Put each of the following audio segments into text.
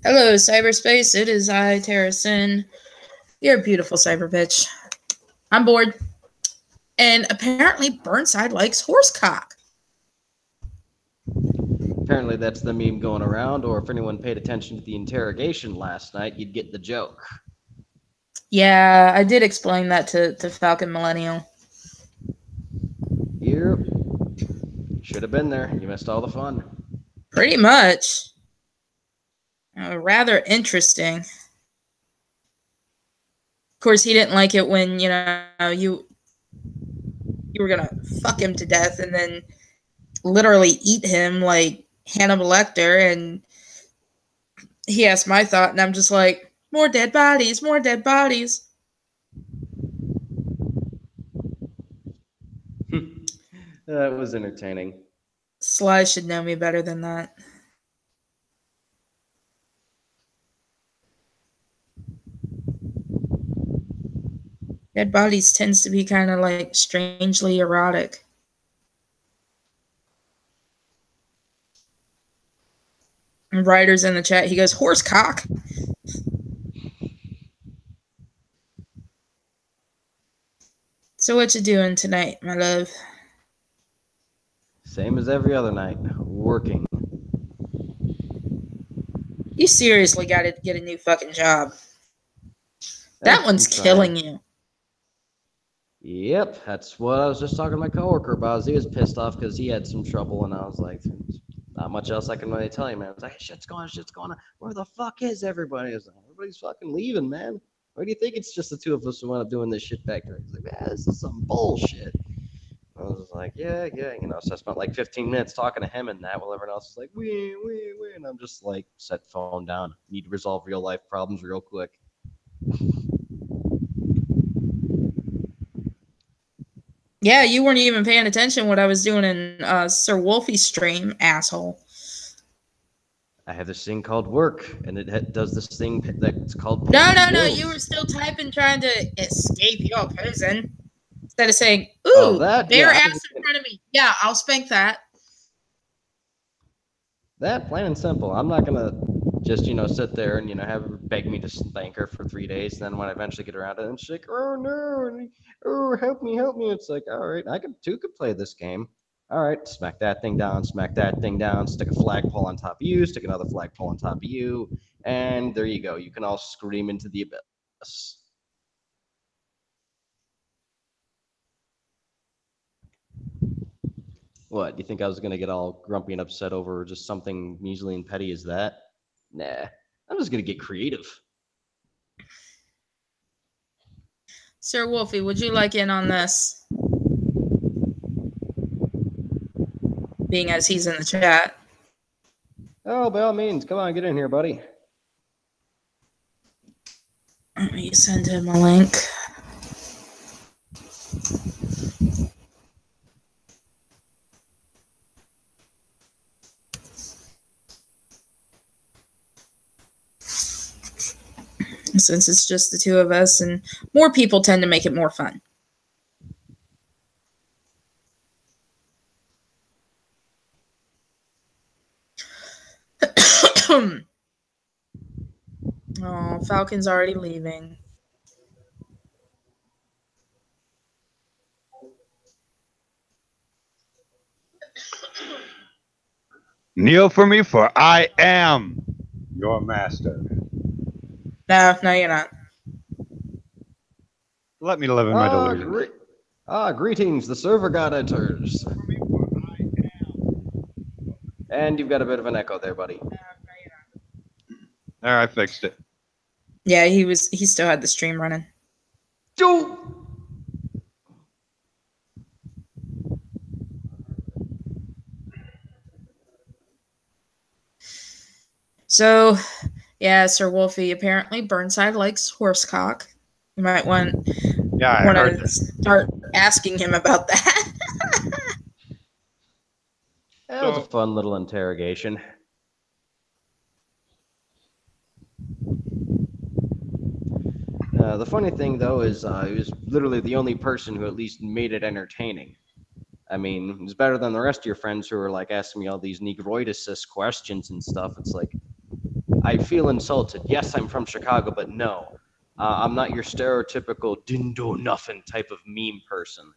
Hello, cyberspace. It is I, Terra. You're a beautiful cyber bitch. I'm bored. And apparently Burnside likes horsecock. Apparently that's the meme going around, or if anyone paid attention to the interrogation last night, you'd get the joke. Yeah, I did explain that to Falcon Millennial. Yep. Should have been there. You missed all the fun. Pretty much. Rather interesting. Of course, he didn't like it when, you were gonna fuck him to death and then literally eat him like Hannibal Lecter, and he asked my thought, and I'm just like, more dead bodies, more dead bodies. That was entertaining. Sly should know me better than that. Dead bodies tends to be kind of like strangely erotic. And Ryder's in the chat. He goes, horse cock. So what you doing tonight, my love? Same as every other night. Working. You seriously got to get a new fucking job. That one's killing you. Yep, that's what I was just talking to my coworker about. He was pissed off because he had some trouble, and I was like, not much else I can really tell you, man. I was like, hey, shit's going on. Where the fuck is everybody? Like, everybody's fucking leaving, man. Why do you think it's just the two of us who end up doing this shit back there? He's like, man, this is some bullshit. I was like, yeah, so I spent like 15 minutes talking to him and that while everyone else was like, wee, and I'm just like, set phone down. Need to resolve real life problems real quick. Yeah, you weren't even paying attention what I was doing in Sir Wolfie's stream, asshole. I have this thing called work, and it does this thing that's called No, you were still typing trying to escape your prison. Instead of saying, ooh, bare ass in front of me. Yeah, I'll spank that. That, plain and simple. I'm not going to just, sit there and, have her beg me to spank her for 3 days. And then when I eventually get around to it, and she's like, oh, no, oh, help me. It's like, all right, I could play this game. All right, smack that thing down, stick a flagpole on top of you, stick another flagpole on top of you, and there you go. You can all scream into the abyss. What, you think I was going to get all grumpy and upset over just something measly and petty as that? Nah, I'm just going to get creative. Sir Wolfie, would you like in on this? Being as he's in the chat. Oh, by all means, come on, get in here, buddy. Let me send him a link. Since it's just the two of us, and more people tend to make it more fun. Oh, Falcon's already leaving. Kneel for me, for I am your master. No, you're not. Let me live in my delusion. Greetings, the server god enters. And you've got a bit of an echo there, buddy. There, I fixed it. Yeah, he still had the stream running. So, yeah, Sir Wolfie, apparently Burnside likes horsecock. You might want to start asking him about that. That was a fun little interrogation. The funny thing, though, is he was literally the only person who at least made it entertaining. I mean, it's better than the rest of your friends who are like asking me all these negroidicist questions and stuff. It's like, I feel insulted. Yes, I'm from Chicago, but no. I'm not your stereotypical didn't do nothing type of meme person.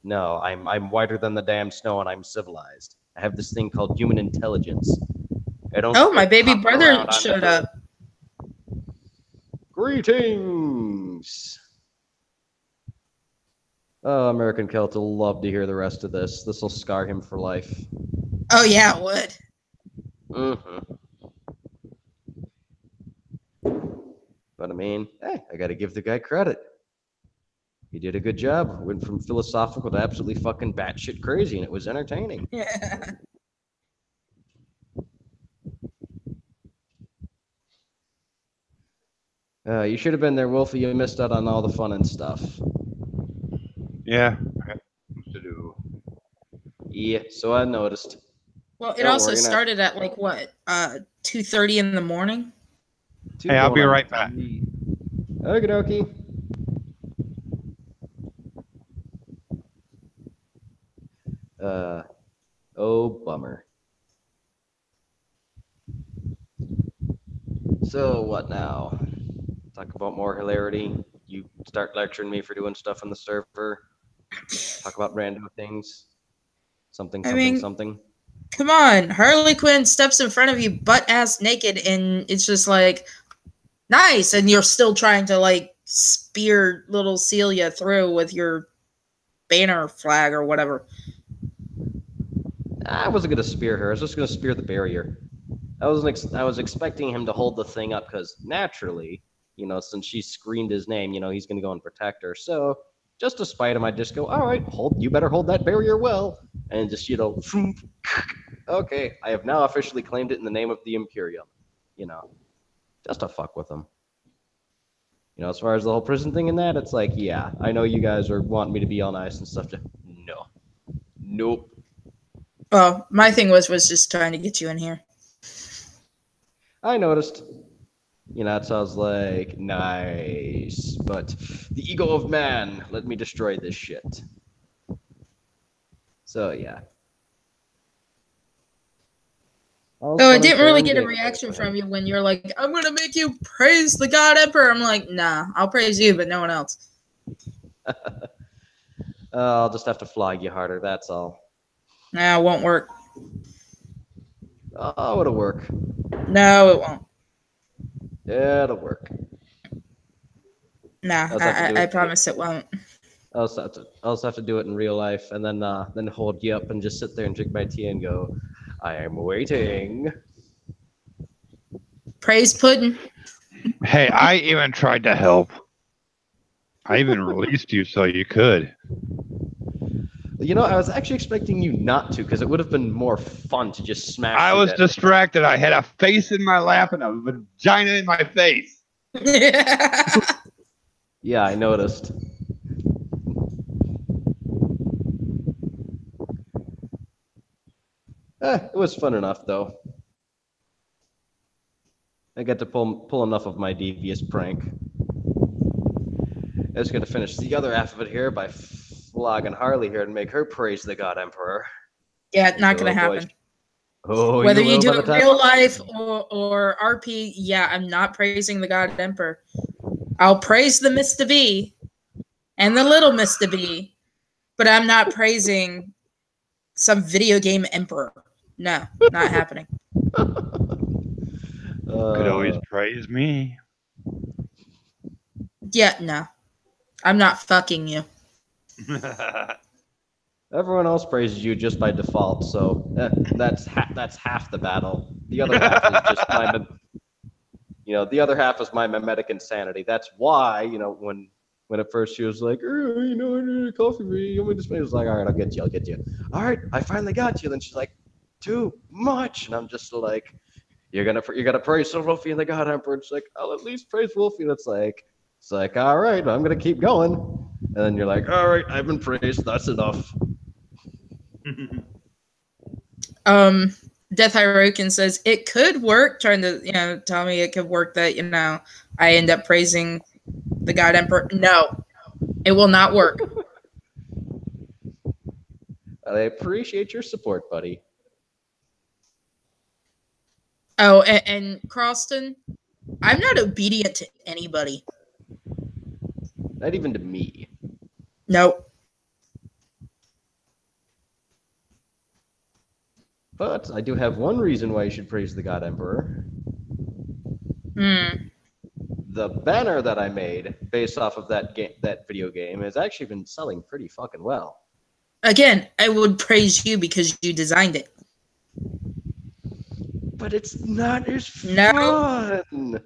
No, I'm whiter than the damn snow and I'm civilized. I have this thing called human intelligence. I don't Oh, my go baby hopping brother around on showed up. Greetings! Oh, American Celt will love to hear the rest of this. This will scar him for life. Oh, yeah, it would. Mm-hmm. But I mean, hey, I gotta give the guy credit. He did a good job. Went from philosophical to absolutely fucking batshit crazy, and it was entertaining. Yeah. You should have been there, Wolfie. You missed out on all the fun and stuff. Yeah. I got things to do. Yeah, so I noticed. Well, it Don't also worry, started at like what, 2:30 in the morning. Hey, I'll be right back. Okie dokie. Oh, bummer. So, what now? Talk about more hilarity. You start lecturing me for doing stuff on the server. Talk about random things. Something, I something, mean- something. Come on, Harley Quinn steps in front of you butt ass naked, and it's just like nice, and you're still trying to like spear little Celia through with your banner flag or whatever. I wasn't gonna spear her. I was just gonna spear the barrier. I was expecting him to hold the thing up because naturally, you know, since she screamed his name, you know, he's gonna go and protect her. So just to spite him, I just go, all right, you better hold that barrier well, and just okay, I have now officially claimed it in the name of the Imperium. You know, just to fuck with him. You know, as far as the whole prison thing and that, it's like, yeah, I know you guys are wanting me to be all nice and stuff. No, nope. Well, my thing was just trying to get you in here. I noticed. You know, it sounds like nice, but the ego of man, let me destroy this shit. So yeah. Oh, I didn't really get a reaction from you when you're like, I'm gonna make you praise the God Emperor. I'm like, nah, I'll praise you, but no one else. I'll just have to flog you harder, that's all. Nah, it won't work. Oh, it'll work. No, it won't. Yeah, it'll work. Nah, I promise it won't. I'll also have to do it in real life, and then hold you up and just sit there and drink my tea and go, I am waiting. Praise pudding. Hey, I even tried to help. I even released you so you could. You know, I was actually expecting you not to, because it would have been more fun to just smash. I was distracted. I had a face in my lap and a vagina in my face. Yeah, I noticed. It was fun enough, though. I got to pull enough of my devious prank. I was going to finish the other half of it here by flogging Harley here and make her praise the God Emperor. Yeah, not going to happen. Oh, whether you do it real life or RP, yeah, I'm not praising the God Emperor. I'll praise the Mr. B and the little Mr. B, but I'm not praising some video game emperor. No, not happening. Could always praise me. Yeah, no. I'm not fucking you. Everyone else praises you just by default, so that's half the battle. The other half is just the other half is my mimetic insanity. That's why, you know, when at first she was like, I need a coffee for you. I was like, all right, I'll get you. All right, I finally got you. Then she's like, too much, and I'm just like, you're gonna praise Wolfie and the God Emperor. It's like, I'll at least praise Wolfie. And it's like, all right, I'm gonna keep going. And then you're like, all right, I've been praised. That's enough. Death Hirokin says it could work, trying to, tell me it could work that, I end up praising the God Emperor. No, it will not work. I appreciate your support, buddy. Oh, and Croston, I'm not obedient to anybody. Not even to me. Nope. But I do have one reason why you should praise the God Emperor. The banner that I made based off of that video game has actually been selling pretty fucking well. Again, I would praise you because you designed it. But it's not as No. fun.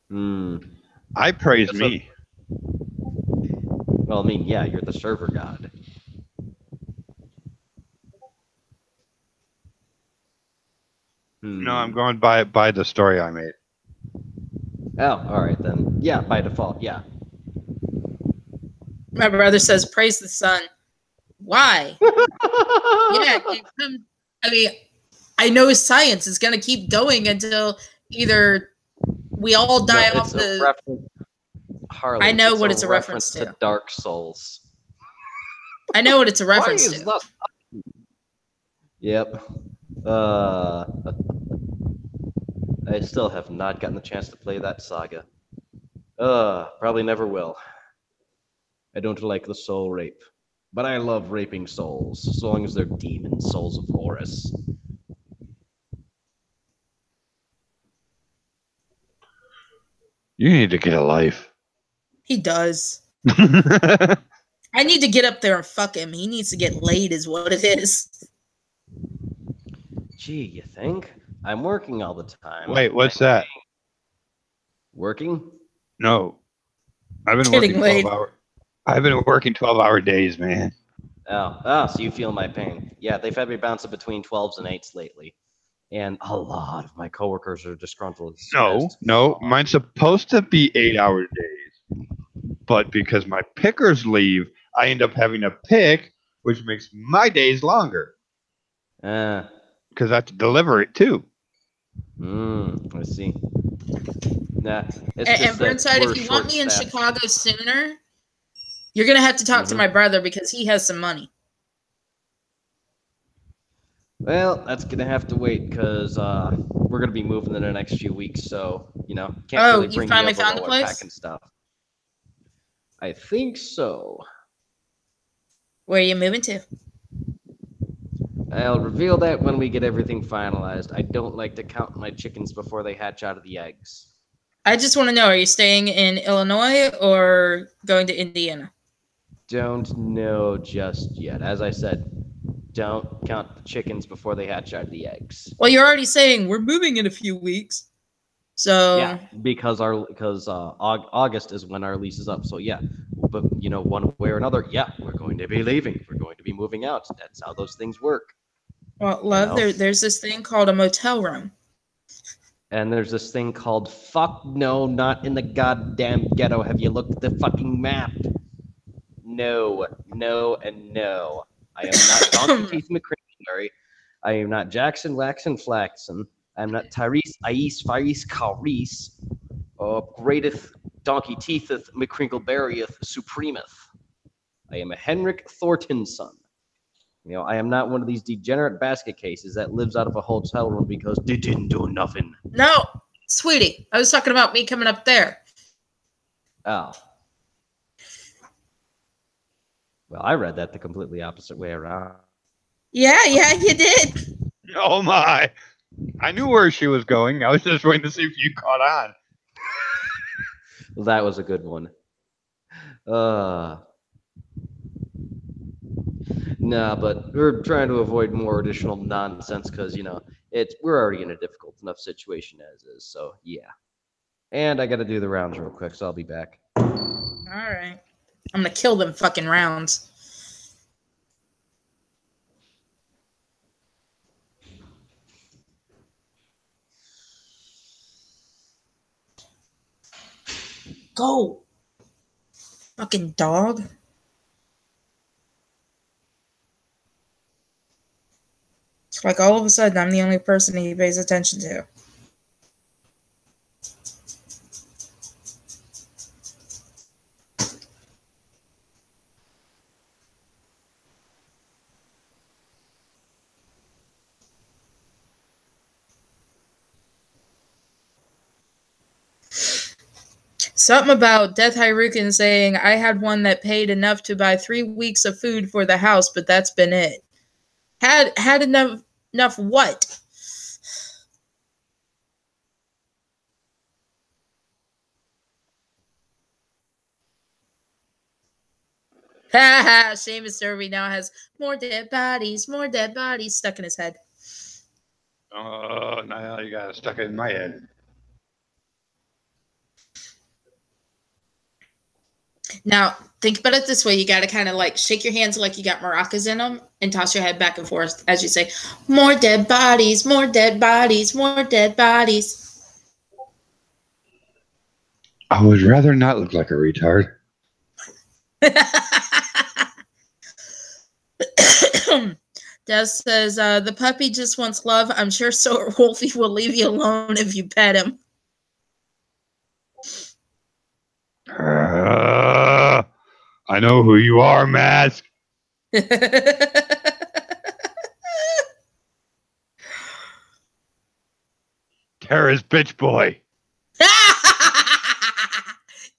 Nope. I praise me. Well, I mean, yeah, you're the server god. No, I'm going by the story I made. Oh, all right then. Yeah, by default, yeah. My brother says, praise the sun. Why? Yeah, I mean, I know science is going to keep going until either we all die off the... Harley, I know what it's a reference to Dark Souls. I know what it's a reference to. That... Yep. I still have not gotten the chance to play that saga. Probably never will. I don't like the soul rape. But I love raping souls, as long as they're demon souls of Horus. You need to get a life. He does. I need to get up there and fuck him. He needs to get laid is what it is. Gee, you think? I'm working all the time. Wait, what's that? Working? No. I've been working 12 hours. I've been working 12-hour days, man. Oh, so you feel my pain. Yeah, they've had me bouncing between 12s and 8s lately. And a lot of my coworkers are disgruntled. No, mine's supposed to be 8-hour days. But because my pickers leave, I end up having to pick, which makes my days longer. Because I have to deliver it too. I see. Nah, and Burnside, if you want me in Chicago sooner, you're going to have to talk to my brother because he has some money. Well, that's going to have to wait because we're going to be moving in the next few weeks. So, can't really bring you finally found a place? Packing stuff. I think so. Where are you moving to? I'll reveal that when we get everything finalized. I don't like to count my chickens before they hatch out of the eggs. I just want to know, are you staying in Illinois or going to Indiana? Don't know just yet. As I said, don't count the chickens before they hatch out of the eggs. Well, you're already saying we're moving in a few weeks. So yeah, because August is when our lease is up. So yeah, but one way or another, yeah, we're going to be leaving. We're going to be moving out. That's how those things work. Well, love, there's this thing called a motel room. And there's this thing called fuck no, not in the goddamn ghetto. Have you looked at the fucking map? No, and no. I am not Donkey Teeth McCranberry. I am not Jackson Waxon Flaxon. I am not Tyrese Ais Faris Calreese. Greateth Donkey Teetheth McCrinkleberryeth Supremeth. I am a Henrik Thornton's son. I am not one of these degenerate basket cases that lives out of a hotel room because they didn't do nothing. No, sweetie. I was talking about me coming up there. Oh. Well, I read that the completely opposite way around. Yeah, you did. Oh, my. I knew where she was going. I was just waiting to see if you caught on. Well, that was a good one. Nah, but we're trying to avoid more additional nonsense because, we're already in a difficult enough situation as is. So, yeah. And I got to do the rounds real quick, so I'll be back. All right. I'm going to kill them fucking rounds. Go. Fucking dog. It's like all of a sudden I'm the only person he pays attention to. Something about Death Hyrukin saying, I had one that paid enough to buy 3 weeks of food for the house, but that's been it. Had enough what? Ha ha, Seamus Derby now has more dead bodies stuck in his head. Oh, now you got it stuck in my head. Now, think about it this way. You got to kind of like shake your hands like you got maracas in them and toss your head back and forth as you say, more dead bodies, more dead bodies, more dead bodies. I would rather not look like a retard. Des says, the puppy just wants love. I'm sure so Wolfie will leave you alone if you pet him. I know who you are, Mask. Terra's bitch boy.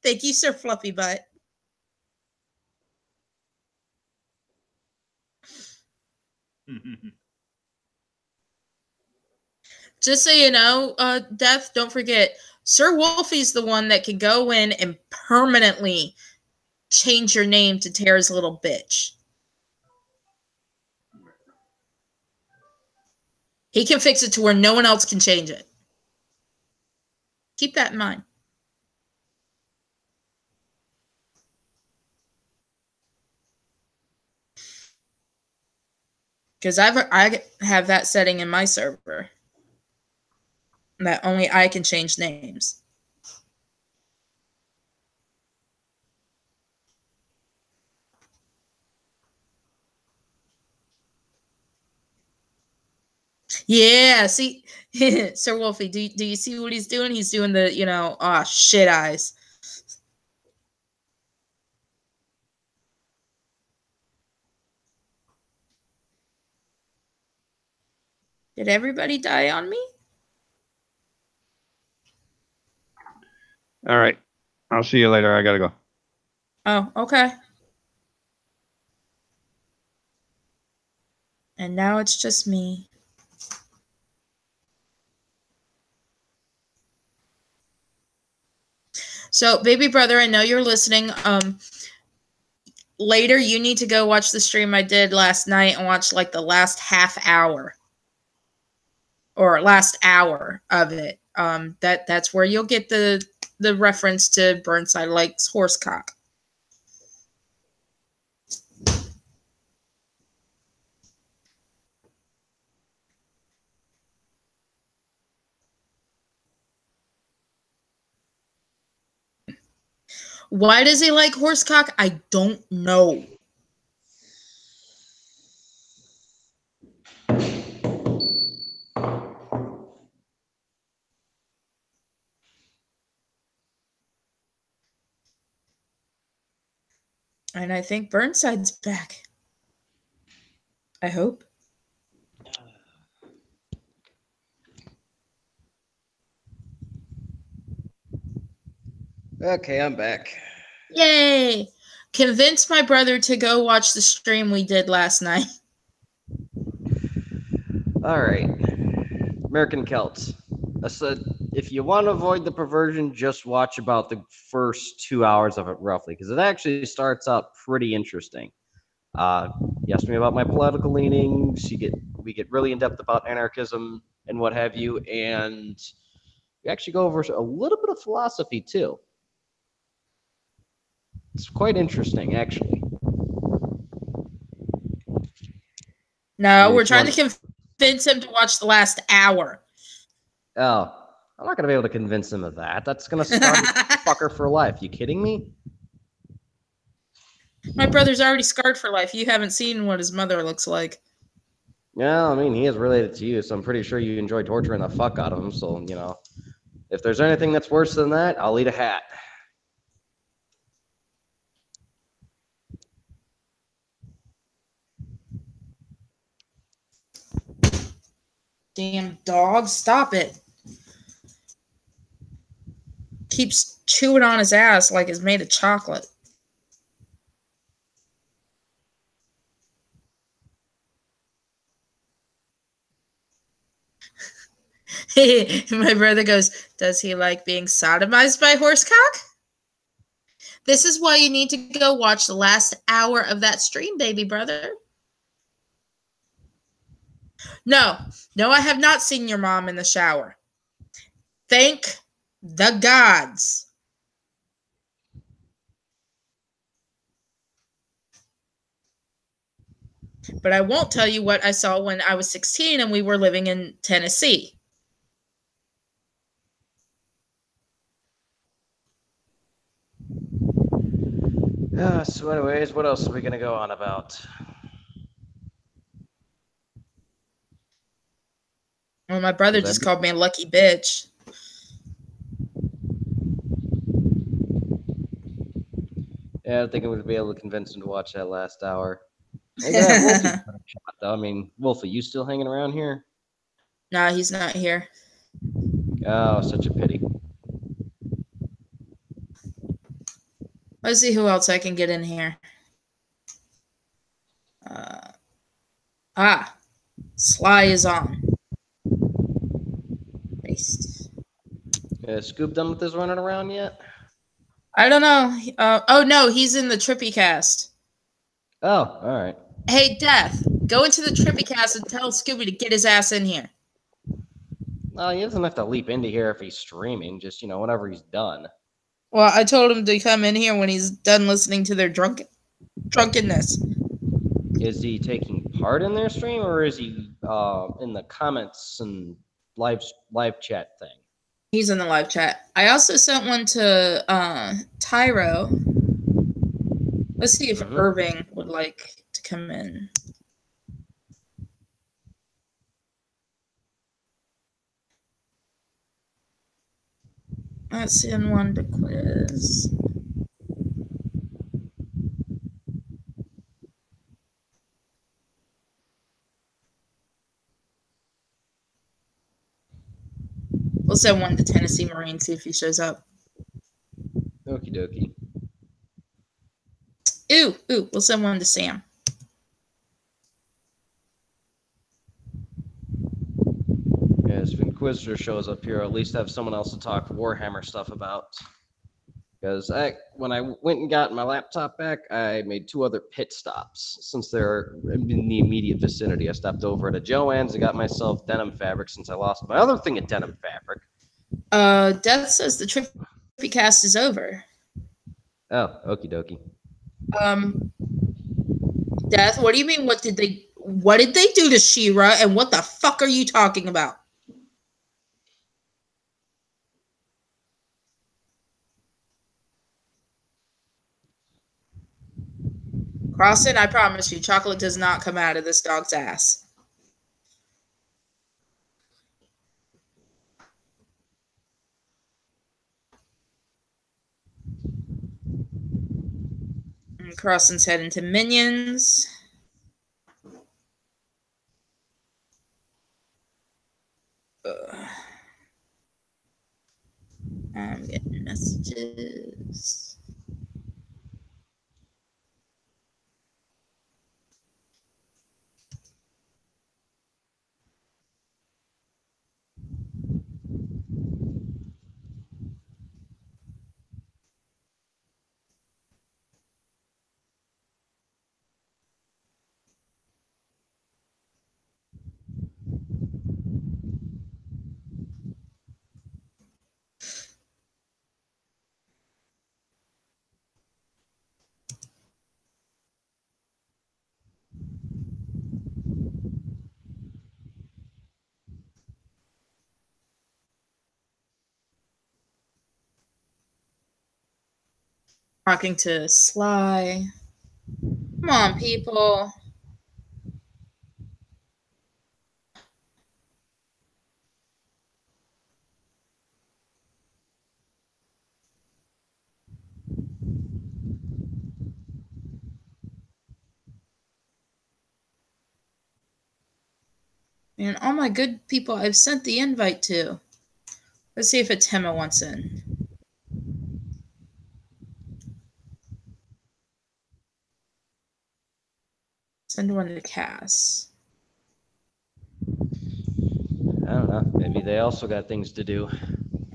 Thank you, Sir Fluffy Butt. Just so you know, Death, don't forget, Sir Wolfie's the one that can go in and permanently change your name to Terra's little bitch. He can fix it to where no one else can change it. Keep that in mind. Because I have that setting in my server. That only I can change names. Yeah, see, Sir Wolfie, do you see what he's doing? He's doing the, shit eyes. Did everybody die on me? All right. I'll see you later. I gotta go. Oh, okay. And now it's just me. So, baby brother, I know you're listening. Later, you need to go watch the stream I did last night and watch like the last half hour or last hour of it. That's where you'll get the reference to Burnside Lake's horsecock. Why does he like horsecock? I don't know. And I think Burnside's back. I hope. Okay, I'm back. Yay! Convince my brother to go watch the stream we did last night. All right. American Celts. I said, if you want to avoid the perversion, just watch about the first 2 hours of it, roughly, because it actually starts out pretty interesting. You asked me about my political leanings. We get really in depth about anarchism and what have you, and we actually go over a little bit of philosophy too. It's quite interesting, actually. No, we're trying to convince him to watch the last hour. Oh, I'm not going to be able to convince him of that. That's going to scar fucker for life. You kidding me? My brother's already scarred for life. You haven't seen what his mother looks like. Yeah, I mean, he is related to you, so I'm pretty sure you enjoy torturing the fuck out of him. So, if there's anything that's worse than that, I'll eat a hat. Damn dog, stop it. chewing on his ass like it's made of chocolate. My brother goes, does he like being sodomized by horsecock? This is why you need to go watch the last hour of that stream, baby brother. No, I have not seen your mom in the shower. Thank the gods. But I won't tell you what I saw when I was 16 and we were living in Tennessee. So anyways, what else are we going to go on about? Well, my brother just called me a lucky bitch. Yeah, I think I'm going to be able to convince him to watch that last hour. Yeah, I mean, Wolfie, you still hanging around here? Nah, he's not here. Oh, such a pity. Let's see who else I can get in here. Sly is on. Paste. Scoop done with his running around yet? I don't know. Oh no, he's in the Trippy cast. Oh, all right. Hey, Death, go into the Trippy cast and tell Scooby to get his ass in here. No, he doesn't have to leap into here if he's streaming. Just, whenever he's done. Well, I told him to come in here when he's done listening to their drunkenness. Is he taking part in their stream, or is he in the comments and live chat thing? He's in the live chat. I also sent one to Tyro. Let's see if Irving would like to come in. Let's send one to Quiz. We'll send one to Tennessee Marine, see if he shows up. Okie dokie. Ooh, we'll send one to Sam. Yes, if Inquisitor shows up here, at least have someone else to talk Warhammer stuff about. Because when I went and got my laptop back, I made 2 other pit stops. Since they're in the immediate vicinity, I stopped over at a Joann's and got myself denim fabric since I lost my other thing at denim fabric. Death says the Trippy cast is over. Oh, okie dokie. Death, what do you mean? What did they do to She-Ra, and what the fuck are you talking about? Crossin, I promise you, chocolate does not come out of this dog's ass. And Crossin's heading to Minions. I'm getting messages. Talking to Sly. Come on, people. And all my good people I've sent the invite to. Let's see if Atema wants in. Send one to Cass. I don't know. Maybe they also got things to do.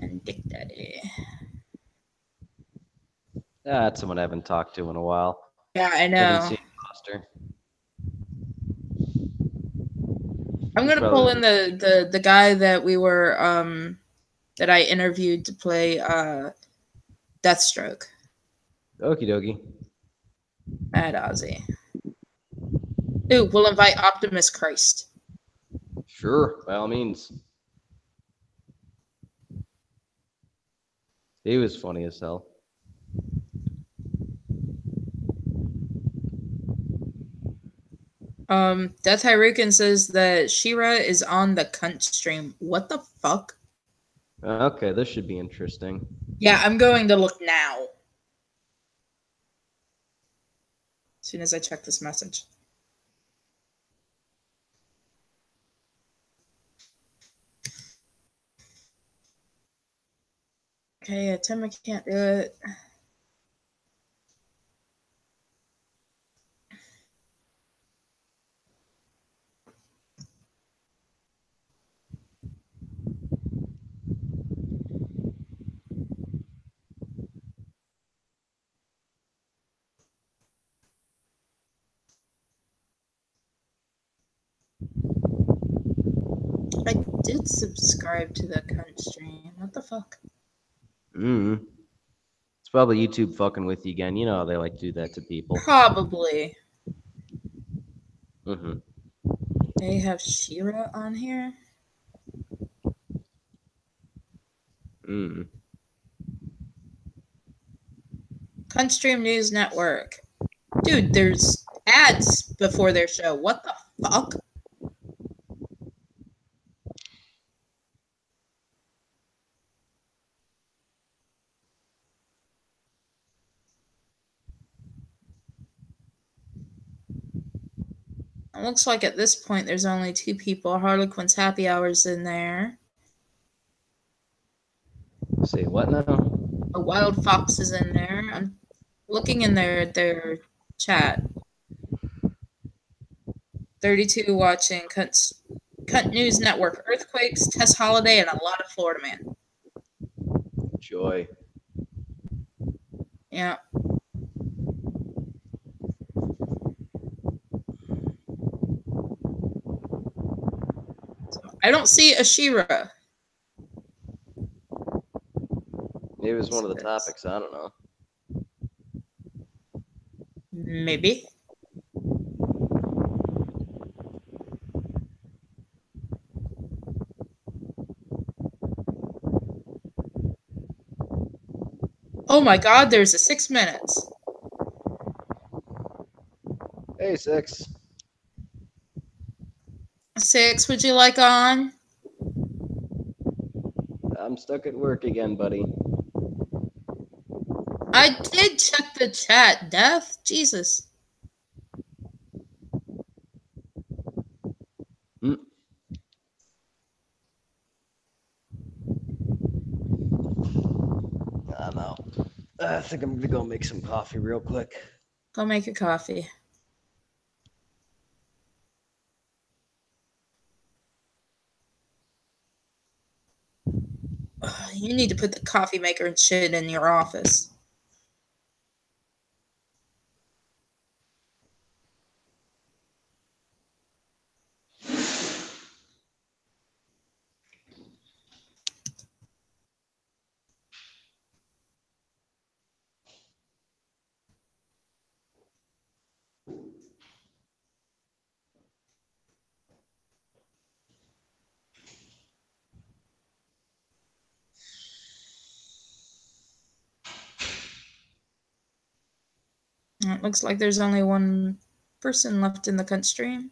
And Dick Daddy. That's someone I haven't talked to in a while. Yeah, I know. Haven't seen Foster. I'm gonna pull in the guy that we were that I interviewed to play Deathstroke. Okie dokie. At Ozzy. Ooh, we'll invite Optimus Christ. Sure, by all means. He was funny as hell. Death Hyrukin says that She-Ra is on the cunt stream. What the fuck? Okay, this should be interesting. Yeah, I'm going to look now. As soon as I check this message. Okay, yeah, Tim, I can't do it. I did subscribe to the cunt stream. What the fuck? It's probably YouTube fucking with you again. You know how they like to do that to people. Probably. Mm-hmm. They have She-Ra on here? Cunt Stream News Network. Dude, there's ads before their show. What the fuck? It looks like at this point there's only 2 people. Harlequin's Happy Hour's in there. Say what now? A Wild Fox is in there. I'm looking in their chat. 32 watching. Cunt News Network. Earthquakes, Tess Holiday, and a lot of Florida Man. Joy. Yeah. I don't see a She-Ra. Maybe it was one of the topics. I don't know. Maybe. Oh my god, there's a 6 minutes. Hey, 6. 6, would you like on? I'm stuck at work again, buddy. I did check the chat, Death. Jesus. I know. I think I'm gonna go make some coffee real quick. Go make your coffee. You need to put the coffee maker and shit in your office. It looks like there's only one person left in the cunt stream.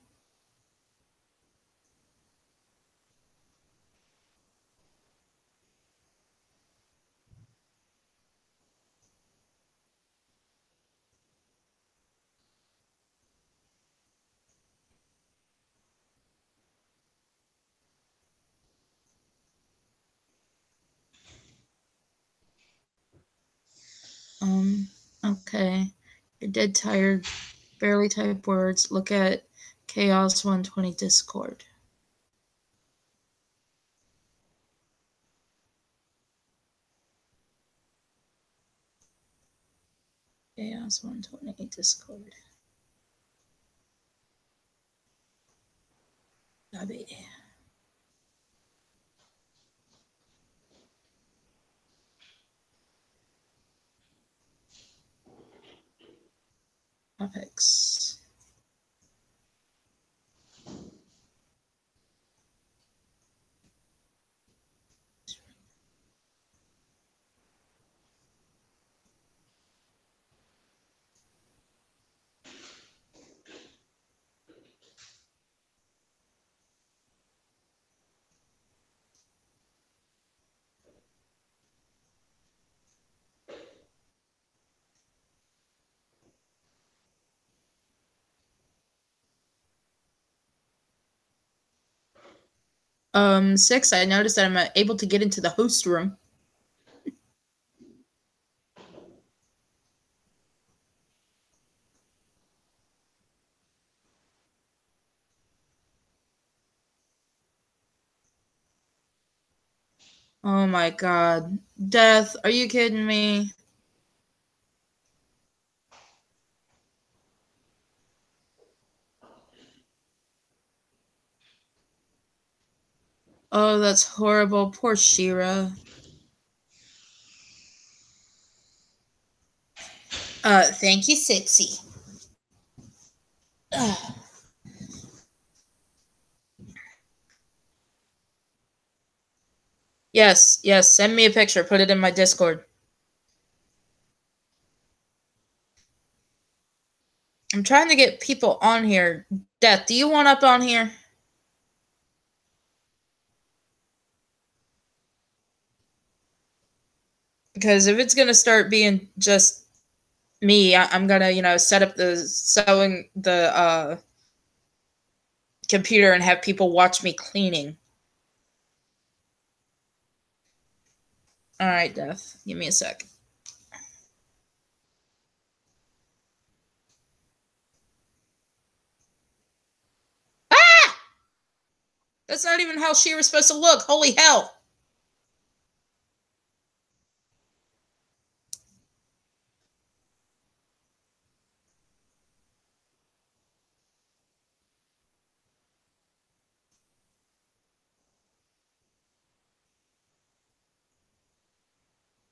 Okay. You're dead tired. Barely type words. Look at Chaos 120 Discord. Chaos 120 Discord. Lobby. Topics. Six, I noticed that I'm able to get into the host room. Oh my god. Death, are you kidding me? Oh, that's horrible. Poor Shira. Thank you, Sixy. Ugh. Yes, send me a picture. Put it in my Discord. I'm trying to get people on here. Death, do you want up on here? Because if it's gonna start being just me, I'm gonna, set up the computer and have people watch me cleaning. Alright, Death. Give me a sec. Ah! That's not even how Shira's supposed to look. Holy hell.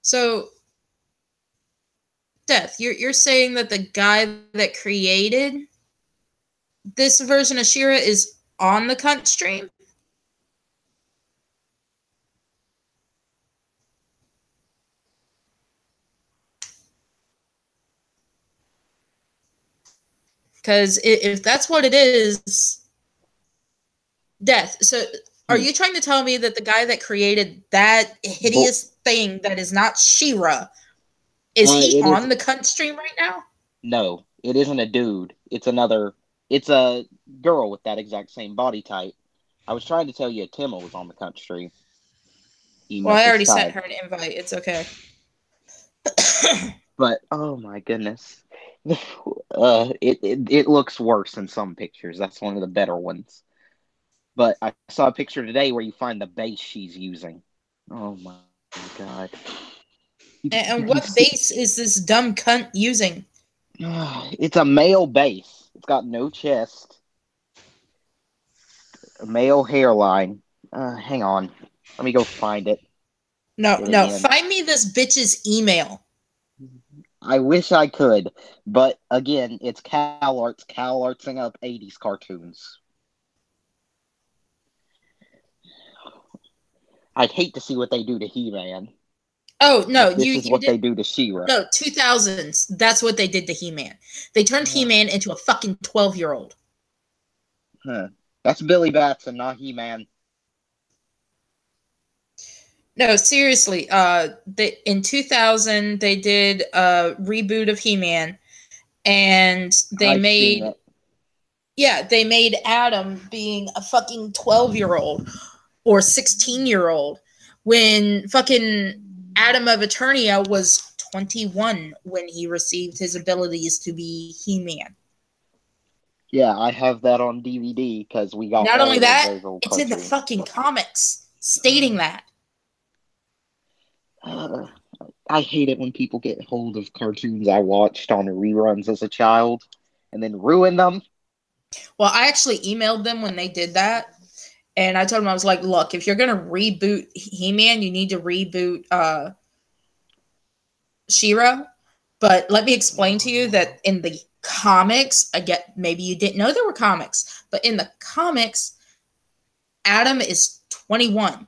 So, Death, you're saying that the guy that created this version of Shira is on the cunt stream? Because if that's what it is, Death. So, are you trying to tell me that the guy that created that hideous thing that is not Shira, is he on the cunt stream right now? No, it isn't a dude. It's a girl with that exact same body type. I was trying to tell you Timma was on the cunt stream. Well, I already sent her an invite. It's okay. But, oh my goodness. It looks worse in some pictures. That's one of the better ones. But I saw a picture today where you find the base she's using. Oh my god. And what base is this dumb cunt using? It's a male base. It's got no chest. A male hairline. Hang on. Let me go find it. No. Find me this bitch's email. I wish I could. But, again, it's CalArts. CalArtsing up 80s cartoons. I'd hate to see what they do to He-Man. Oh, no. This is what they do to She-Ra. No, 2000s. That's what they did to He-Man. They turned He-Man into a fucking 12-year-old. Huh. That's Billy Batson, not He-Man. No, seriously. In 2000, they did a reboot of He-Man, and they made Adam being a fucking 12-year-old or 16-year-old when fucking Adam of Eternia was 21 when he received his abilities to be He-Man. Yeah, I have that on DVD because we got Not all only of that, those old it's in the cartoons. fucking comics stating that. I hate it when people get hold of cartoons I watched on reruns as a child and then ruin them. Well, I actually emailed them when they did that. And I told them, I was like, look, if you're going to reboot He-Man, you need to reboot She-Ra. But let me explain to you that in the comics, I get, maybe you didn't know there were comics, but in the comics, Adam is 21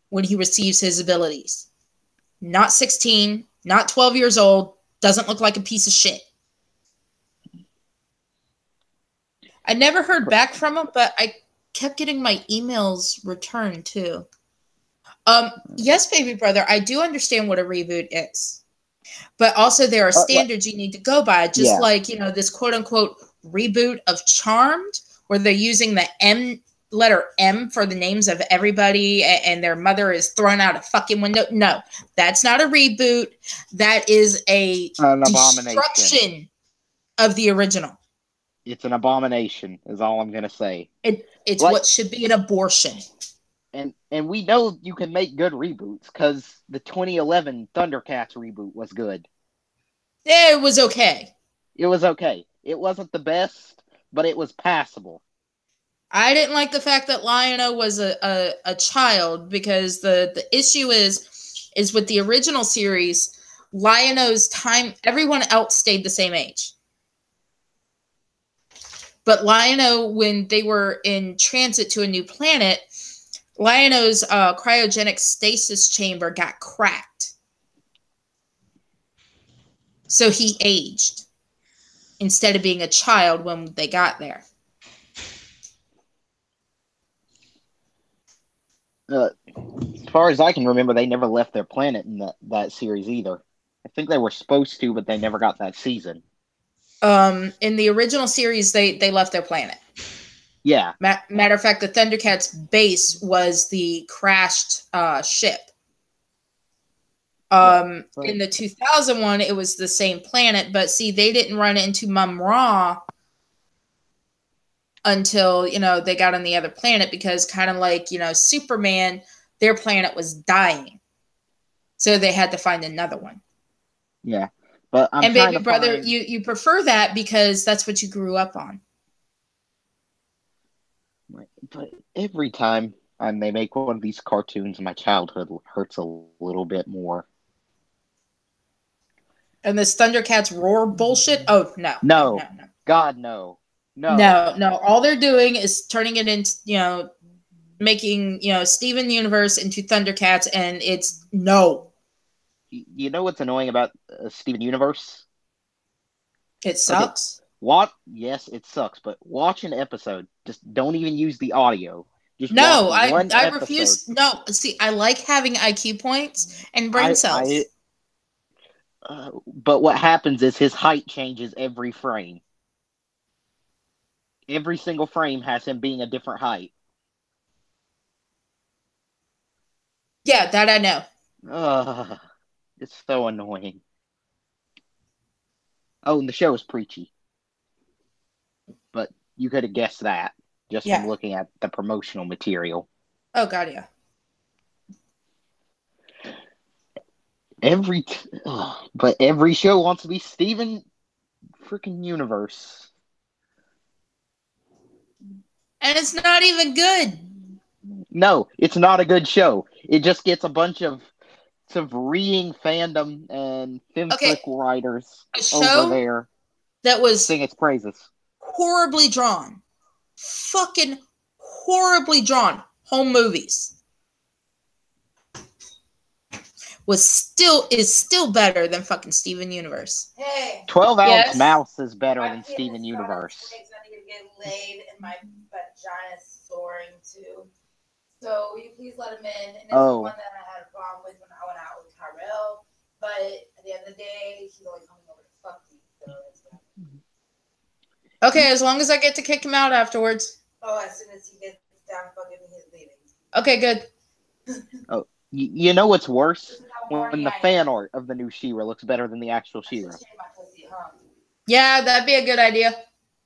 when he receives his abilities. Not 16, not 12 years old, doesn't look like a piece of shit. I never heard back from him, but I kept getting my emails returned too. Yes, baby brother, I do understand what a reboot is. But also there are standards you need to go by, just like, this quote unquote reboot of Charmed, where they're using the letter M for the names of everybody and their mother is thrown out a fucking window. No, that's not a reboot. That is an destruction of the original. It's an abomination, is all I'm going to say. It's what should be an abortion. And we know you can make good reboots because the 2011 Thundercats reboot was good. It was okay. It was okay. It wasn't the best, but it was passable. I didn't like the fact that Lion-O was a child, because the issue is with the original series, Lion-O's time, everyone else stayed the same age. But Lion-O, when they were in transit to a new planet, Lion-O's cryogenic stasis chamber got cracked. So he aged instead of being a child when they got there. As far as I can remember, they never left their planet in that series either. I think they were supposed to, but they never got that season. In the original series, they left their planet. Yeah. Matter of fact, the Thundercats base was the crashed ship. In the 2001, it was the same planet, but see, they didn't run into Mum Ra until, they got on the other planet, because kind of like, Superman, their planet was dying. So they had to find another one. Yeah. But I'm baby brother, you prefer that because that's what you grew up on. But every time they make one of these cartoons, my childhood hurts a little bit more. And this Thundercats roar bullshit? Oh, no. No. God, no. No. All they're doing is turning it into, making, Steven Universe into Thundercats, and it's no. You know what's annoying about Steven Universe? It sucks. Okay. Yes, it sucks, but watch an episode. Just don't even use the audio. Just I refuse. No, see, I like having IQ points and brain cells. But what happens is his height changes every frame. Every single frame has him being a different height. Yeah, that I know. It's so annoying. Oh, and the show is preachy. But you could have guessed that just from looking at the promotional material. Oh, God, yeah. But every show wants to be Steven freaking Universe. And it's not even good. No, it's not a good show. It just gets a bunch of reeing fandom and fanfic writers over there that was sing its praises. Horribly drawn. Fucking horribly drawn. Home Movies. Is still better than fucking Steven Universe. Hey. 12-ounce mouse is better than Steven Universe. I need to get laid and my vagina's soaring too. So will you please let him in? And it's the one that I had a problem with when I went out with Tyrell. But at the end of the day, he's only coming over to fuck me. So that's what okay, as long as I get to kick him out afterwards. Oh, as soon as he gets down fucking me, he's leaving. Okay, good. You know what's worse? When the fan art of the new She-Ra looks better than the actual She-Ra. Yeah, that'd be a good idea.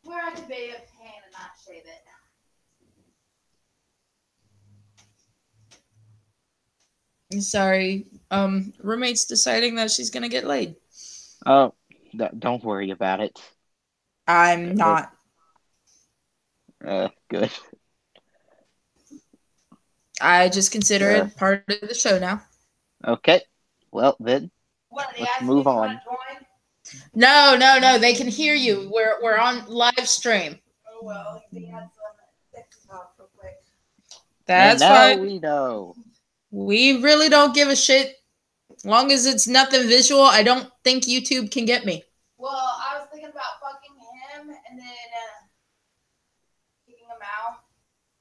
Where I be a pain and not shave it. Sorry. Roommate's deciding that she's gonna get laid. Oh, don't worry about it. I'm not. Good. I just consider it part of the show now. Okay. Well, then, let's move on. No. They can hear you. We're on live stream. Oh, well. They had some talk real quick. That's fine. We know. We really don't give a shit. As long as it's nothing visual, I don't think YouTube can get me. Well, I was thinking about fucking him and then kicking him out.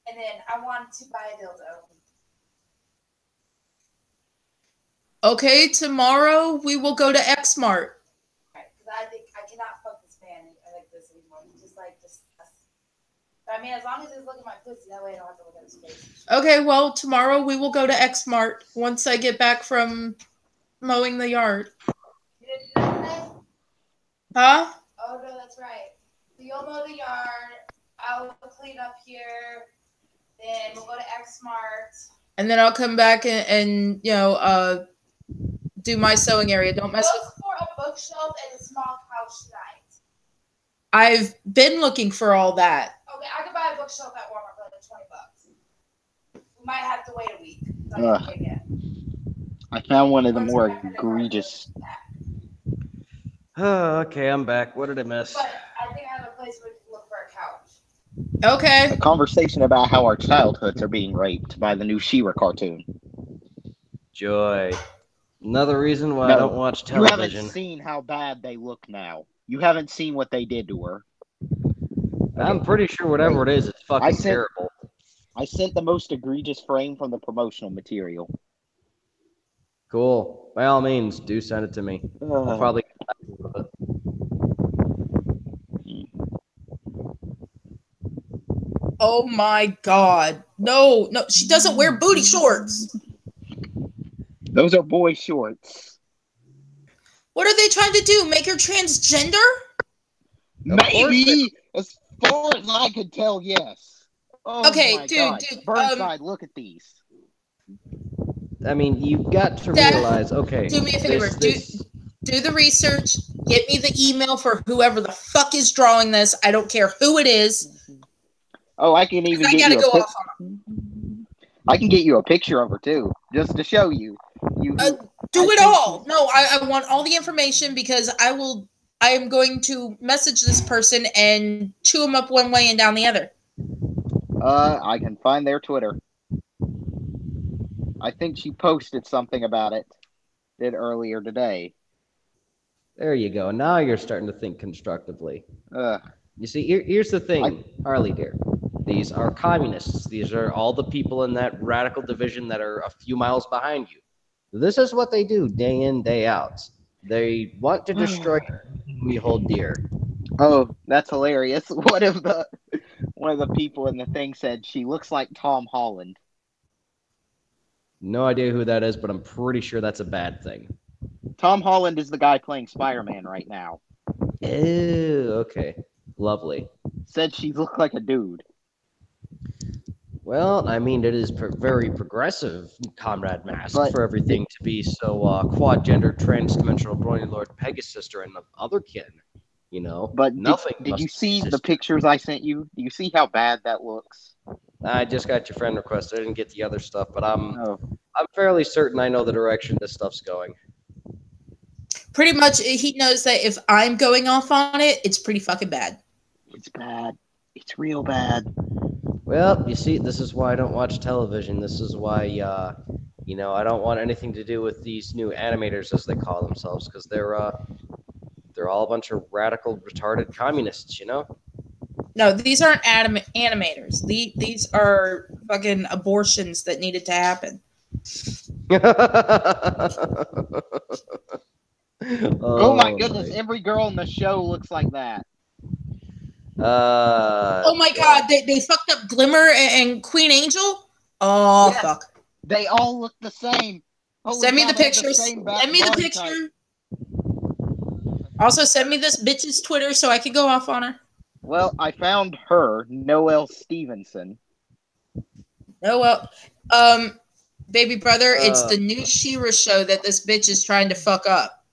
And then I wanted to buy a dildo. Okay, tomorrow we will go to Xmart. Because I think I cannot fuck this man like this anymore. He's just like disgusting. I mean, as long as he's looking at my pussy, that way I don't have to look at his face. Okay, well, tomorrow we will go to Xmart once I get back from mowing the yard. You didn't do that today? Huh? Oh, no, that's right. So you'll mow the yard. I'll clean up here. Then we'll go to Xmart. And then I'll come back and do my sewing area. Don't mess with. Look for a bookshelf and a small couch tonight. I've been looking for all that. Okay, I could buy a bookshelf at Walmart for like $20. We might have to wait a week. I found one of the more egregious. Okay, I'm back. What did I miss? But I think I have a place where we can look for a couch. Okay. A conversation about how our childhoods are being raped by the new She-Ra cartoon. Joy. Another reason why I don't watch television. You haven't seen how bad they look now. You haven't seen what they did to her. I'm pretty sure whatever it is, it's fucking terrible. I sent the most egregious frame from the promotional material. Cool. By all means, do send it to me. I'll probably get back with it. Oh my god. No, she doesn't wear booty shorts. Those are boy shorts. What are they trying to do? Make her transgender? Maybe. As far as I could tell, yes. Oh okay, dude. Burnside, look at these. I mean, you've got to realize, okay. Do me a favor. Do the research. Get me the email for whoever the fuck is drawing this. I don't care who it is. Oh, I can even get you I can get you a picture of her, too. Just to show you. Do it all. No, I want all the information because I am going to message this person and chew them up one way and down the other. I can find their Twitter. I think she posted something about it. Did earlier today. There you go. Now you're starting to think constructively. You see, here's the thing, Harley dear. These are communists. These are all the people in that radical division that are a few miles behind you. This is what they do day in, day out. They want to destroy everything we hold dear. Oh, that's hilarious. One of the people in the thing said she looks like Tom Holland. No idea who that is, but I'm pretty sure that's a bad thing. Tom Holland is the guy playing Spider-Man right now. Oh, okay. Lovely. Said she looked like a dude. Well, I mean, it is very progressive, Comrade Mask, for everything to be so quad-gender, trans-dimensional, Brony Lord, Pegasister, and the other kin. You know, but nothing. Did you see the pictures I sent you? Do you see how bad that looks? I just got your friend request. I didn't get the other stuff, but I'm fairly certain I know the direction this stuff's going. Pretty much, he knows that if I'm going off on it, it's pretty fucking bad. It's bad. It's real bad. Well, you see, this is why I don't watch television. This is why, I don't want anything to do with these new animators, as they call themselves, because they're all a bunch of radical, retarded communists, you know? No, these aren't animators. These are fucking abortions that needed to happen. Oh my goodness, every girl in the show looks like that. Oh my god, they fucked up Glimmer and Queen Angel? Oh, yes. Fuck. They all look the same. Send me the pictures. Send me the picture. Also, send me this bitch's Twitter so I can go off on her. Well, I found her, Noelle Stevenson. Noelle, baby brother, it's the new She-Ra show that this bitch is trying to fuck up.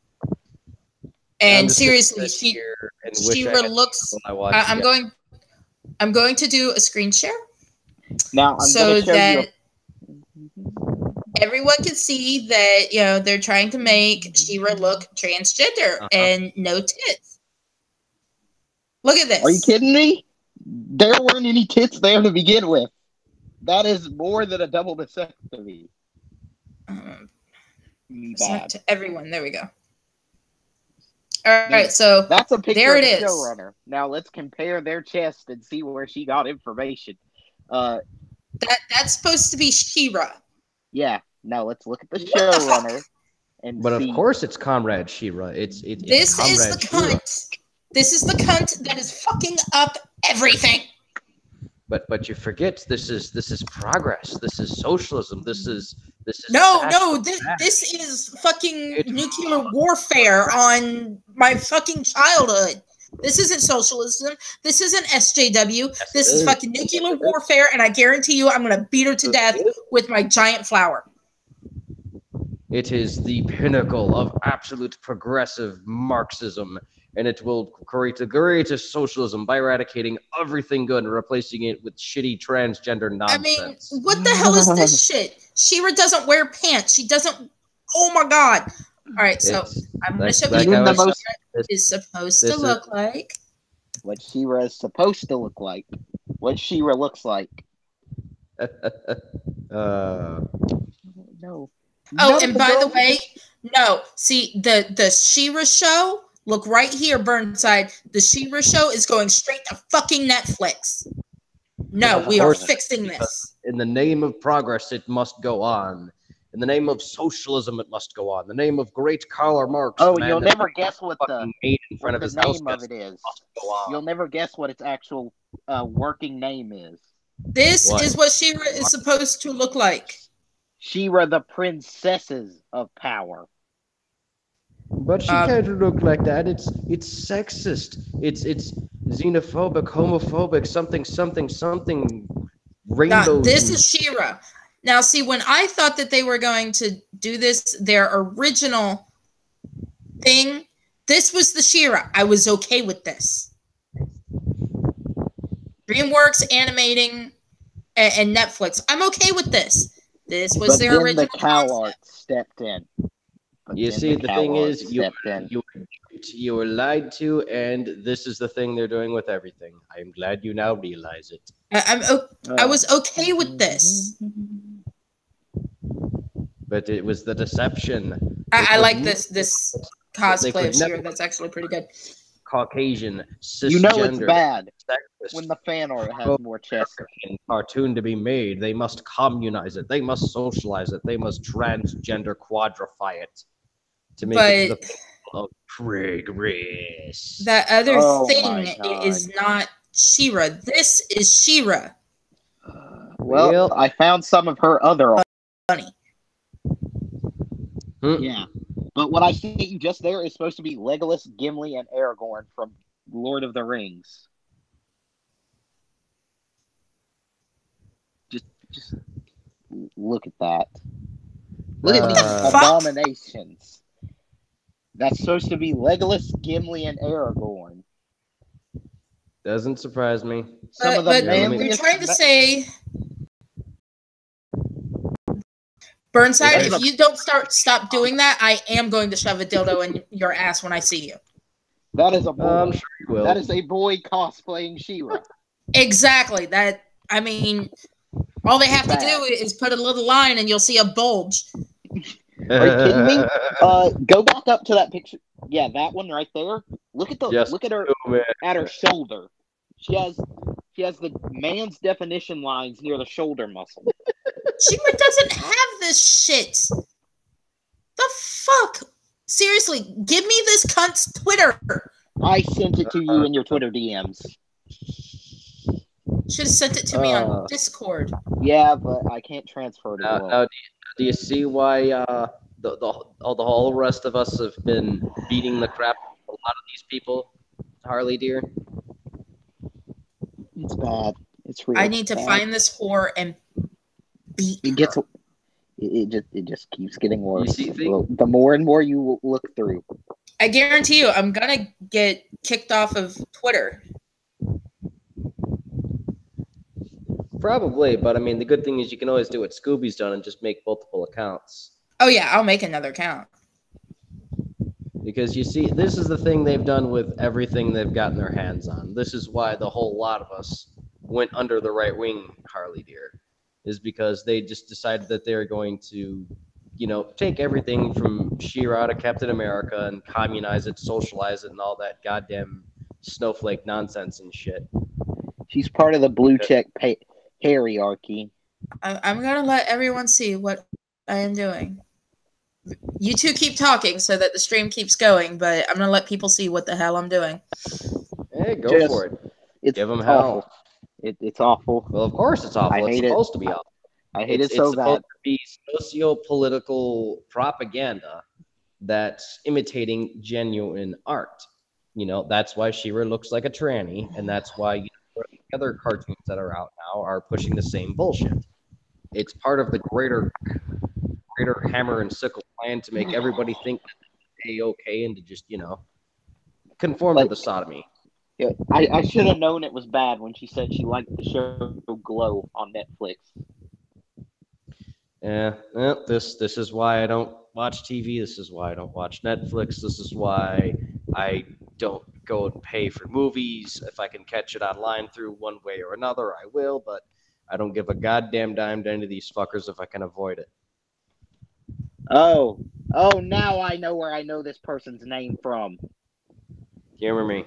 And seriously, She-Ra looks. I'm going to do a screen share. Now I'm so that everyone can see that they're trying to make She-Ra look transgender and no tits. Look at this. Are you kidding me? There weren't any tits there to begin with. That is more than a double vasectomy. Bad. To everyone. There we go. All right, so that's a picture there of it the is. showrunner. Now let's compare their chest and see where she got information. That's supposed to be She-Ra. Yeah. Now let's look at the showrunner. But of course, it's Comrade She-Ra. This is the cunt. This is the cunt that is fucking up everything. But you forget this is progress. This is socialism. This is this is fucking nuclear warfare on my fucking childhood. This isn't socialism. This isn't SJW. Yes, this is fucking nuclear warfare, and I guarantee you I'm gonna beat her to death with my giant flower. It is the pinnacle of absolute progressive Marxism, and it will create the greatest socialism by eradicating everything good and replacing it with shitty transgender nonsense. I mean, what the hell is this shit? She-Ra doesn't wear pants. She doesn't. Oh my god! All right, so I'm going to show you what She-Ra is supposed to look like. What She-Ra is supposed to look like. What She-Ra looks like. No. Oh, and by the way, no. See, the She-Ra show, look right here, Burnside. The She-Ra show is going straight to fucking Netflix. No, we are fixing this. In the name of progress, it must go on. In the name of socialism, it must go on. In the name of great Karl Marx. Oh, you'll never guess what the name of it is. You'll never guess what its actual working name is. This is what She-Ra is supposed to look like. She-Ra, the princesses of power. But she can't look like that. It's sexist. It's xenophobic, homophobic, something. Rainbow. This is She-Ra. Now, see, when I thought that they were going to do this, their original thing, this was the She-Ra. I was okay with this. DreamWorks animating and Netflix. I'm okay with this. This was their original. The cow art stepped in. You see, the thing is, you were lied to, and this is the thing they're doing with everything. I'm glad you now realize it. I was okay with this. But it was the deception. I like this cosplay of She-Ra. That's actually pretty good. Caucasian, cisgender. You know it's bad when the fan art has more chest. Cartoon to be made. They must communize it. They must socialize it. They must transgender quadrify it to make it the people of progress. That other thing is not She-Ra. This is She-Ra. Well, I found some of her other funny. Yeah. But what I sent you just there is supposed to be Legolas, Gimli, and Aragorn from Lord of the Rings. Just look at that. Look at these abominations. That's supposed to be Legolas, Gimli, and Aragorn. Doesn't surprise me. But you're trying to say... Burnside, if you don't stop doing that, I am going to shove a dildo in your ass when I see you. That is a boy. I'm sure you will. That is a boy cosplaying She-Ra. Exactly. I mean, all they have to do is put a little line and you'll see a bulge. Are you kidding me? Go back up to that picture. Yeah, that one right there. Look at her at her shoulder. She has the man's definition lines near the shoulder muscle. She-Ra doesn't have this shit. The fuck? Seriously, give me this cunt's Twitter. I sent it to you in your Twitter DMs. Should have sent it to me on Discord. Yeah, but I can't transfer it. Now, do you see why the whole rest of us have been beating the crap out of a lot of these people, Harley dear? It's bad. It's real. I need to find this whore and beat her. It just keeps getting worse. See, the more and more you look through. I guarantee you, I'm gonna get kicked off of Twitter. Probably, but I mean, the good thing is you can always do what Scooby's done and just make multiple accounts. Oh yeah, I'll make another account. Because you see, this is the thing they've done with everything they've gotten their hands on. This is why the whole lot of us went under the right wing, Harley dear, is because they just decided that they're going to, take everything from She-Ra to Captain America and communize it, socialize it, and all that goddamn snowflake nonsense and shit. She's part of the blue check hierarchy. I'm gonna let everyone see what I am doing. You two keep talking so that the stream keeps going, but I'm gonna let people see what the hell I'm doing. Hey, go for it. Give them hell. It's awful. Well, of course it's awful. It's supposed to be awful. I hate it so bad. It's supposed to be socio-political propaganda that's imitating genuine art. That's why She-Ra looks like a tranny, and that's why the other cartoons that are out now are pushing the same bullshit. It's part of the greater hammer and sickle plan to make everybody think that they're okay and to just, conform to the sodomy. Yeah, I should have known it was bad when she said she liked the show Glow on Netflix. Yeah, well, this is why I don't watch TV. This is why I don't watch Netflix. This is why I don't go and pay for movies. If I can catch it online through one way or another, I will, but I don't give a goddamn dime to any of these fuckers if I can avoid it. Oh, now I know where I know this person's name from. Humor me.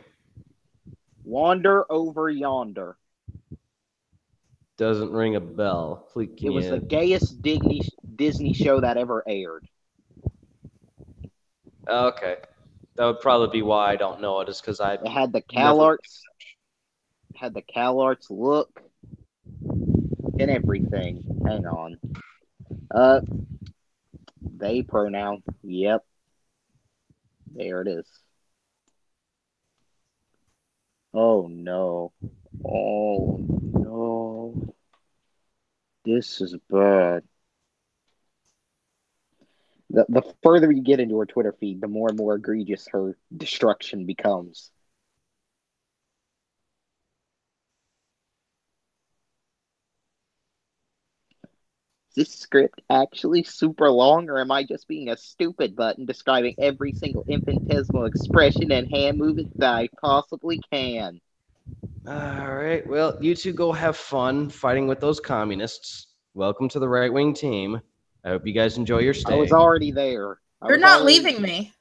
Wander Over Yonder. Doesn't ring a bell. It was the gayest Disney show that ever aired. Okay. That would probably be why I don't know it, is because I had the CalArts. Had the CalArts look and everything. Hang on. They pronoun. Yep. There it is. Oh no. Oh no. This is bad. The further you get into her Twitter feed, the more and more egregious her destruction becomes. Is this script actually super long, or am I just being a stupid button describing every single infinitesimal expression and hand movement that I possibly can? All right. Well, you two go have fun fighting with those communists. Welcome to the right-wing team. I hope you guys enjoy your stay. I was already there. You're not leaving me.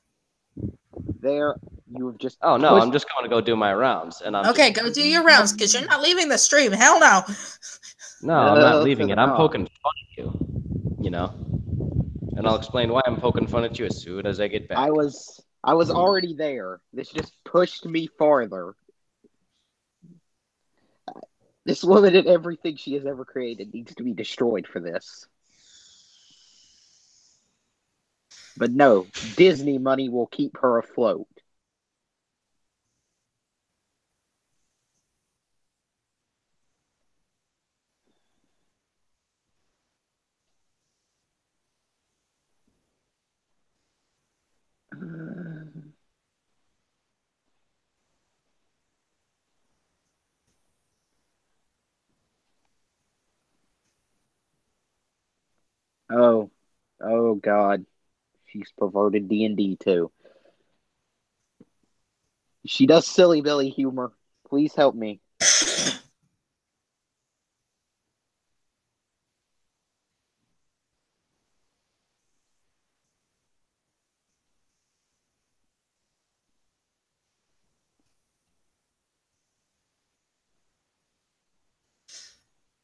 There. You have just... Oh, no. I'm just going to go do my rounds. And Okay, go do your rounds, because you're not leaving the stream. Hell no. No, I'm not leaving it. I'm poking fun at you, And I'll explain why I'm poking fun at you as soon as I get back. I was already there. This just pushed me farther. This woman and everything she has ever created needs to be destroyed for this. But no, Disney money will keep her afloat. Oh God. She's perverted D&D too. She does silly Billy humor. Please help me.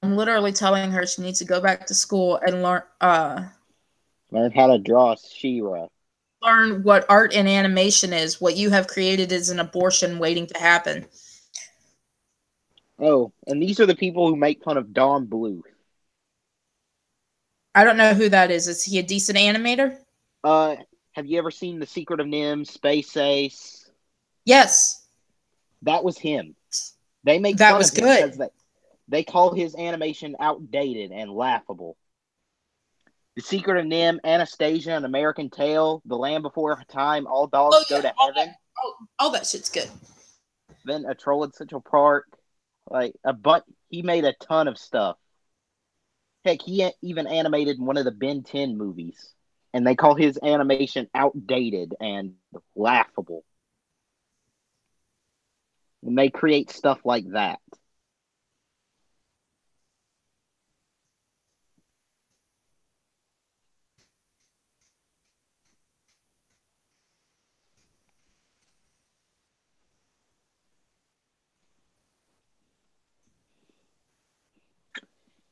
I'm literally telling her she needs to go back to school and learn how to draw She-Ra. Learn what art and animation is. What you have created is an abortion waiting to happen. Oh, and these are the people who make fun of Don Bluth. I don't know who that is. Is he a decent animator? Have you ever seen The Secret of NIMH, Space Ace? Yes. That was him. They make That fun was of him good. because they call his animation outdated and laughable. The Secret of Nim, Anastasia, An American Tail, The Land Before Time, All Dogs Go to Heaven. All that shit's good. Then A Troll in Central Park. He made a ton of stuff. Heck, he even animated one of the Ben 10 movies. And they call his animation outdated and laughable. And they create stuff like that.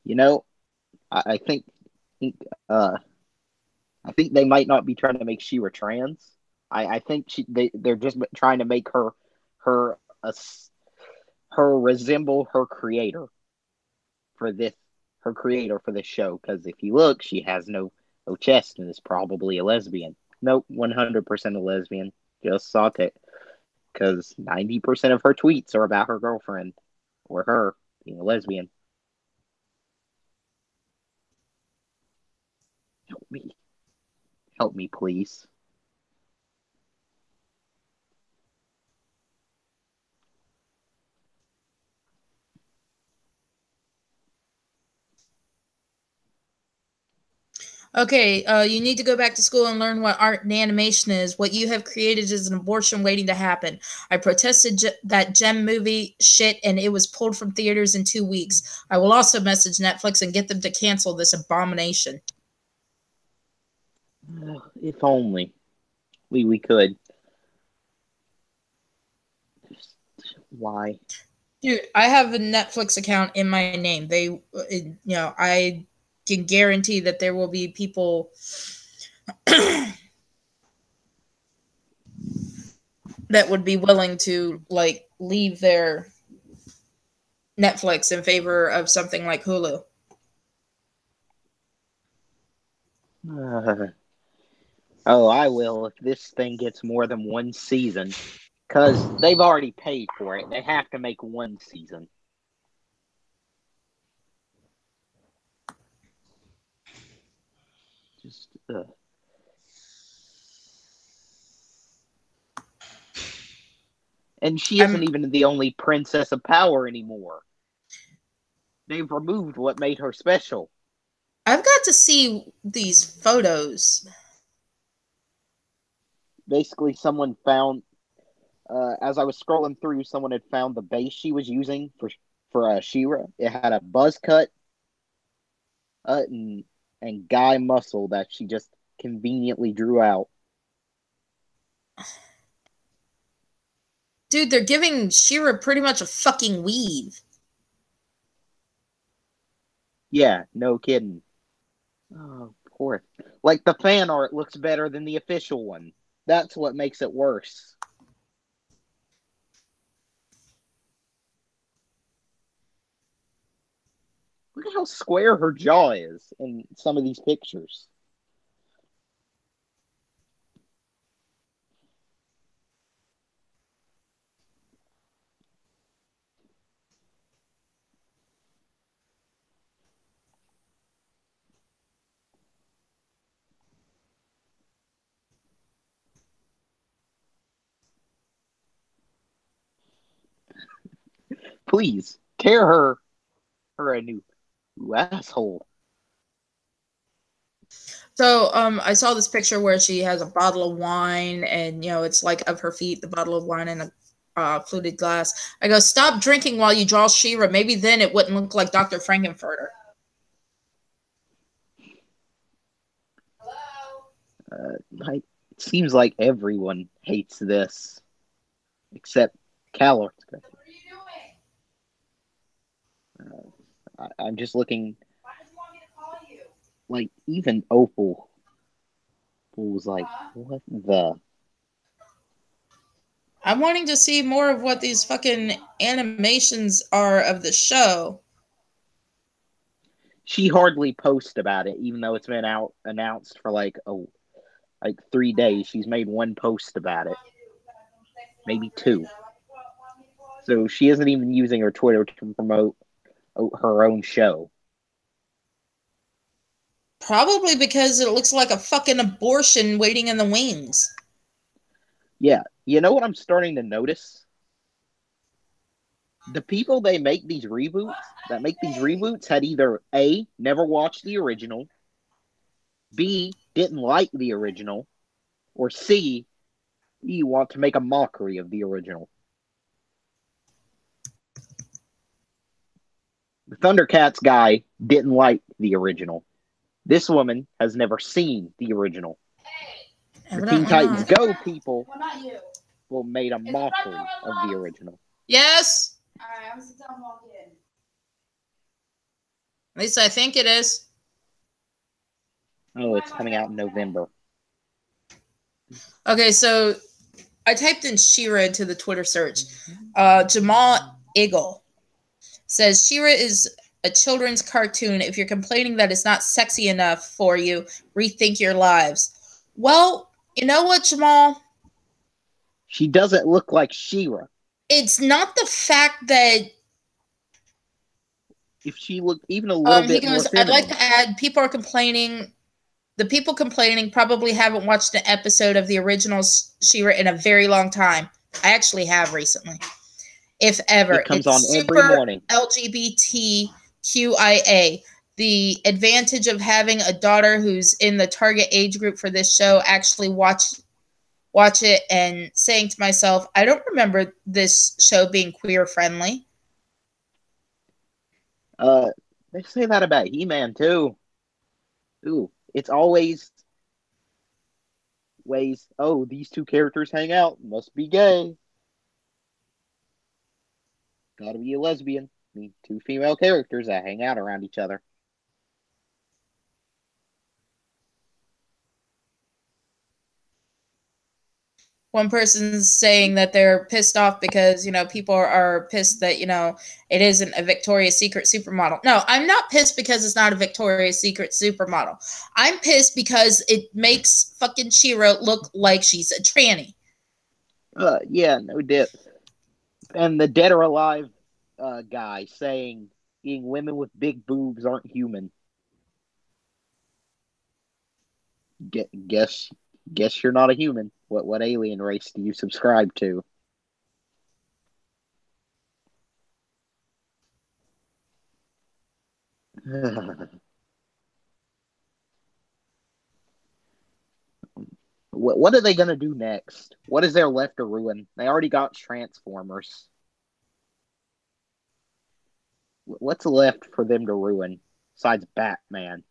You know, I think they might not be trying to make She-Ra trans. I think they're just trying to make her resemble her creator for this show. Because if you look, she has no chest and is probably a lesbian. Nope, 100% a lesbian. Just saw it. Because 90% of her tweets are about her girlfriend or her being a lesbian. Help me, please. Okay, you need to go back to school and learn what art and animation is. What you have created is an abortion waiting to happen. I protested that Gem movie shit, and it was pulled from theaters in 2 weeks. I will also message Netflix and get them to cancel this abomination. If only we could. Why? Dude, I have a Netflix account in my name. I can guarantee that there will be people that would be willing to leave their Netflix in favor of something like Hulu. I will if this thing gets more than one season. Because they've already paid for it. They have to make one season. And she isn't even the only princess of power anymore. They've removed what made her special. I've got to see these photos. Basically, someone found, as I was scrolling through, someone had found the base she was using for She-Ra. It had a buzz cut and guy muscle that she just conveniently drew out. Dude, they're giving She-Ra pretty much a fucking weave. Yeah, no kidding. Oh, poor. Like, the fan art looks better than the official one. That's what makes it worse. Look at how square her jaw is in some of these pictures. Please, tear her a new asshole. So, I saw this picture where she has a bottle of wine, and it's like of her feet, the bottle of wine in a fluted glass. I go, stop drinking while you draw She-Ra. Maybe then it wouldn't look like Dr. Frankenfurter. It seems like everyone hates this, except Calor. What are you doing? I'm just looking. Why does he want me to call you? Like, even Opal was like, what the? I'm wanting to see more of what these fucking animations are of the show. She hardly posts about it, even though it's been announced for like 3 days. She's made one post about it, maybe two. So she isn't even using her Twitter to promote her own show. Probably because it looks like a fucking abortion waiting in the wings. Yeah. You know what I'm starting to notice? The people that make these reboots had either A, never watched the original, B, didn't like the original, or C, you want to make a mockery of the original. The Thundercats guy didn't like the original. This woman has never seen the original. The Teen Titans Go people made a mockery of the original. Yes. All right, I'm sit down and walk in. At least I think it is. Oh, it's coming out in November. Okay, so I typed in She-Ra into the Twitter search. Jamal Eagle says She-Ra is a children's cartoon. If you're complaining that it's not sexy enough for you, rethink your lives. Well, you know what, Jamal? She doesn't look like She-Ra. It's not the fact that if she looked even a little bit more feminine. I'd like to add, people are complaining. The people complaining probably haven't watched an episode of the original She-Ra in a very long time. I actually have recently. If ever. It comes on every morning. LGBTQIA. The advantage of having a daughter who's in the target age group for this show, actually watch it and saying to myself, I don't remember this show being queer friendly. They say that about He-Man too. Ooh, it's always ways, oh, these two characters hang out, must be gay. Gotta be a lesbian. I mean, two female characters that hang out around each other. One person's saying that they're pissed off because, people are pissed that, it isn't a Victoria's Secret supermodel. No, I'm not pissed because it's not a Victoria's Secret supermodel. I'm pissed because it makes fucking She-Ra look like she's a tranny. Yeah, no dip. And the Dead or Alive guy saying being women with big boobs aren't human. Guess you're not a human. What alien race do you subscribe to? What are they going to do next? What is there left to ruin? They already got Transformers. What's left for them to ruin besides Batman?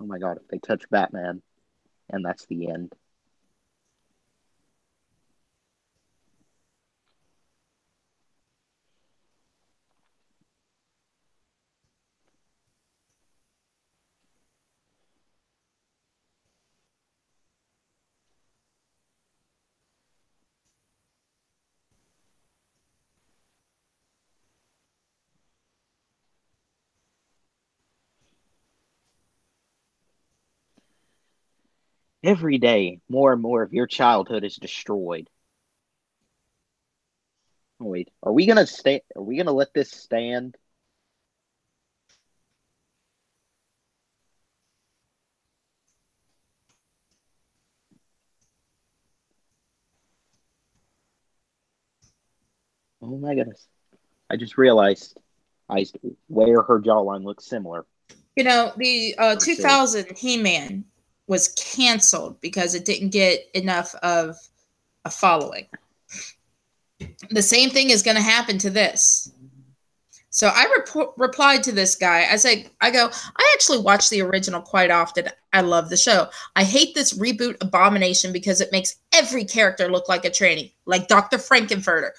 Oh my god, if they touch Batman, and that's the end. Every day, more and more of your childhood is destroyed. Oh, wait, are we gonna stay? Are we gonna let this stand? Oh my goodness! I just realized where her jawline looks similar. The 2000 He-Man was canceled because it didn't get enough of a following. The same thing is going to happen to this. So I replied to this guy. I go, I actually watch the original quite often. I love the show. I hate this reboot abomination because it makes every character look like a tranny, like Dr. Frankenfurter,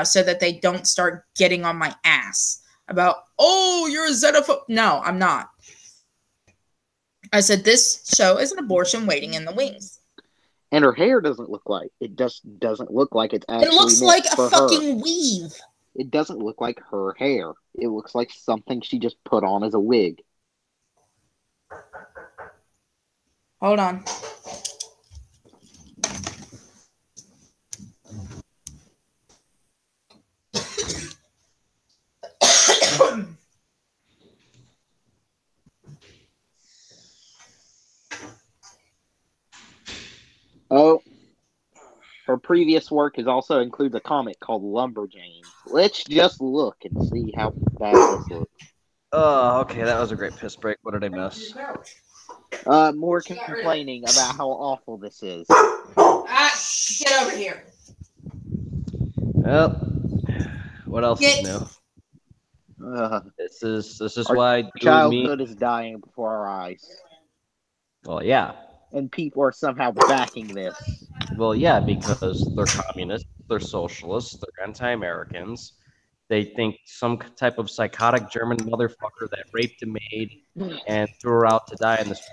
so that they don't start getting on my ass about, oh, you're a xenophobe. No, I'm not. I said, this show is an abortion waiting in the wings. And her hair doesn't look like doesn't look like it's actually. It looks like a fucking weave. It doesn't look like her hair. It looks like something she just put on as a wig. Hold on. previous work has also includes a comic called Lumberjanes. Let's just look and see how bad this looks. Oh, okay, that was a great piss break. What did I miss? More complaining about how awful this is. Get over here. Well, what else is new? This is why childhood is dying before our eyes. Well, yeah. And people are somehow backing this. Well, yeah, because they're communists, they're socialists, they're anti-Americans. They think some type of psychotic German motherfucker that raped a maid and threw her out to die, and this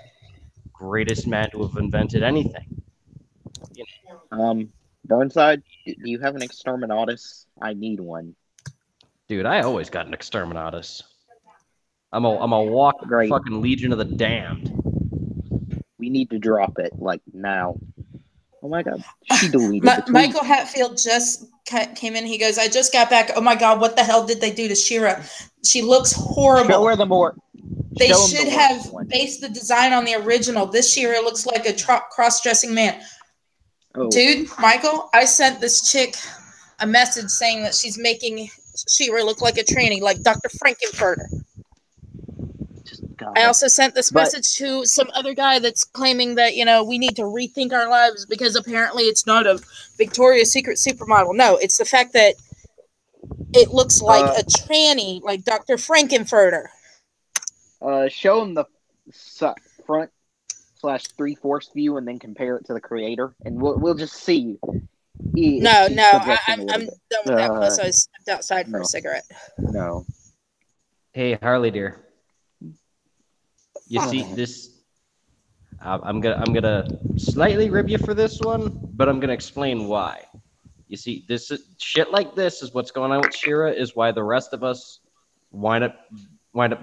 greatest man to have invented anything. You know. Burnside, do you have an exterminatus? I need one. Dude, I always got an exterminatus. I'm a walk fucking Legion of the Damned. We need to drop it, like, now. Oh my god, she deleted the tweet. Michael Hatfield just came in. He goes, I just got back. Oh my god, what the hell did they do to She-Ra? She looks horrible. Show her the more. They should have based the design on the original. This She-Ra looks like a cross-dressing man. Oh. Dude, Michael, I sent this chick a message saying that she's making She-Ra look like a tranny, like Dr. Frankenfurter. I also sent this message to some other guy that's claiming that, we need to rethink our lives because apparently it's not a Victoria's Secret supermodel. No, it's the fact that it looks like a tranny, like Dr. Frankenfurter. Show him the front /3/4 view and then compare it to the creator, and we'll just see. No, I'm done with that. Plus, I stepped outside for a cigarette. No. Hey, Harley dear. You see this? I'm gonna slightly rib you for this one, but I'm gonna explain why. You see, this shit like this is what's going on with She-Ra. Is why the rest of us wind up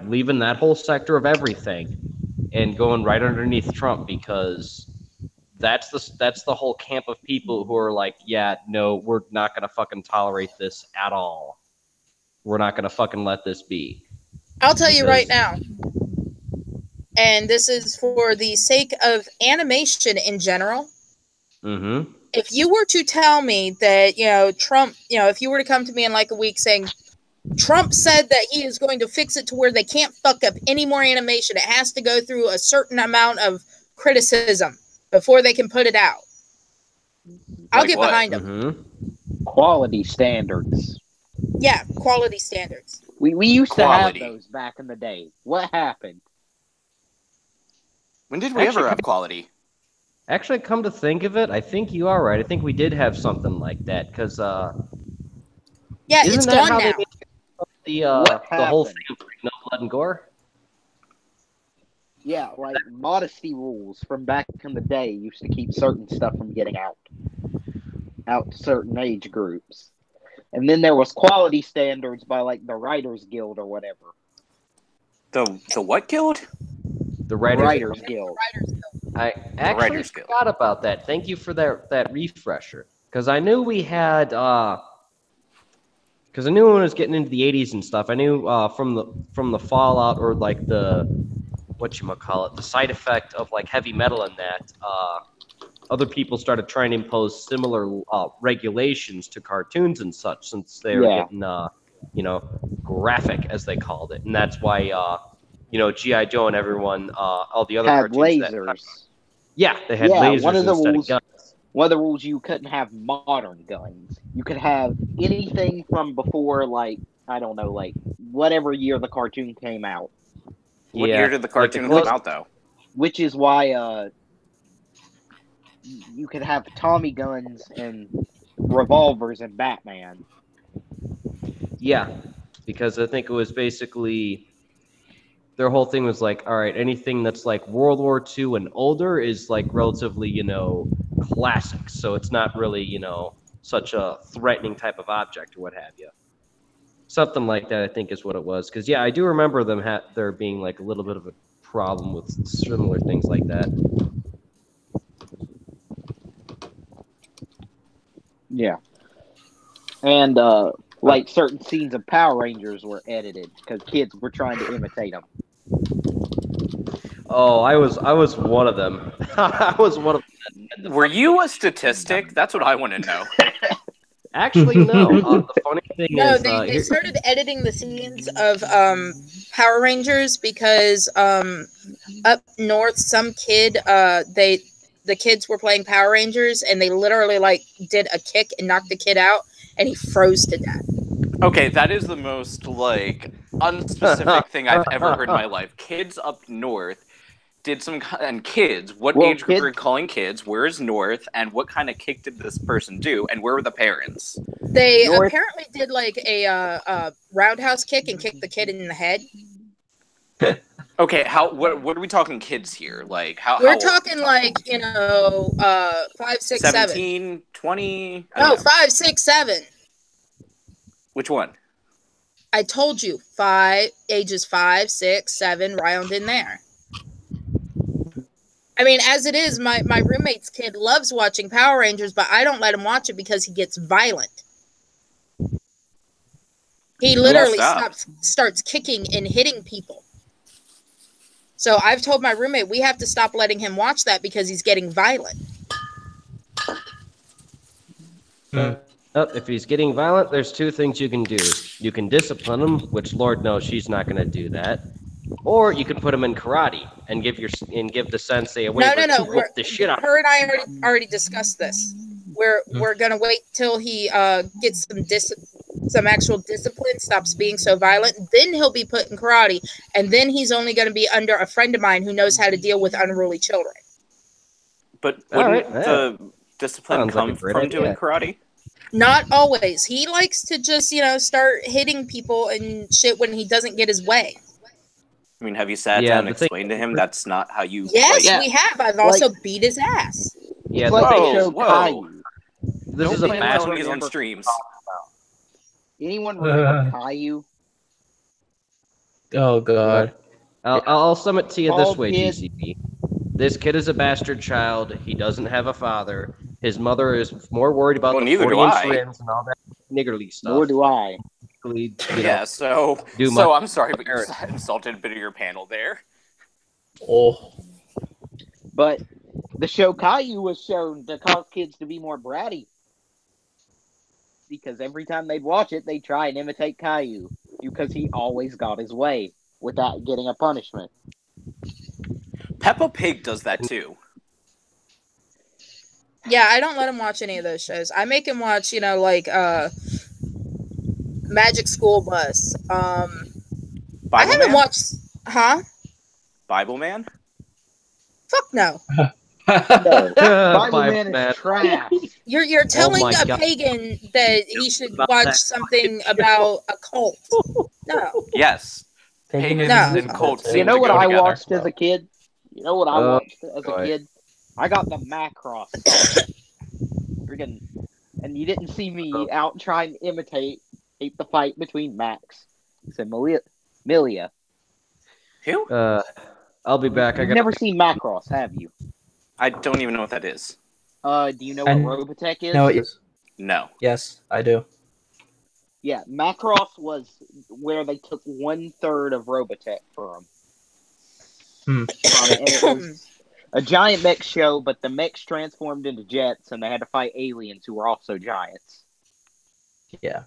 leaving that whole sector of everything and going right underneath Trump, because that's the whole camp of people who are like, yeah, no, we're not gonna fucking tolerate this at all. We're not gonna fucking let this be. I'll tell you right now. And this is for the sake of animation in general. Mm-hmm. If you were to tell me that, Trump, if you were to come to me in like a week saying, Trump said that he is going to fix it to where they can't fuck up any more animation. It has to go through a certain amount of criticism before they can put it out. I'll get behind him. Mm-hmm. Quality standards. Yeah, quality standards. We used to have those back in the day. What happened? When did we ever have quality? Actually, come to think of it, I think you are right. I think we did have something like that, because it's gone now. The whole thing of no blood and gore? Yeah, like modesty rules from back in the day used to keep certain stuff from getting out to certain age groups. And then there was quality standards by like the Writers Guild or whatever. The what guild? The Writers Guild. I actually forgot about that. Thank you for that refresher. Because I knew we had because I knew when I was getting into the 80s and stuff, I knew from the fallout, or like the the side effect of like heavy metal in that, other people started trying to impose similar regulations to cartoons and such, since they were getting graphic, as they called it. And that's why G.I. Joe and everyone, all the other had cartoons lasers. They had lasers one of the instead rules, of guns. One of the rules, you couldn't have modern guns. You could have anything from before, like, I don't know, like, whatever year the cartoon came out. What year did the cartoon come out, though? Which is why you could have Tommy guns and revolvers in Batman. Yeah, because I think it was basically... their whole thing was like, all right, anything that's like World War II and older is like relatively, classic. So it's not really, such a threatening type of object or what have you. Something like that, I think, is what it was. Because, I do remember there being like a little bit of a problem with similar things like that. Yeah. And, like, certain scenes of Power Rangers were edited because kids were trying to imitate them. Oh, I was one of them. I was one of them Were you a statistic? That's what I want to know. Actually, no. The funny thing is, they started editing the scenes of Power Rangers because up north, some kid the kids were playing Power Rangers and they literally like did a kick and knocked the kid out and he froze to death. Okay, that is the most like unspecific thing I've ever heard in my life. Kids up north did some and kids. What age group are you calling kids? Where is north? And what kind of kick did this person do? And where were the parents? They apparently did like a roundhouse kick and kicked the kid in the head. Okay, what are we talking kids here? Like we're talking like 5, 6, 17, 7. 20? No, 5, 6, 7. Which one? I told you ages 5, 6, 7, round in there. I mean, as it is, my roommate's kid loves watching Power Rangers, but I don't let him watch it because he gets violent. He literally starts kicking and hitting people. So I've told my roommate we have to stop letting him watch that because he's getting violent. If he's getting violent, there's two things you can do. You can discipline him, which Lord knows she's not going to do that. Or you can put him in karate and give the sensei a way to whip the shit out. Her and I already discussed this. We're gonna wait till he gets some actual discipline, stops being so violent. Then he'll be put in karate, and then he's only going to be under a friend of mine who knows how to deal with unruly children. But wouldn't the discipline come from doing karate? Not always. He likes to just start hitting people and shit when he doesn't get his way. I mean, have you sat down and explained to him that's not how you... Yes, we have. I've also beat his ass. Yeah, whoa. This is a bad one on streams. Anyone remember Caillou? Oh, God. I'll sum it to you this way, GCP. This kid is a bastard child. He doesn't have a father. His mother is more worried about the 40-inch rims and all that niggerly stuff. Nor do I. Yeah, so I'm sorry, but you insulted a bit of your panel there. Oh. But the show Caillou was shown to cause kids to be more bratty. Because every time they'd watch it, they'd try and imitate Caillou. Because he always got his way without getting a punishment. Peppa Pig does that too. Yeah, I don't let him watch any of those shows. I make him watch, Magic School Bus. I haven't watched... Huh? Bible Man? Fuck no. Bible Man is trash. You're telling a pagan that he should watch something about a cult. No. Yes. Pagans and cults. You know what I watched as a kid? I got the Macross. Freaking, and you didn't see me out trying to imitate the fight between Max and Milia. Who? I'll be back. You've never seen Macross, have you? I don't even know what that is. Do you know what Robotech is? No, yes. No. Yes, I do. Yeah, Macross was where they took 1/3 of Robotech from. And it was a giant mech show, but the mechs transformed into jets, and they had to fight aliens who were also giants. Yeah.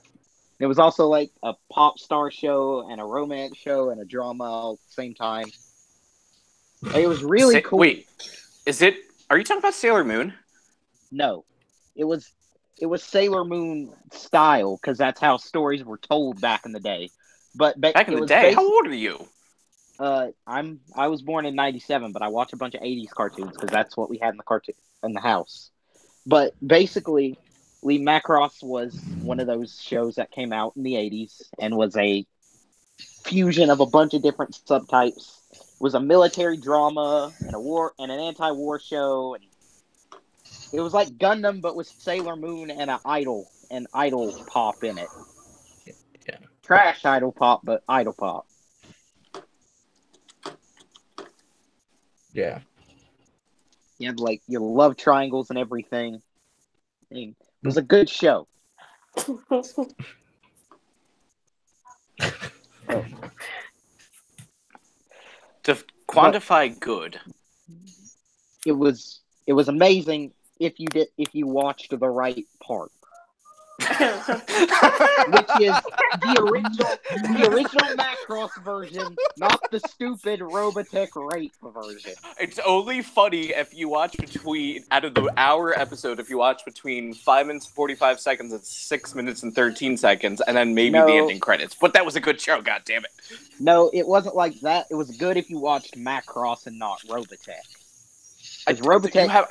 It was also like a pop star show and a romance show and a drama all at the same time. It was really cool. Wait, are you talking about Sailor Moon? No, it was Sailor Moon style because that's how stories were told back in the day. But back in the day, how old are you? I was born in '97, but I watch a bunch of '80s cartoons because that's what we had in the house. But basically, Lee Macross was one of those shows that came out in the '80s and was a fusion of a bunch of different subtypes. It was a military drama and a war and an anti-war show, and it was like Gundam but with Sailor Moon and an idol pop in it. Yeah. Trash idol pop, but idol pop. Yeah. You had like your love triangles and everything. It was a good show. To quantify good. It was It was amazing if you watched the right part. Which is the original Macross version, not the stupid Robotech rape version. It's only funny if you watch out of the hour episode, if you watch between 5 minutes and 45 seconds and 6 minutes and 13 seconds, and then maybe the ending credits. But that was a good show, goddammit. No, it wasn't like that. It was good if you watched Macross and not Robotech. I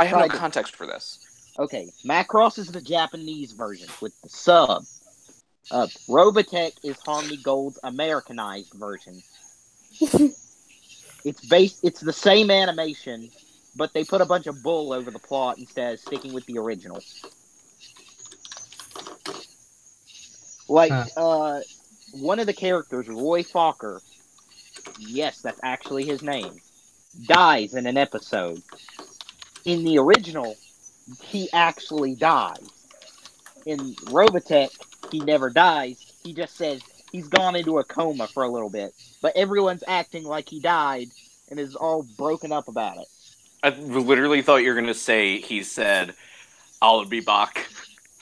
have no context for this. Okay, Macross is the Japanese version with the sub. Robotech is Harmony Gold's Americanized version. It's the same animation, but they put a bunch of bull over the plot instead of sticking with the original. Like, one of the characters, Roy Fokker, yes, that's actually his name, dies in an episode. In the original, he actually dies. In Robotech, he never dies. He just says he's gone into a coma for a little bit. But everyone's acting like he died and is all broken up about it. I literally thought you were going to say he said, I'll be back.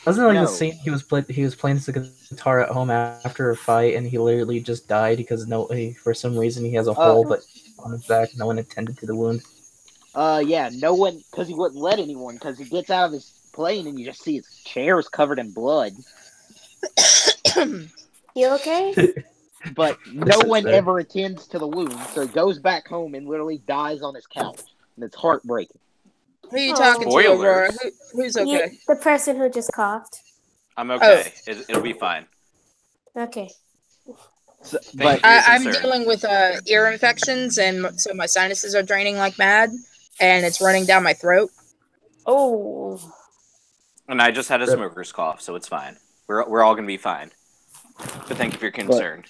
Wasn't it like the scene he was playing the guitar at home after a fight and he literally just died because for some reason he has a hole but on his back, no one attended to the wound? Yeah, no one, because he wouldn't let anyone, because he gets out of his plane and you just see his chairs covered in blood. You okay? But no one ever attends to the wound, so he goes back home and literally dies on his couch. And it's heartbreaking. Who are you talking to, Aurora? Who's okay? The person who just coughed. I'm okay. It'll be fine. Okay. So, but I'm dealing with ear infections, and so my sinuses are draining like mad, and it's running down my throat. Oh. And I just had a smoker's cough, so it's fine. We're all gonna be fine. But thank you for your concern.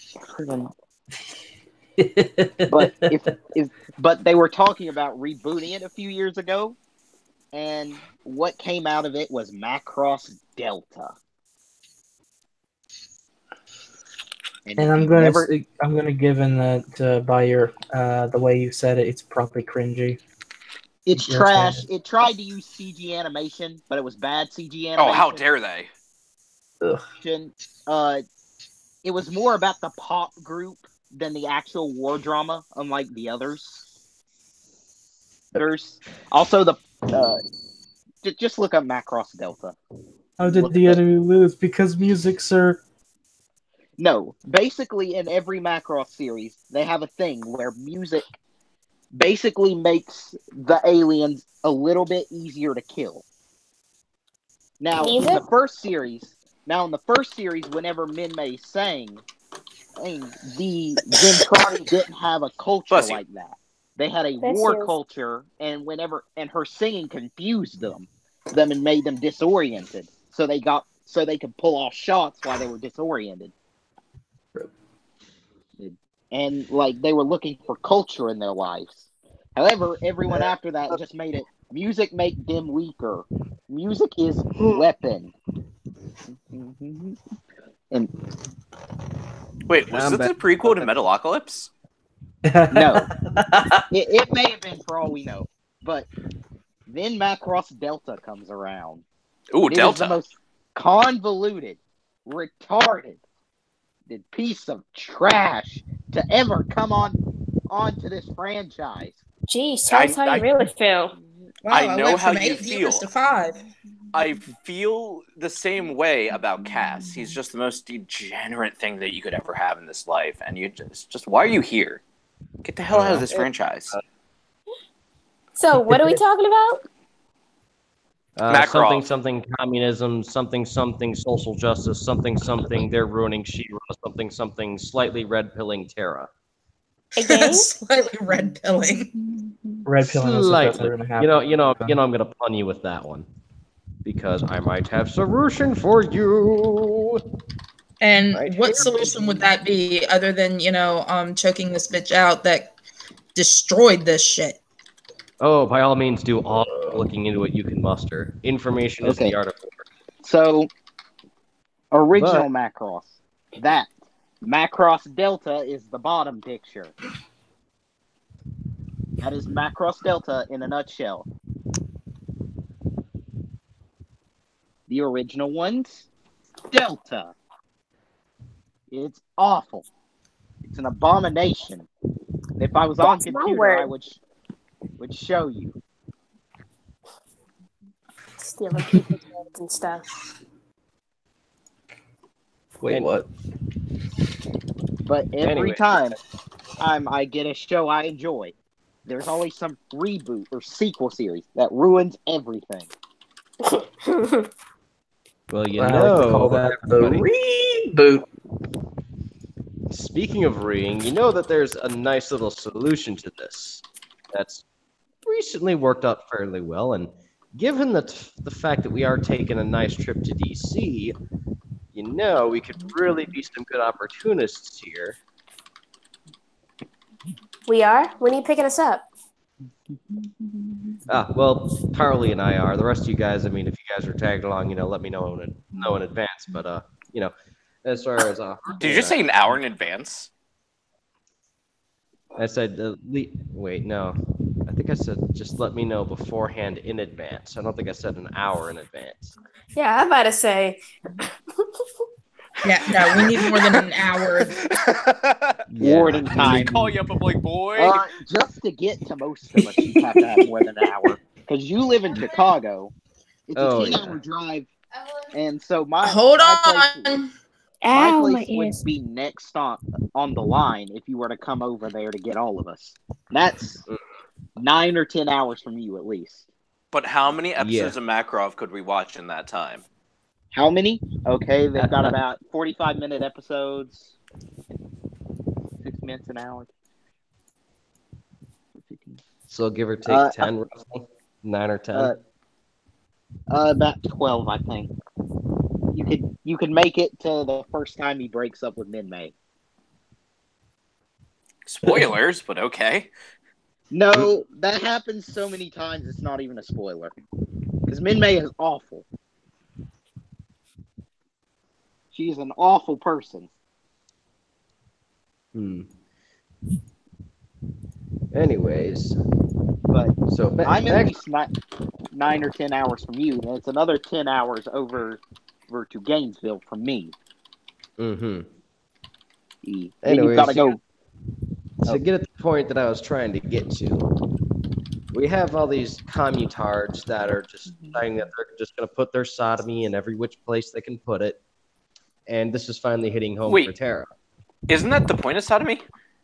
But they were talking about rebooting it a few years ago, and what came out of it was Macross Delta. And I'm gonna give in that by your the way you said it, it's probably cringy. It's trash. It tried to use CG animation, but it was bad CG animation. Oh, how dare they! Ugh. It was more about the pop group than the actual war drama, unlike the others. There's also just look up Macross Delta. How did the enemy lose? Because music, sir. No, basically in every Macross series, they have a thing where music basically makes the aliens a little bit easier to kill. Now, in the first series, whenever Minmay sang, the Zentradi didn't have a culture like that. They had a war culture, and her singing confused them and made them disoriented. So they could pull off shots while they were disoriented. And they were looking for culture in their lives. However, everyone after that just made it music make them weaker. Music is weapon. And wait, was this a prequel to Metalocalypse? No. It may have been for all we know. But then Macross Delta comes around. Ooh, Delta. Is the most convoluted, retarded piece of trash to ever come onto this franchise. Jeez, tell us how you really feel. Wow, I know how you 8 feel. To 5. I feel the same way about Cass. He's just the most degenerate thing that you could ever have in this life. And you just why are you here? Get the hell out of this franchise. So, what are we talking about? Something communism, something social justice, something they're ruining She-Ra, something slightly red pilling Terra. Again? Slightly red pilling. Red pilling is what's gonna happen. I'm gonna pun you with that one. Because I might have solution for you. And what solution would that be other than, choking this bitch out that destroyed this shit? Oh, by all means, do all looking into it you can muster. Information is the art of war. So, original Macross. That. Macross Delta is the bottom picture. That is Macross Delta in a nutshell. The original ones, Delta. It's awful. It's an abomination. If I was on computer, I would show you. Stealing people's heads and stuff. Wait, what? But every time I get a show I enjoy, there's always some reboot or sequel series that ruins everything. Well, you I know, like to call that the reboot. Speaking of reading, you know that there's a nice little solution to this that's recently worked out fairly well, and given the fact that we are taking a nice trip to DC, you know, we could really be some good opportunists here. We are? When are you picking us up? Well, Carly and I are. The rest of you guys, I mean, if you guys are tagged along, you know, let me know in advance. But you know, as far as did you just say an hour in advance? I said, wait, no. I think I said just let me know beforehand in advance. I don't think I said an hour in advance. Yeah, I'm about to say. Yeah, no, we need more than an hour. Warning time. Call you up, I'm like, boy. Just to get to most of us, you have to have more than an hour. Because you live in Chicago. It's a 10-hour drive. And so my place would be next on the line if you were to come over there to get all of us. That's 9 or 10 hours from you at least. But how many episodes of Makarov could we watch in that time? How many? Okay, they've got about 45-minute episodes. 6 minutes an hour. 15. So give or take 10, roughly? 9 or 10? About 12, I think. You could make it to the first time he breaks up with Min-May. Spoilers, but okay. No, that happens so many times it's not even a spoiler. Because Min-May is awful. She's an awful person. Anyways. But so I'm at least 9 or 10 hours from you, and it's another 10 hours over to Gainesville from me. Anyways, you've got to go. To get at the point that I was trying to get to, we have all these commutards that are just saying that they're just going to put their sodomy in every which place they can put it. And this is finally hitting home for Terra. Isn't that the point of sodomy?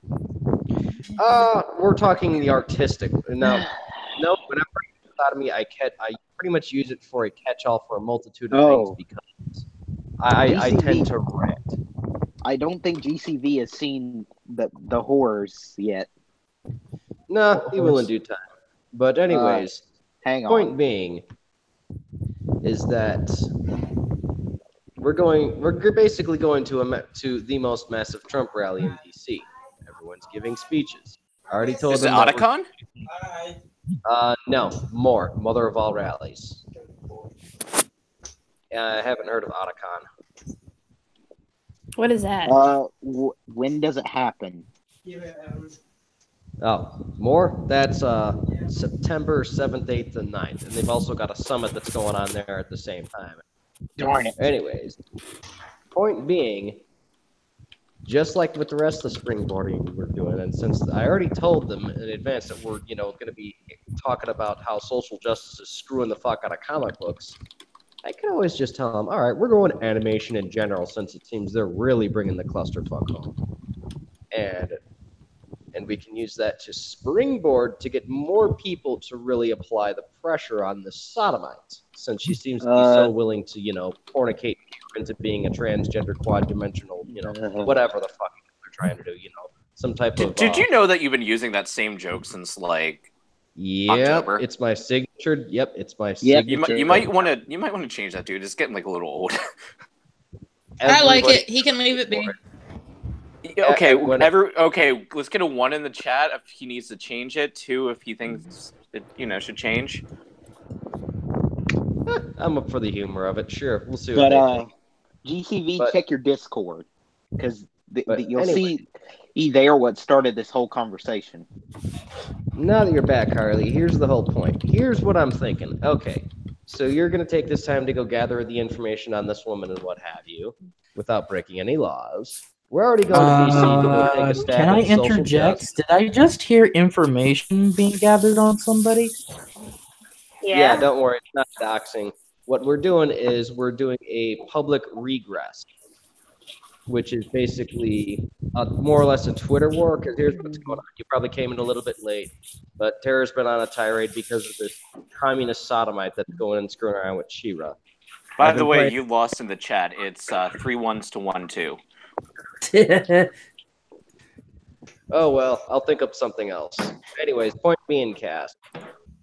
We're talking the artistic. No, whenever I use sodomy, I pretty much use it for a catch-all for a multitude of things because I tend to rant. I don't think GCV has seen the horrors yet. No, he will in due time. But anyways, hang on. Point being is that we're basically going to the most massive Trump rally in DC. Everyone's giving speeches. I already told them. Is it Otacon? No, more. Mother of all rallies. I haven't heard of Otacon. What is that? When does it happen? Oh, more? That's September 7th, 8th, and 9th. And they've also got a summit that's going on there at the same time. Darn it. Anyways, point being, just like with the rest of the springboarding we're doing, and since I already told them in advance that we're, going to be talking about how social justice is screwing the fuck out of comic books, I can always just tell them, all right, we're going animation in general, since it seems they're really bringing the clusterfuck home. And we can use that to springboard to get more people to really apply the pressure on the sodomite, since she seems to be so willing to, fornicate into being a transgender, quad-dimensional, whatever the fuck they're trying to do, some type of... Did you know that you've been using that same joke since, October? It's my signature. Yep, it's my signature. You might want to change that, dude. It's getting, a little old. I like it. He can leave it be. Okay, okay, let's get a 1 in the chat if he needs to change it. 2 if he thinks it, should change. I'm up for the humor of it. Sure, we'll see. GCV, check your Discord because you'll see there what started this whole conversation. Now that you're back, Harley, here's the whole point. Here's what I'm thinking. Okay, So you're going to take this time to go gather the information on this woman and what have you, without breaking any laws. We're already going to DC to go take a stab Can I at social interject? justice. Did I just hear information being gathered on somebody? Yeah, don't worry, it's not doxing. What we're doing is we're doing a public regress, which is basically more or less a Twitter war, because here's what's going on. You probably came in a little bit late, but Terra's been on a tirade because of this communist sodomite that's going and screwing around with She-Ra. By the way, you lost in the chat. It's 3 1s to 1 2. Oh, well, I'll think up something else. Anyways, point being, cast.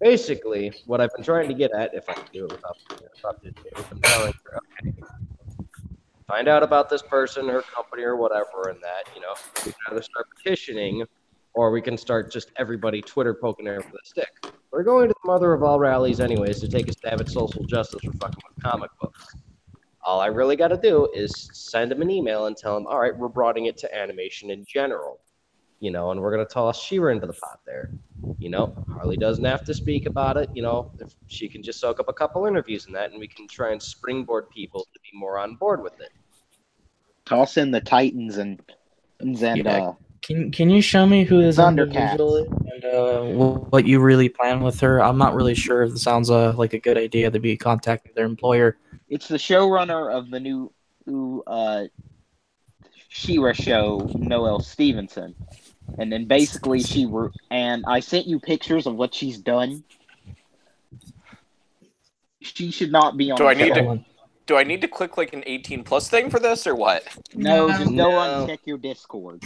Basically, what I've been trying to get at, if I can do it without being interrupted, is I'm telling her, okay, find out about this person, her company, or whatever, and that, you know, we can either start petitioning, or we can start just everybody Twitter poking her with a stick. We're going to the mother of all rallies anyways to take a stab at social justice for fucking with comic books. All I really got to do is send him an email and tell him, all right, we're broadening it to animation in general. You know, and we're going to toss She-Ra into the pot there. You know, Harley doesn't have to speak about it. You know, if she can just soak up a couple interviews in that, and we can try and springboard people to be more on board with it. Toss in the Titans and Can you show me who this individual is and what you really plan with her? I'm not really sure if it sounds like a good idea to be contacting their employer. It's the showrunner of the new She-Ra show, Noelle Stevenson. And then basically and I sent you pictures of what she's done. She should not be on Do I need to click like an 18+ thing for this or what? No, just go on and check your Discord.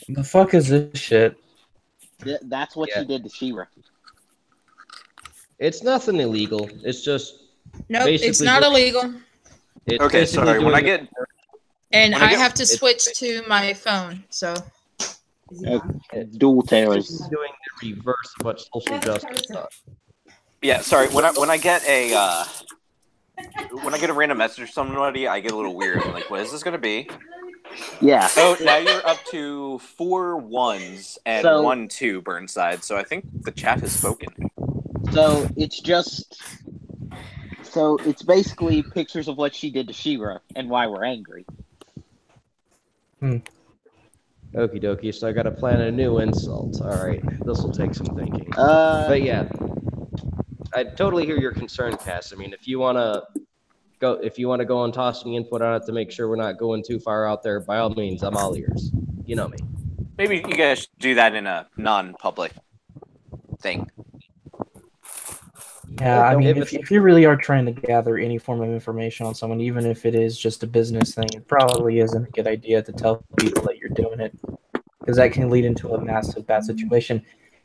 The fuck is this shit? That's what she did to She-Ra. It's nothing illegal. It's just nope, it's not illegal. Okay, sorry. When I get have to switch to my phone, so dual terrors. Doing the reverse of what social justice does. Yeah, sorry. When I get a random message from somebody, I get a little weird. I'm like, what is this gonna be? Yeah. Oh, now you're up to 4 1s and 1 2 Burnside. So I think the chat has spoken. So it's basically pictures of what she did to She-Ra and why we're angry. Okie dokie, so I gotta plan a new insult. Alright, this will take some thinking. But yeah, I totally hear your concern, Cass. I mean, if you wanna go and toss me input on it to make sure we're not going too far out there, by all means, I'm all ears. You know me. Maybe you guys should do that in a non-public thing. Yeah, I mean, if you really are trying to gather any form of information on someone, even if it is just a business thing, it probably isn't a good idea to tell people that you're doing it, because that can lead into a massive bad situation.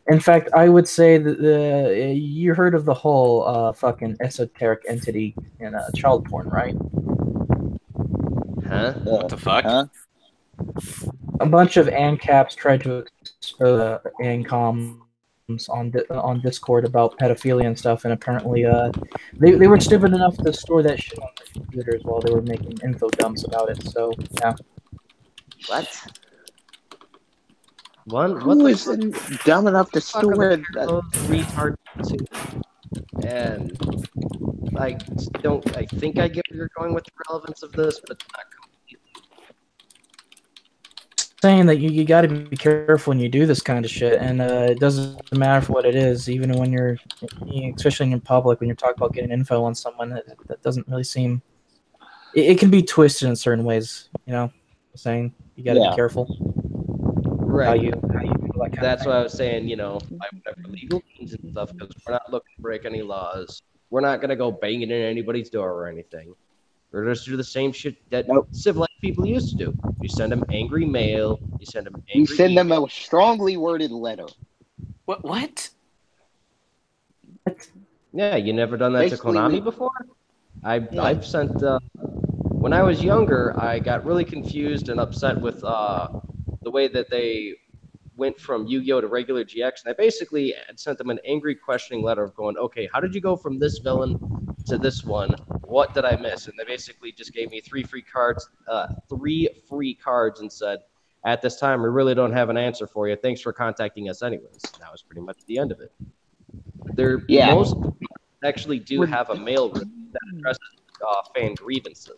In fact, I would say that you heard of the whole fucking esoteric entity in child porn, right? Huh? What the fuck? Huh? A bunch of ANCAPs tried to ANCOMs on Discord about pedophilia and stuff, and apparently they were stupid enough to store that shit on their computers while they were making info dumps about it. So yeah. What? Who is dumb enough to store that? Retard too. And I think I get where you're going with the relevance of this, but not saying that you got to be careful when you do this kind of shit, and it doesn't matter for what it is, even when you're, especially in public, when you're talking about getting info on someone, that doesn't really seem. It can be twisted in certain ways, you know. I'm saying you got to be careful. Right. How you feel that kind That's of what I was saying. You know, by whatever legal means and stuff, because we're not looking to break any laws. We're not gonna go banging in anybody's door or anything. We're just do the same shit that civilized people used to do. You send them angry mail. You send them angry. You send them a strongly worded letter. What? Yeah, you never done that Basically, to Konami before? I've sent. When I was younger, I got really confused and upset with the way that they went from Yu-Gi-Oh to regular GX, and I basically had sent them an angry questioning letter of going, okay, how did you go from this villain to this one? What did I miss? And they basically just gave me 3 free cards, and said, at this time, we really don't have an answer for you. Thanks for contacting us anyways. And that was pretty much the end of it. actually do have a mail room that addresses fan grievances.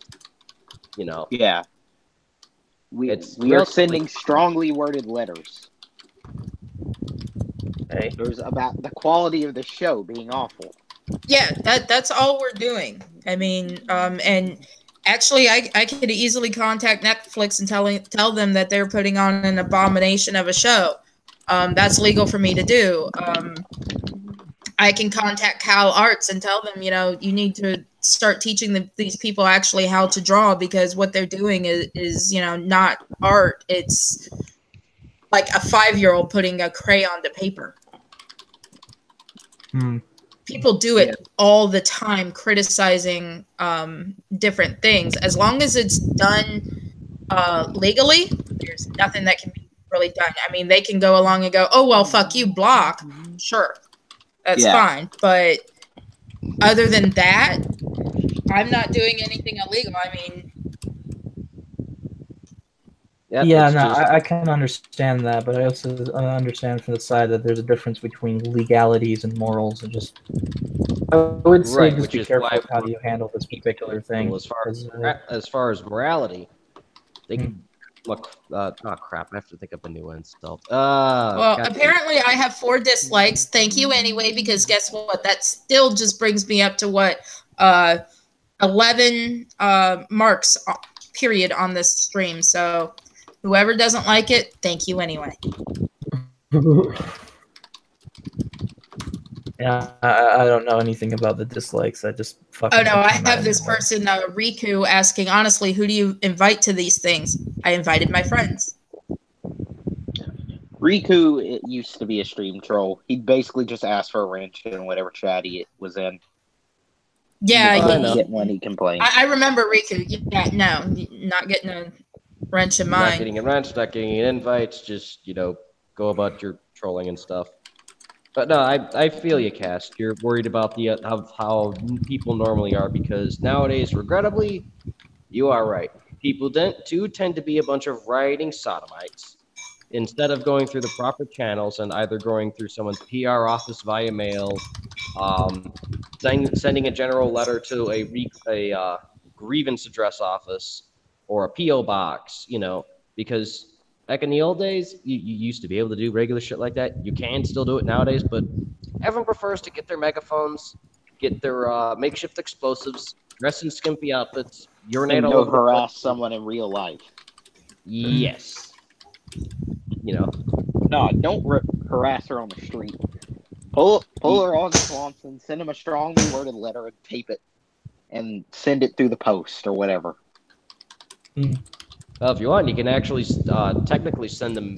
You know. Yeah. We are sending strongly worded letters. Okay. There's about the quality of the show being awful. Yeah, that's all we're doing. I mean, and actually, I could easily contact Netflix and tell them that they're putting on an abomination of a show. That's legal for me to do. I can contact Cal Arts and tell them, you need to start teaching these people actually how to draw, because what they're doing is not art. It's like a 5-year-old putting a crayon to paper. People do it all the time, criticizing different things. As long as it's done legally, there's nothing that can be really done. I mean, they can go along and go, oh, well, fuck you, block. Sure, that's fine. But other than that, I'm not doing anything illegal. I mean... I can understand that, but I also understand from the side that there's a difference between legalities and morals, and just I would say just be careful of how you handle this particular thing. As far as morality, they can look. Crap! I have to think up a new one still. Well, apparently I have 4 dislikes. Thank you anyway, because guess what? That still just brings me up to what 11 marks period on this stream. So. Whoever doesn't like it, thank you anyway. Yeah, I don't know anything about the dislikes. I just fucking... Oh, no, I have this person, Riku, asking, honestly, who do you invite to these things? I invited my friends. Riku, it used to be a stream troll. He'd basically just ask for a wrench in whatever chat he was in. Yeah, when he complained. I remember Riku. Yeah, no, not getting a wrench in mine. Not getting a wrench, not getting invites, just, go about your trolling and stuff. But no, I feel you, Cass. You're worried about how people normally are, because nowadays, regrettably, you are right. People do tend to be a bunch of rioting sodomites. Instead of going through the proper channels and either going through someone's PR office via mail, sending a general letter to a grievance address office, or a P.O. box, because back in the old days, you used to be able to do regular shit like that. You can still do it nowadays, but everyone prefers to get their megaphones, get their makeshift explosives, dress in skimpy outfits, urinate all over the place. Harass someone in real life. Yes. No, don't harass her on the street. Pull her on Swanson, send him a strongly worded letter and tape it, and send it through the post or whatever. Well, if you want, you can actually technically send them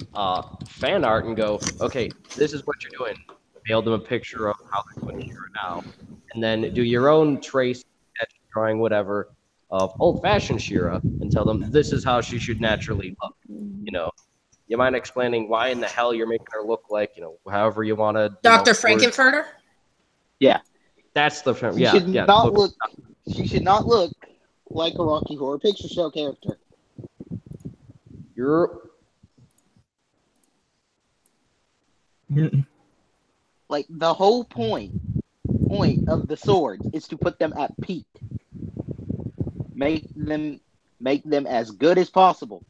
fan art and go, okay, this is what you're doing. Mail them a picture of how they're doing here now. And then do your own trace, sketch, drawing, whatever, of old-fashioned Shira and tell them this is how she should naturally look. You mind explaining why in the hell you're making her look like, however you want to... Dr. Frankenfurter? Yeah. That's the term. She should not look like a Rocky Horror Picture Show character. Like, the whole point of the swords is to put them at peak. Make them as good as possible.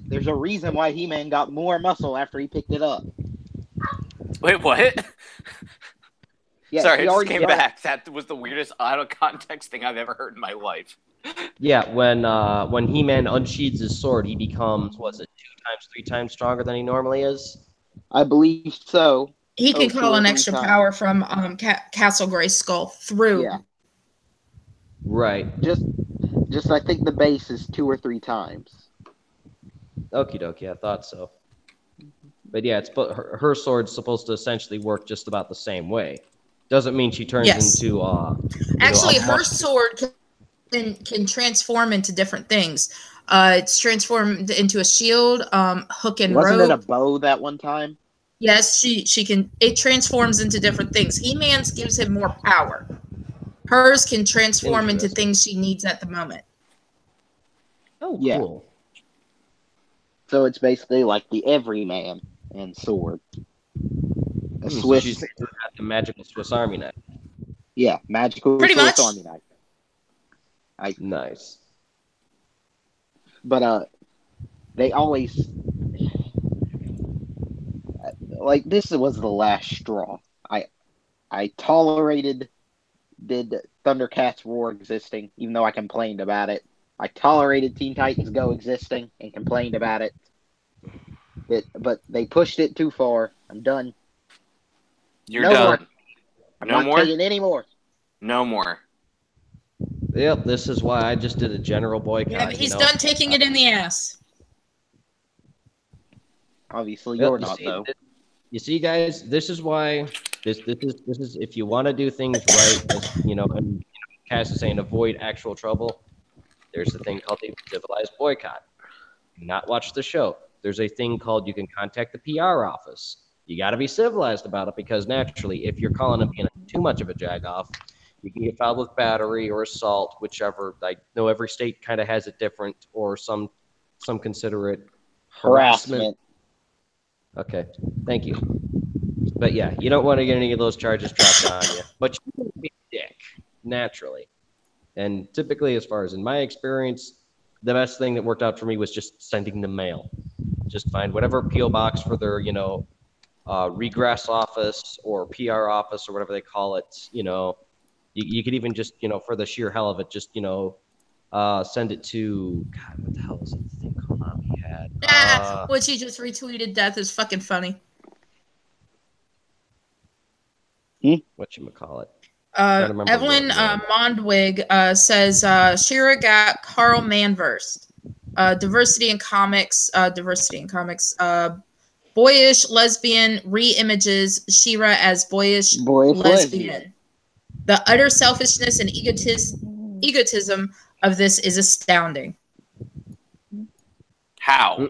There's a reason why He-Man got more muscle after he picked it up. Wait, what? Yeah, sorry, it just came back. That was the weirdest out-of-context thing I've ever heard in my life. Yeah, when He-Man unsheathes his sword, he becomes, 3 times stronger than he normally is? I believe so. He can call an extra power from Castle Grayskull through. Yeah. Right. Just I think the base is 2 or 3 times. Okie dokie, I thought so. But yeah, her sword's supposed to essentially work just about the same way. Doesn't mean she turns into actually her sword can transform into different things. It's transformed into a shield, hook and rope. Wasn't it a bow that one time? Yes, she can. It transforms into different things. He-Man's gives him more power. Hers can transform into things she needs at the moment. Oh, yeah. Cool. So it's basically like the everyman and sword. Swiss. So she's got the magical Swiss Army knife. Yeah, magical Pretty Swiss much. Army knife. Nice. But they always like this was the last straw. I tolerated did Thundercats Roar existing, even though I complained about it. I tolerated Teen Titans Go existing and complained about it. But they pushed it too far. I'm done. You're done. More. I'm no not more? taking any more. No more. Yep, this is why I just did a general boycott. Yeah, but he's done taking it in the ass. Obviously, you're not, though. You see, guys, this is why this is if you want to do things right, and Cass is saying avoid actual trouble. There's a thing called the civilized boycott. Do not watch the show. There's a thing called you can contact the PR office. You got to be civilized about it because naturally, if you're calling them too much of a jagoff, you can get filed with battery or assault, whichever. I know every state kind of has it different, or some consider it harassment. Okay, thank you. But yeah, you don't want to get any of those charges dropped on you. But you can be a dick, naturally. And typically, as far as in my experience, the best thing that worked out for me was just sending the mail. Just find whatever P.O. box for their, regress office or PR office or whatever they call it. You could even just, for the sheer hell of it, just, send it to, God, what the hell was that thing called we had? What you just retweeted, Death, is fucking funny. Whatchamacallit? Evelyn Mondwig says Shira got Carl Manverse. Diversity in comics. Boyish lesbian re-images Shira as boyish lesbian. The utter selfishness and egotism of this is astounding. How?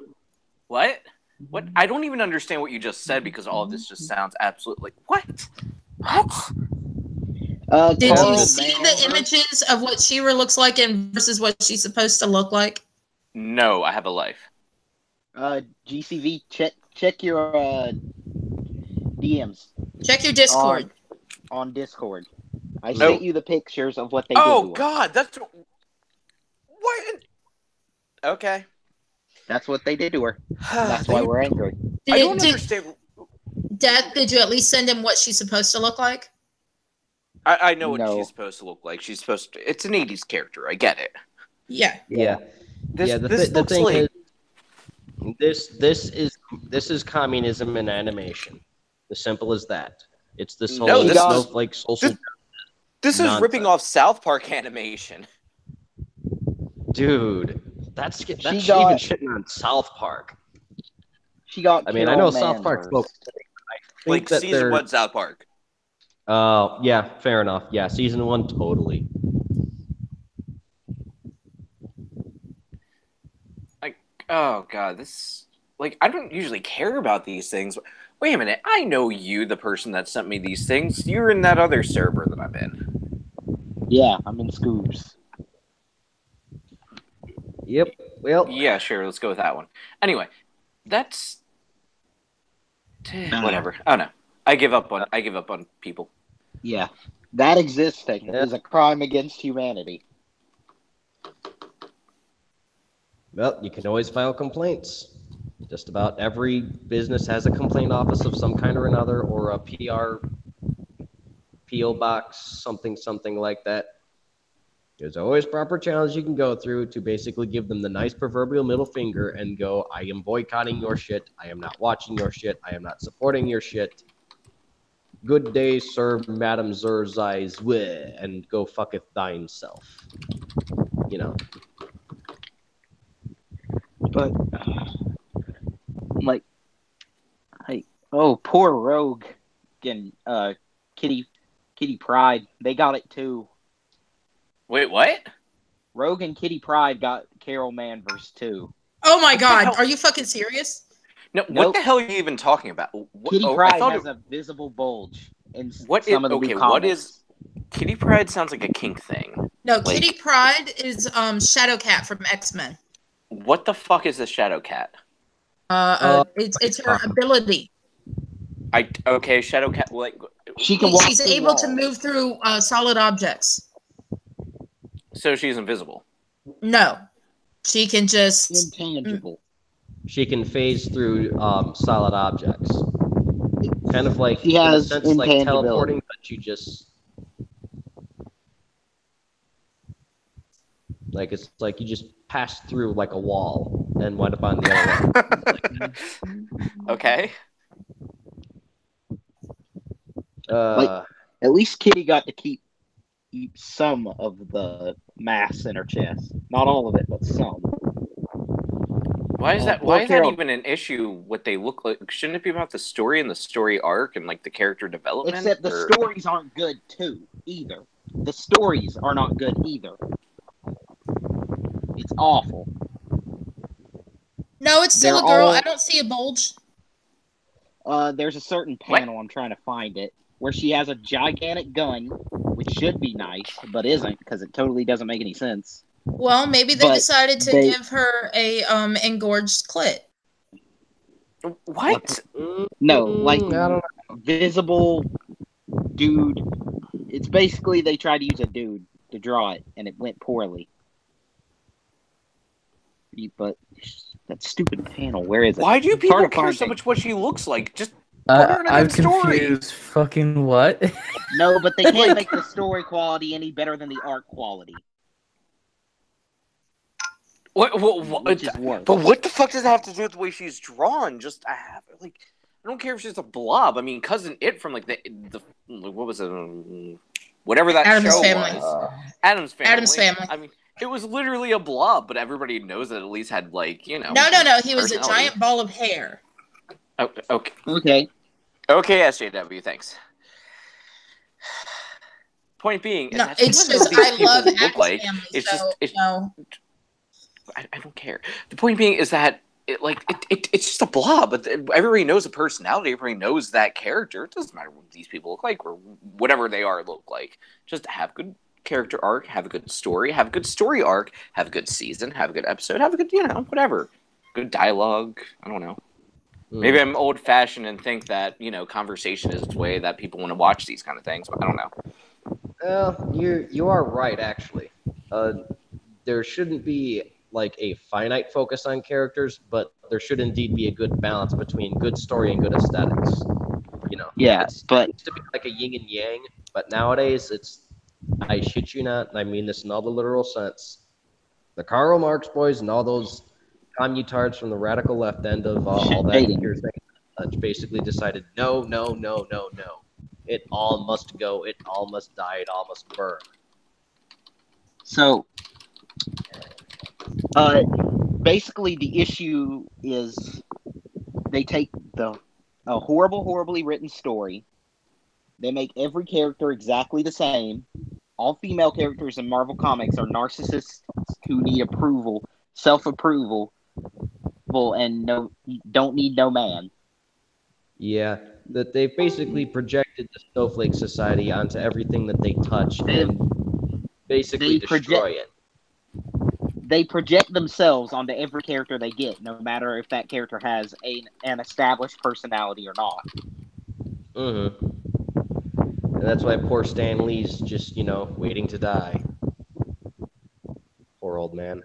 What? What? I don't even understand what you just said because all of this just sounds absolutely what? Did you see the images of what Shira looks like and versus what she's supposed to look like? No, I have a life. GCV, check your DMs. Check your Discord. On Discord. I sent you the pictures of what they did. Oh God, that's what? Okay. That's what they did to her. That's why we're angry. I don't understand. Death, did you at least send him what she's supposed to look like? I know what she's supposed to look like. She's supposed to. It's an '80s character. I get it. Yeah. This the thing like... is, this is communism in animation. As simple as that. It's this whole snowflake social. This is ripping off South Park animation. Dude, that's even shitting on South Park. She got. I mean, I know South Park folks. Like season 1 South Park. Oh, yeah, fair enough. Yeah, season 1, totally. Like, oh God, this. Like, I don't usually care about these things. Wait a minute, I know you, the person that sent me these things. You're in that other server that I'm in. Yeah, I'm in Scoops. Yep. Well. Yeah, sure. Let's go with that one. Anyway, that's whatever. Oh no, I give up on people. Yeah, that existing is a crime against humanity. Well, you can always file complaints. Just about every business has a complaint office of some kind or another, or a PO box, something like that. There's always proper channels you can go through to basically give them the nice proverbial middle finger and go, I am boycotting your shit. I am not watching your shit. I am not supporting your shit. Good day, sir, Madam Zerzai's, and go fucketh thine self. But, poor Rogue and Kitty Pryde, they got it too. Wait, what? Rogue and Kitty Pryde got Carol Manverse too. Oh my God, are you fucking serious? No, what the hell are you even talking about? Kitty Pryde has a visible bulge in some of the new comics. What is... Kitty Pryde sounds like a kink thing. No, Kitty Pryde is Shadowcat from X-Men. What the fuck is the Shadowcat? It's her ability. Shadowcat. Like she's able to move through solid objects. So she's invisible. No, she can just intangible. She can phase through solid objects. Kind of like she has in a sense like teleporting, but you just like it's like you just pass through like a wall and wind up on the other one. Okay. At least Kitty got to keep some of the mass in her chest. Not all of it, but some. Why is that? Why is that even an issue? What they look like? Shouldn't it be about the story and the story arc and like the character development? Except the stories aren't good too. Either the stories are not good either. It's awful. No, it's still a girl. I don't see a bulge. There's a certain panel, I'm trying to find it, where she has a gigantic gun, which should be nice, but isn't, because it totally doesn't make any sense. Well, maybe they decided to give her a engorged clit. What? No, like visible dude. It's basically they tried to use a dude to draw it, and it went poorly. But that stupid panel, where is it? Why do people care so much what she looks like? Just put her in a good story. Confused. Fucking what? No, but they can't make the story quality any better than the art quality. What? Which is worse. But what the fuck does that have to do with the way she's drawn? Just I don't care if she's a blob. I mean, Cousin It from like the what was it? Whatever that Addams show Family. was. Addams Family. Addams Family. I mean, it was literally a blob, but everybody knows that at least had like No. He was a giant ball of hair. Oh, okay. Okay, SJW. Thanks. Point being, no, it's just I love Addams Family. It's so, just no. I don't care. The point being is that it's just a blob, but everybody knows the personality. Everybody knows that character. It doesn't matter what these people look like or whatever they are look like. Just have good character arc, have a good story, have a good story arc, have a good season, have a good episode, have a good whatever, good dialogue. I don't know. Maybe I'm old fashioned and think that conversation is the way that people want to watch these kind of things, but I don't know. You are right actually. There shouldn't be like a finite focus on characters, but there should indeed be a good balance between good story and good aesthetics. Yeah, but it used to be like a yin and yang, but nowadays it's, I shit you not, and I mean this in all the literal sense, the Karl Marx boys and all those commutards from the radical left end of all that here thing basically decided no. It all must go. It all must die. It all must burn. So, basically, the issue is they take a horribly written story. They make every character exactly the same. All female characters in Marvel Comics are narcissists who need approval, self-approval, and don't need no man. Yeah, that they basically projected the Snowflake Society onto everything that they touch and basically destroy it. They project themselves onto every character they get, no matter if that character has an established personality or not. Mm-hmm. And that's why poor Stan Lee's just, waiting to die. Poor old man.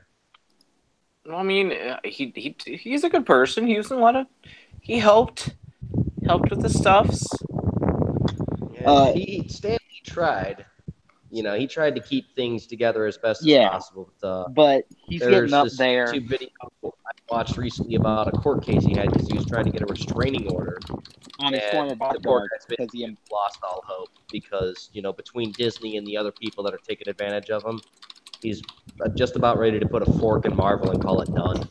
Well, I mean, he's a good person. He was in a lot of... He helped with the stuffs. Yeah, Stan Lee tried. He tried to keep things together as best as possible. But he's getting up there. There's 2 videos I watched recently about a court case he had because he was trying to get a restraining order on his former bodyguard because he lost all hope because, between Disney and the other people that are taking advantage of him, he's just about ready to put a fork in Marvel and call it done.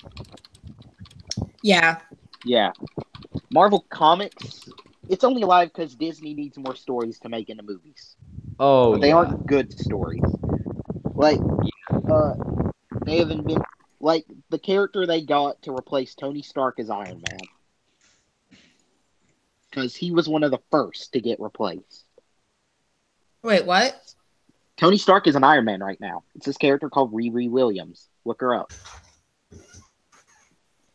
Yeah. Yeah. Marvel Comics, it's only alive because Disney needs more stories to make into movies. Oh, but they aren't good stories. Like, they haven't been... Like, the character they got to replace Tony Stark as Iron Man. Because he was one of the first to get replaced. Wait, what? Tony Stark is an Iron Man right now. It's this character called Riri Williams. Look her up.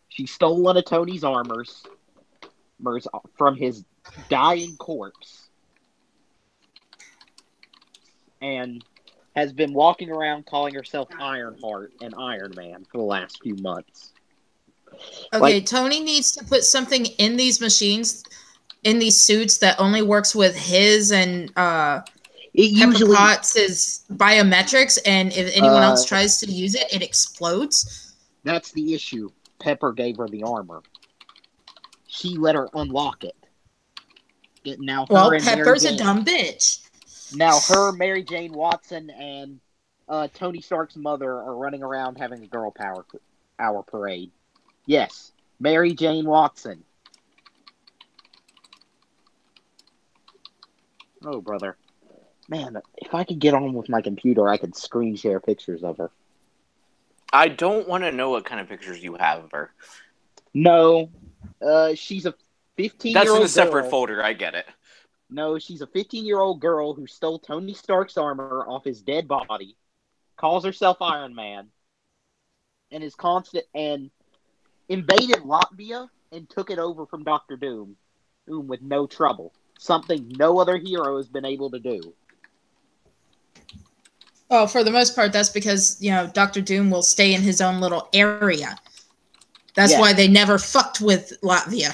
She stole one of Tony's armors from his dying corpse and has been walking around calling herself Ironheart and Iron Man for the last few months. Okay, Tony needs to put something in these machines, in these suits, that only works with his and Pepper Potts' biometrics, and if anyone else tries to use it, it explodes. That's the issue. Pepper gave her the armor. She let her unlock it. Pepper's a dumb bitch. Now her, Mary Jane Watson, and Tony Stark's mother are running around having a girl power hour parade. Yes, Mary Jane Watson. Oh, brother. Man, if I could get on with my computer, I could screen share pictures of her. I don't want to know what kind of pictures you have of her. No. She's a 15-year-old That's in a separate girl. folder, I get it. No, she's a 15-year-old girl who stole Tony Stark's armor off his dead body, calls herself Iron Man, and is constant and invaded Latvia and took it over from Dr. Doom with no trouble. Something no other hero has been able to do. Oh, for the most part, that's because, Dr. Doom will stay in his own little area. That's why they never fucked with Latvia.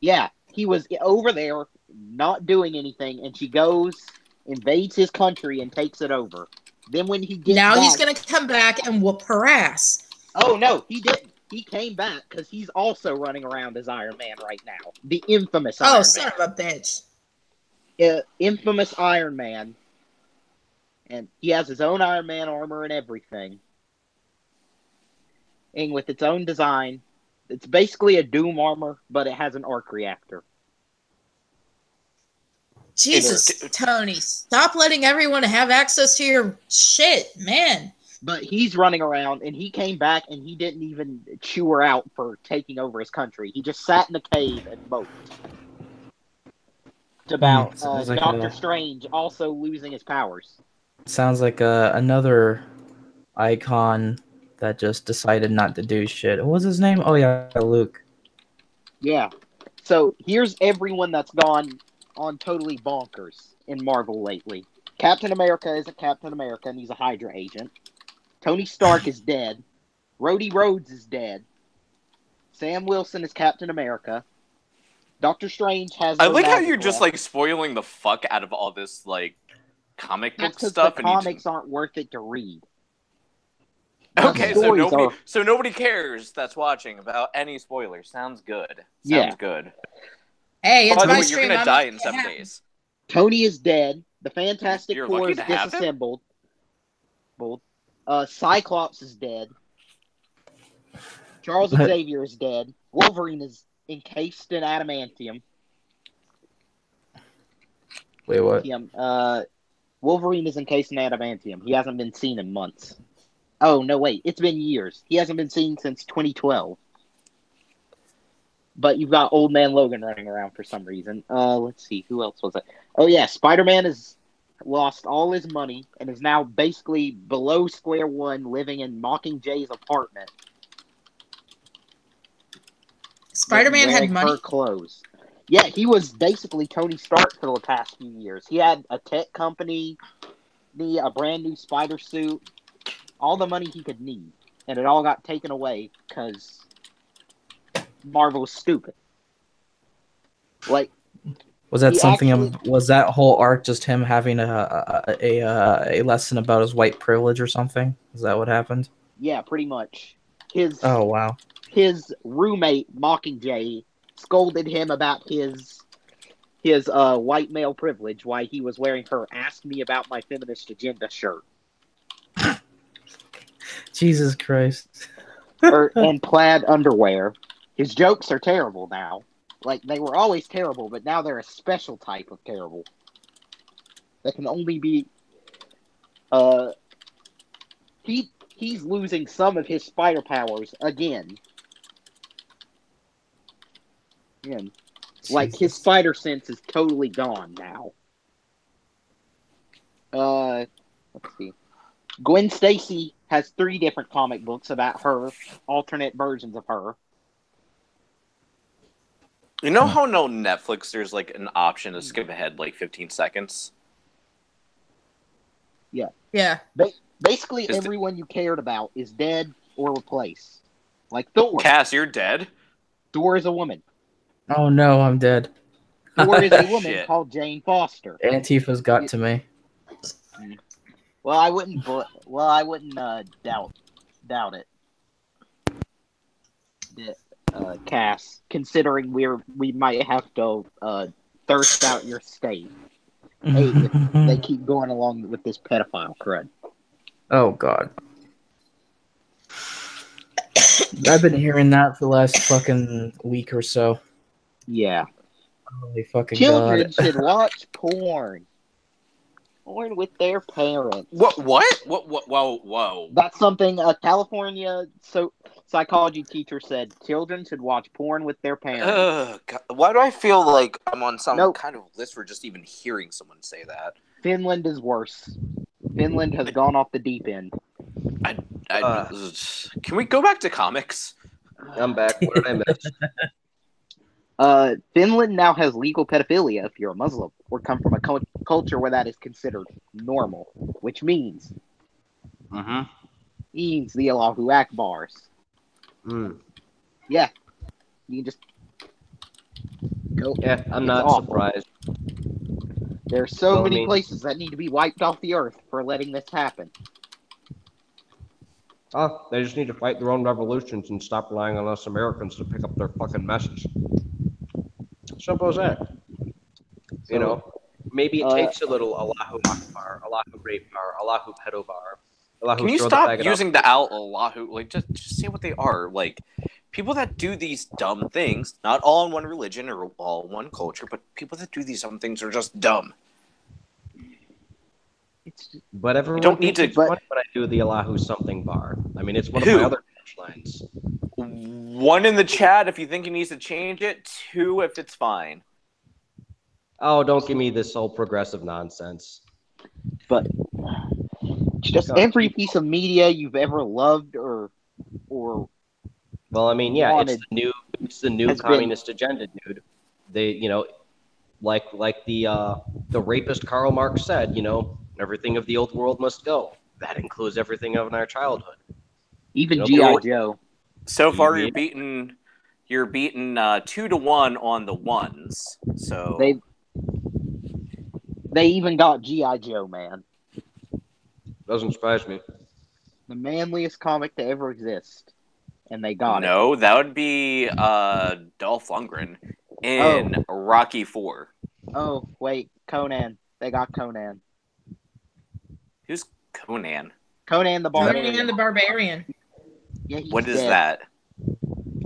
Yeah, he was over there not doing anything, and she goes, invades his country, and takes it over. Then when he gets back, he's going to come back and whoop her ass. Oh, no, he didn't. He came back because he's also running around as Iron Man right now. The infamous Iron Man. Oh, son of a bitch. Infamous Iron Man. And he has his own Iron Man armor and everything. And with its own design. It's basically a Doom armor, but it has an arc reactor. Jesus, Tony, stop letting everyone have access to your shit, man. But he's running around, and he came back, and he didn't even chew her out for taking over his country. He just sat in a cave and moped. It's about Doctor Strange also losing his powers. Sounds like another icon that just decided not to do shit. What was his name? Oh, yeah, Luke. Yeah. So, here's everyone that's gone on totally bonkers in Marvel lately. Captain America isn't Captain America, and he's a Hydra agent. Tony Stark is dead. Rhodey Rhodes is dead. Sam Wilson is Captain America. Doctor Strange has. I like how you're just spoiling the fuck out of all this comic book stuff. The comics aren't worth it to read. Okay, so nobody cares that's watching about any spoilers. Sounds good. Sounds good. Hey, it's my stream. You're gonna die in 7 days. Tony is dead. The Fantastic Four is disassembled. Cyclops is dead. Charles Xavier is dead. Wolverine is encased in adamantium. Wait, what? Wolverine is encased in adamantium. He hasn't been seen in months. Oh, no, wait. It's been years. He hasn't been seen since 2012. But you've got Old Man Logan running around for some reason. Let's see. Who else was it? Oh, yeah. Spider-Man has lost all his money and is now basically below square one living in Mockingjay's apartment. Spider-Man had money? Her clothes. Yeah, he was basically Tony Stark for the past few years. He had a tech company, a brand new spider suit, all the money he could need. And it all got taken away because Marvel was stupid. Was that something? Was that whole arc just him having a lesson about his white privilege or something? Is that what happened? Yeah, pretty much. Oh wow. His roommate Mockingjay scolded him about his white male privilege, why he was wearing her "Ask Me About My Feminist Agenda" shirt. Jesus Christ. And plaid underwear. His jokes are terrible now. They were always terrible, but now they're a special type of terrible. That can only be... He's losing some of his spider powers again. His spider sense is totally gone now. Let's see. Gwen Stacy has 3 different comic books about her, alternate versions of her. You know how no Netflix there's like an option to skip ahead like 15 seconds? Yeah. Yeah. Basically, everyone you cared about is dead or replaced. Like Thor. Cass, you're dead? Thor is a woman. Oh no, I'm dead. Thor is a woman called Jane Foster. Antifa's got to me. Well, I wouldn't doubt it. Cass, considering we might have to thirst out your state. Hey, they keep going along with this pedophile crud. Oh god. I've been hearing that for the last fucking week or so. Yeah. Holy fucking Children god. should watch porn. Porn with their parents. What? Whoa. That's something a California psychology teacher said. Children should watch porn with their parents. God. Why do I feel like I'm on some kind of list for just even hearing someone say that? Finland is worse. Finland has gone off the deep end. Can we go back to comics? I'm back. What did I miss? Finland now has legal pedophilia if you're a Muslim or come from a culture where that is considered normal, which means the Allahu Akbars. Yeah, you can just go. Yeah, I'm not surprised. There are so many places that need to be wiped off the earth for letting this happen. Oh, they just need to fight their own revolutions and stop relying on us Americans to pick up their fucking messes. Simple as that. You know, maybe it takes a little Allahu Akbar, Allahu Rape Bar, Allahu Pedo Bar. Allahu Can you stop using the Allahu? Like, just say what they are. Like, people that do these dumb things, not all in one religion or all in one culture, but people that do these dumb things are just dumb. But everyone don't need to. But I do the Allahu something bar. I mean, it's one of my other punchlines. 1 in the chat if you think he needs to change it. 2 if it's fine. Oh, don't give me this whole progressive nonsense. But just every piece of media you've ever loved or. Well, I mean, yeah, it's the new communist agenda, dude. They, you know, like the rapist Karl Marx said, you know. Everything of the old world must go. That includes everything of our childhood. Even G.I. Joe. So far, you're beating 2-1 on the ones. So they even got G.I. Joe, man. Doesn't surprise me. The manliest comic to ever exist, and they got it. No, that would be Dolph Lundgren in Rocky 4. Oh wait, Conan. They got Conan. Who's Conan? Conan the Barbarian. Conan the Barbarian. Yeah, what is that?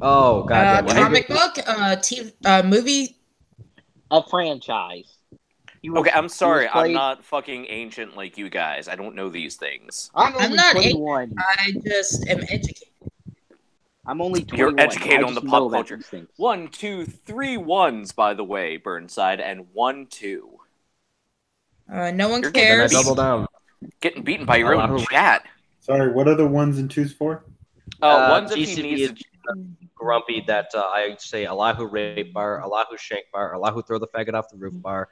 Oh, God. Comic book, movie. A franchise. Okay, I'm sorry. I'm not fucking ancient like you guys. I don't know these things. I'm not 21. Ancient. I just am educated. I'm only 21. You're educated on the pop culture. 1, 2, 3 ones, by the way, Burnside, and 1, 2. No one cares. Double down. Getting beaten by your own chat. Sorry, what are the 1s and 2s for? Ones if GCB he needs is grumpy that I say Allahu Rape Bar, Allahu Shank Bar, Allahu Throw the Faggot off the Roof Bar,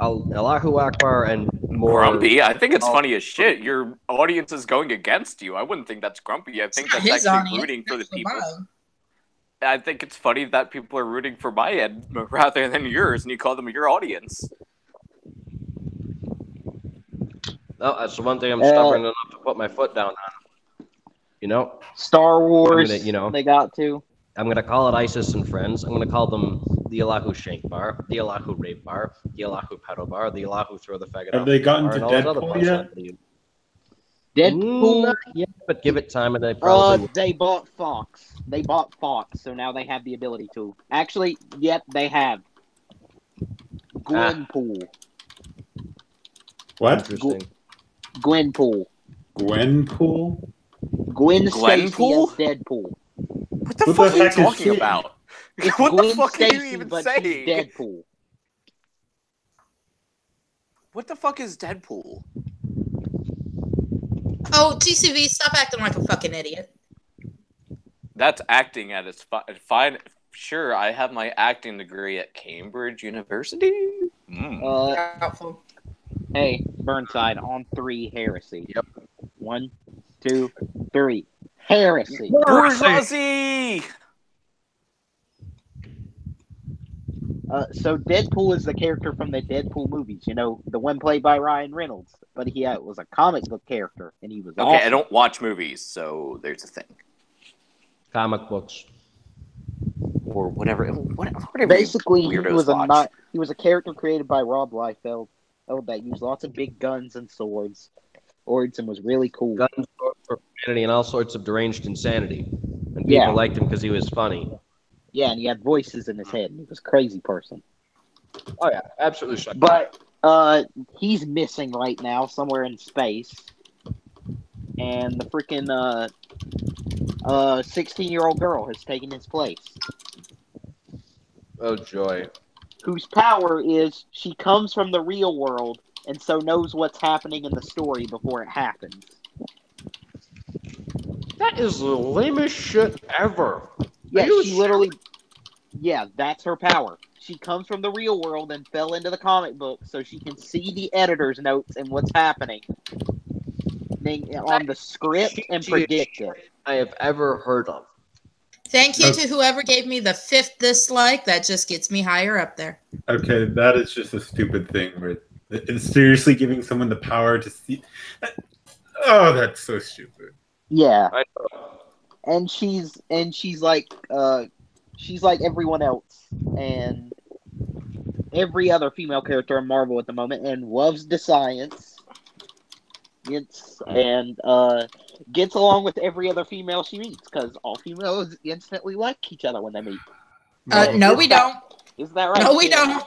Allahu Akbar, and more. Grumpy? I think it's funny as shit. Your audience is going against you. I wouldn't think that's grumpy. I think that's actually rooting for the people. I think it's funny that people are rooting for my end rather than yours, and you call them your audience. No, that's the one thing I'm stubborn enough to put my foot down on. You know? Star Wars, they got to. I'm going to call it ISIS and Friends. I'm going to call them the Allahu Shank Bar, the Allahu Rape Bar, the Allahu Pedo Bar, the Allahu Throw the Faggot Have they gotten to Deadpool yet? Deadpool? Yeah, but give it time and they probably... They bought Fox. So now they have the ability to. Actually, yep, they have. Gwenpool. What? Interesting. Gwenpool. Gwenpool? Gwen Stacy as Deadpool. What the fuck are you talking about? What the fuck are you even saying? Deadpool. What the fuck is Deadpool? Oh, TCV, stop acting like a fucking idiot. That's acting at its fine. Sure, I have my acting degree at Cambridge University. Doubtful. Hey, Burnside, on 3, heresy. Yep. 1, 2, 3. Heresy. Bourgeoisie! So Deadpool is the character from the Deadpool movies, you know, the one played by Ryan Reynolds. But he was a comic book character, and he was okay. awesome. I don't watch movies, so there's a thing. Comic books. Or whatever. Basically, he watch. he was a character created by Rob Liefeld that used lots of big guns and swords. And was really cool. Guns, profanity, and all sorts of deranged insanity. And people liked him because he was funny. Yeah, and he had voices in his head. And he was a crazy person. Oh yeah, absolutely. But he's missing right now, somewhere in space. And the freaking 16-year-old girl has taken his place. Oh joy! Whose power is she comes from the real world and so knows what's happening in the story before it happens. That is the lamest shit ever. Yeah, she literally... Yeah, that's her power. She comes from the real world and fell into the comic book so she can see the editor's notes and what's happening on the script and predict it. I have ever heard of. Thank you to whoever gave me the 5th dislike. That just gets me higher up there. Okay, that is just a stupid thing. Where it's seriously giving someone the power to see. Oh, that's so stupid. Yeah, and she's like everyone else and every other female character in Marvel at the moment, and loves the science. Gets along with every other female she meets because all females instantly like each other when they meet. No, we don't. Is that right? No, we don't.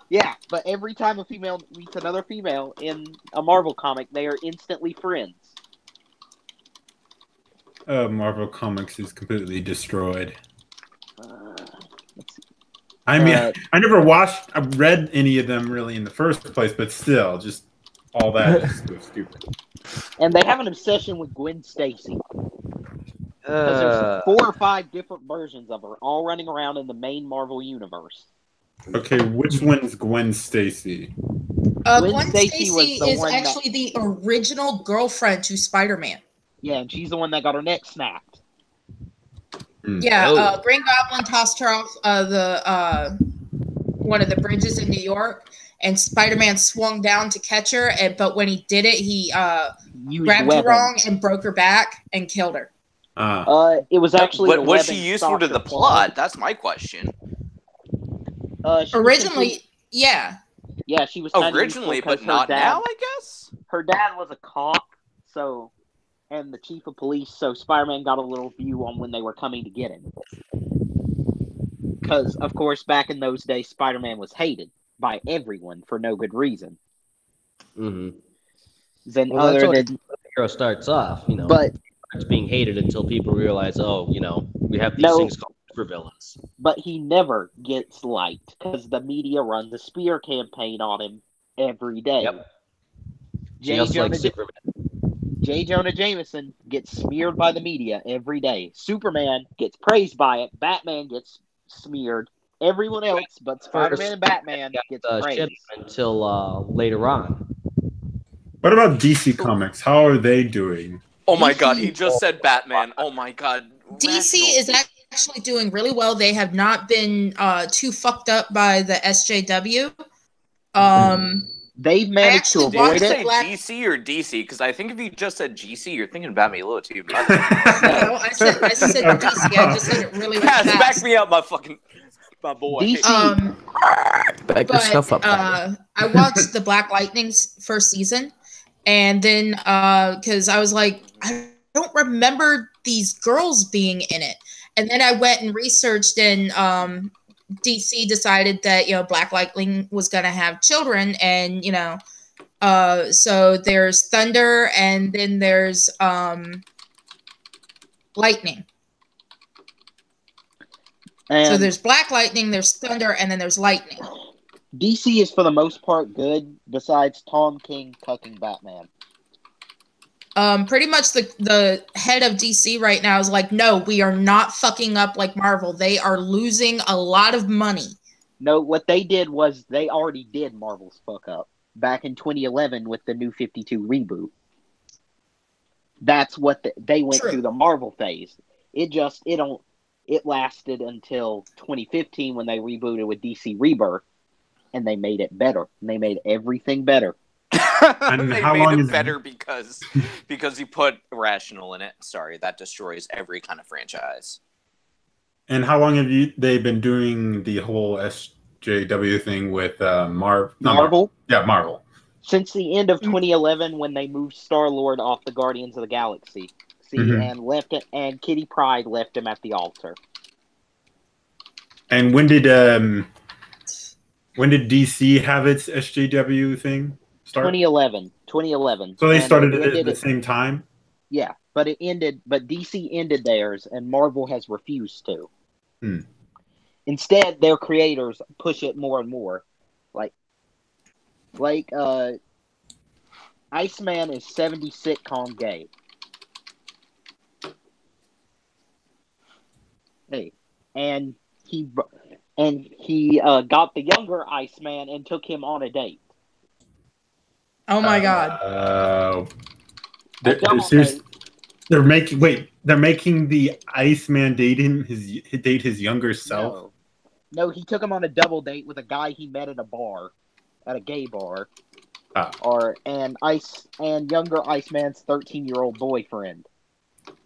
Yeah, but every time a female meets another female in a Marvel comic, they are instantly friends. Marvel Comics is completely destroyed. I mean, I never read any of them really in the first place, but still, just all that is so stupid. And they have an obsession with Gwen Stacy. Because there's 4 or 5 different versions of her, all running around in the main Marvel universe. Okay, which one's Gwen Stacy? Gwen Stacy is actually the original girlfriend to Spider-Man. Yeah, and she's the one that got her neck snapped. Yeah, Green Goblin tossed her off one of the bridges in New York, and Spider-Man swung down to catch her. But when he did it, he grabbed her wrong and broke her back and killed her. It was actually was she useful to the plot? That's my question. Originally, yeah. Yeah, she was originally, but not now, I guess. Her dad was a cop, and the chief of police, so Spider-Man got a little view on when they were coming to get him. Because, of course, back in those days, Spider-Man was hated by everyone for no good reason. Mm-hmm. Then that's how the hero starts off, you know. But it's being hated until people realize, we have these things called supervillains. But he never gets liked because the media runs a spear campaign on him every day. Yep. Just like Superman. J. Jonah Jameson gets smeared by the media every day. Superman gets praised by it. Batman gets smeared. Everyone else but Spider-Man and Batman gets praised. Until later on. What about DC Comics? How are they doing? Oh my god, he just said Batman. Oh my god. DC is actually doing really well. They have not been too fucked up by the SJW. They've managed to avoid it. GC or DC? Because I think if you just said GC, you're thinking about me a little too much. No, I said DC. I just said it really fast. Back me up, my boy. DC. Back yourself up. I watched the Black Lightning's first season, and then because I was like, I don't remember these girls being in it, and then I went and researched, and DC decided that Black Lightning was gonna have children, and so there's Thunder, and then there's Lightning. And so there's Black Lightning, there's Thunder, and then there's Lightning. DC is for the most part good, besides Tom King cucking Batman. pretty much the head of DC right now is like, no, we are not fucking up like Marvel. They are losing a lot of money. No, what they did was they already did Marvel's fuck up back in 2011 with the New 52 reboot. That's what they went through the Marvel phase. It lasted until 2015 when they rebooted with DC Rebirth, and they made it better. And they made everything better. And they made it better because you put Rational in it. Sorry, that destroys every kind of franchise. And how long have they been doing the whole SJW thing with Marvel? Yeah, Marvel. Since the end of 2011, when they moved Star-Lord off the Guardians of the Galaxy, and left it, and Kitty Pryde left him at the altar. And when did DC have its SJW thing start? 2011. So they started it at the same time? Yeah, but DC ended theirs, and Marvel has refused to. Instead, their creators push it more and more. Like Iceman is 70 sitcom gay. Hey, and he got the younger Iceman and took him on a date. Oh my god! They're making the Iceman date his younger self. No, he took him on a double date with a guy he met at a gay bar. And younger Iceman's 13-year-old boyfriend.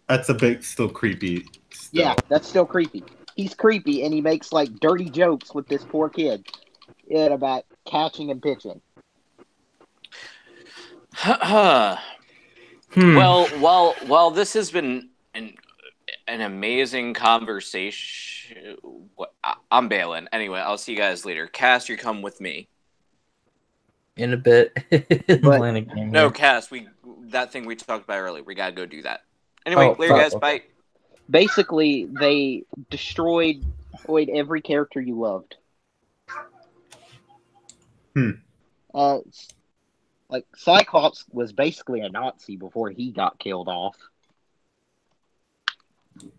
That's a bit still creepy. Yeah, that's still creepy. He's creepy, and he makes dirty jokes with this poor kid about catching and pitching. Well, while this has been an amazing conversation, I'm bailing. Anyway, I'll see you guys later. Cass, you come with me. In a bit. No, Cass, that thing we talked about earlier. We gotta go do that. Anyway, later, guys. Bye. Basically, they destroyed every character you loved. Cyclops was basically a Nazi before he got killed off.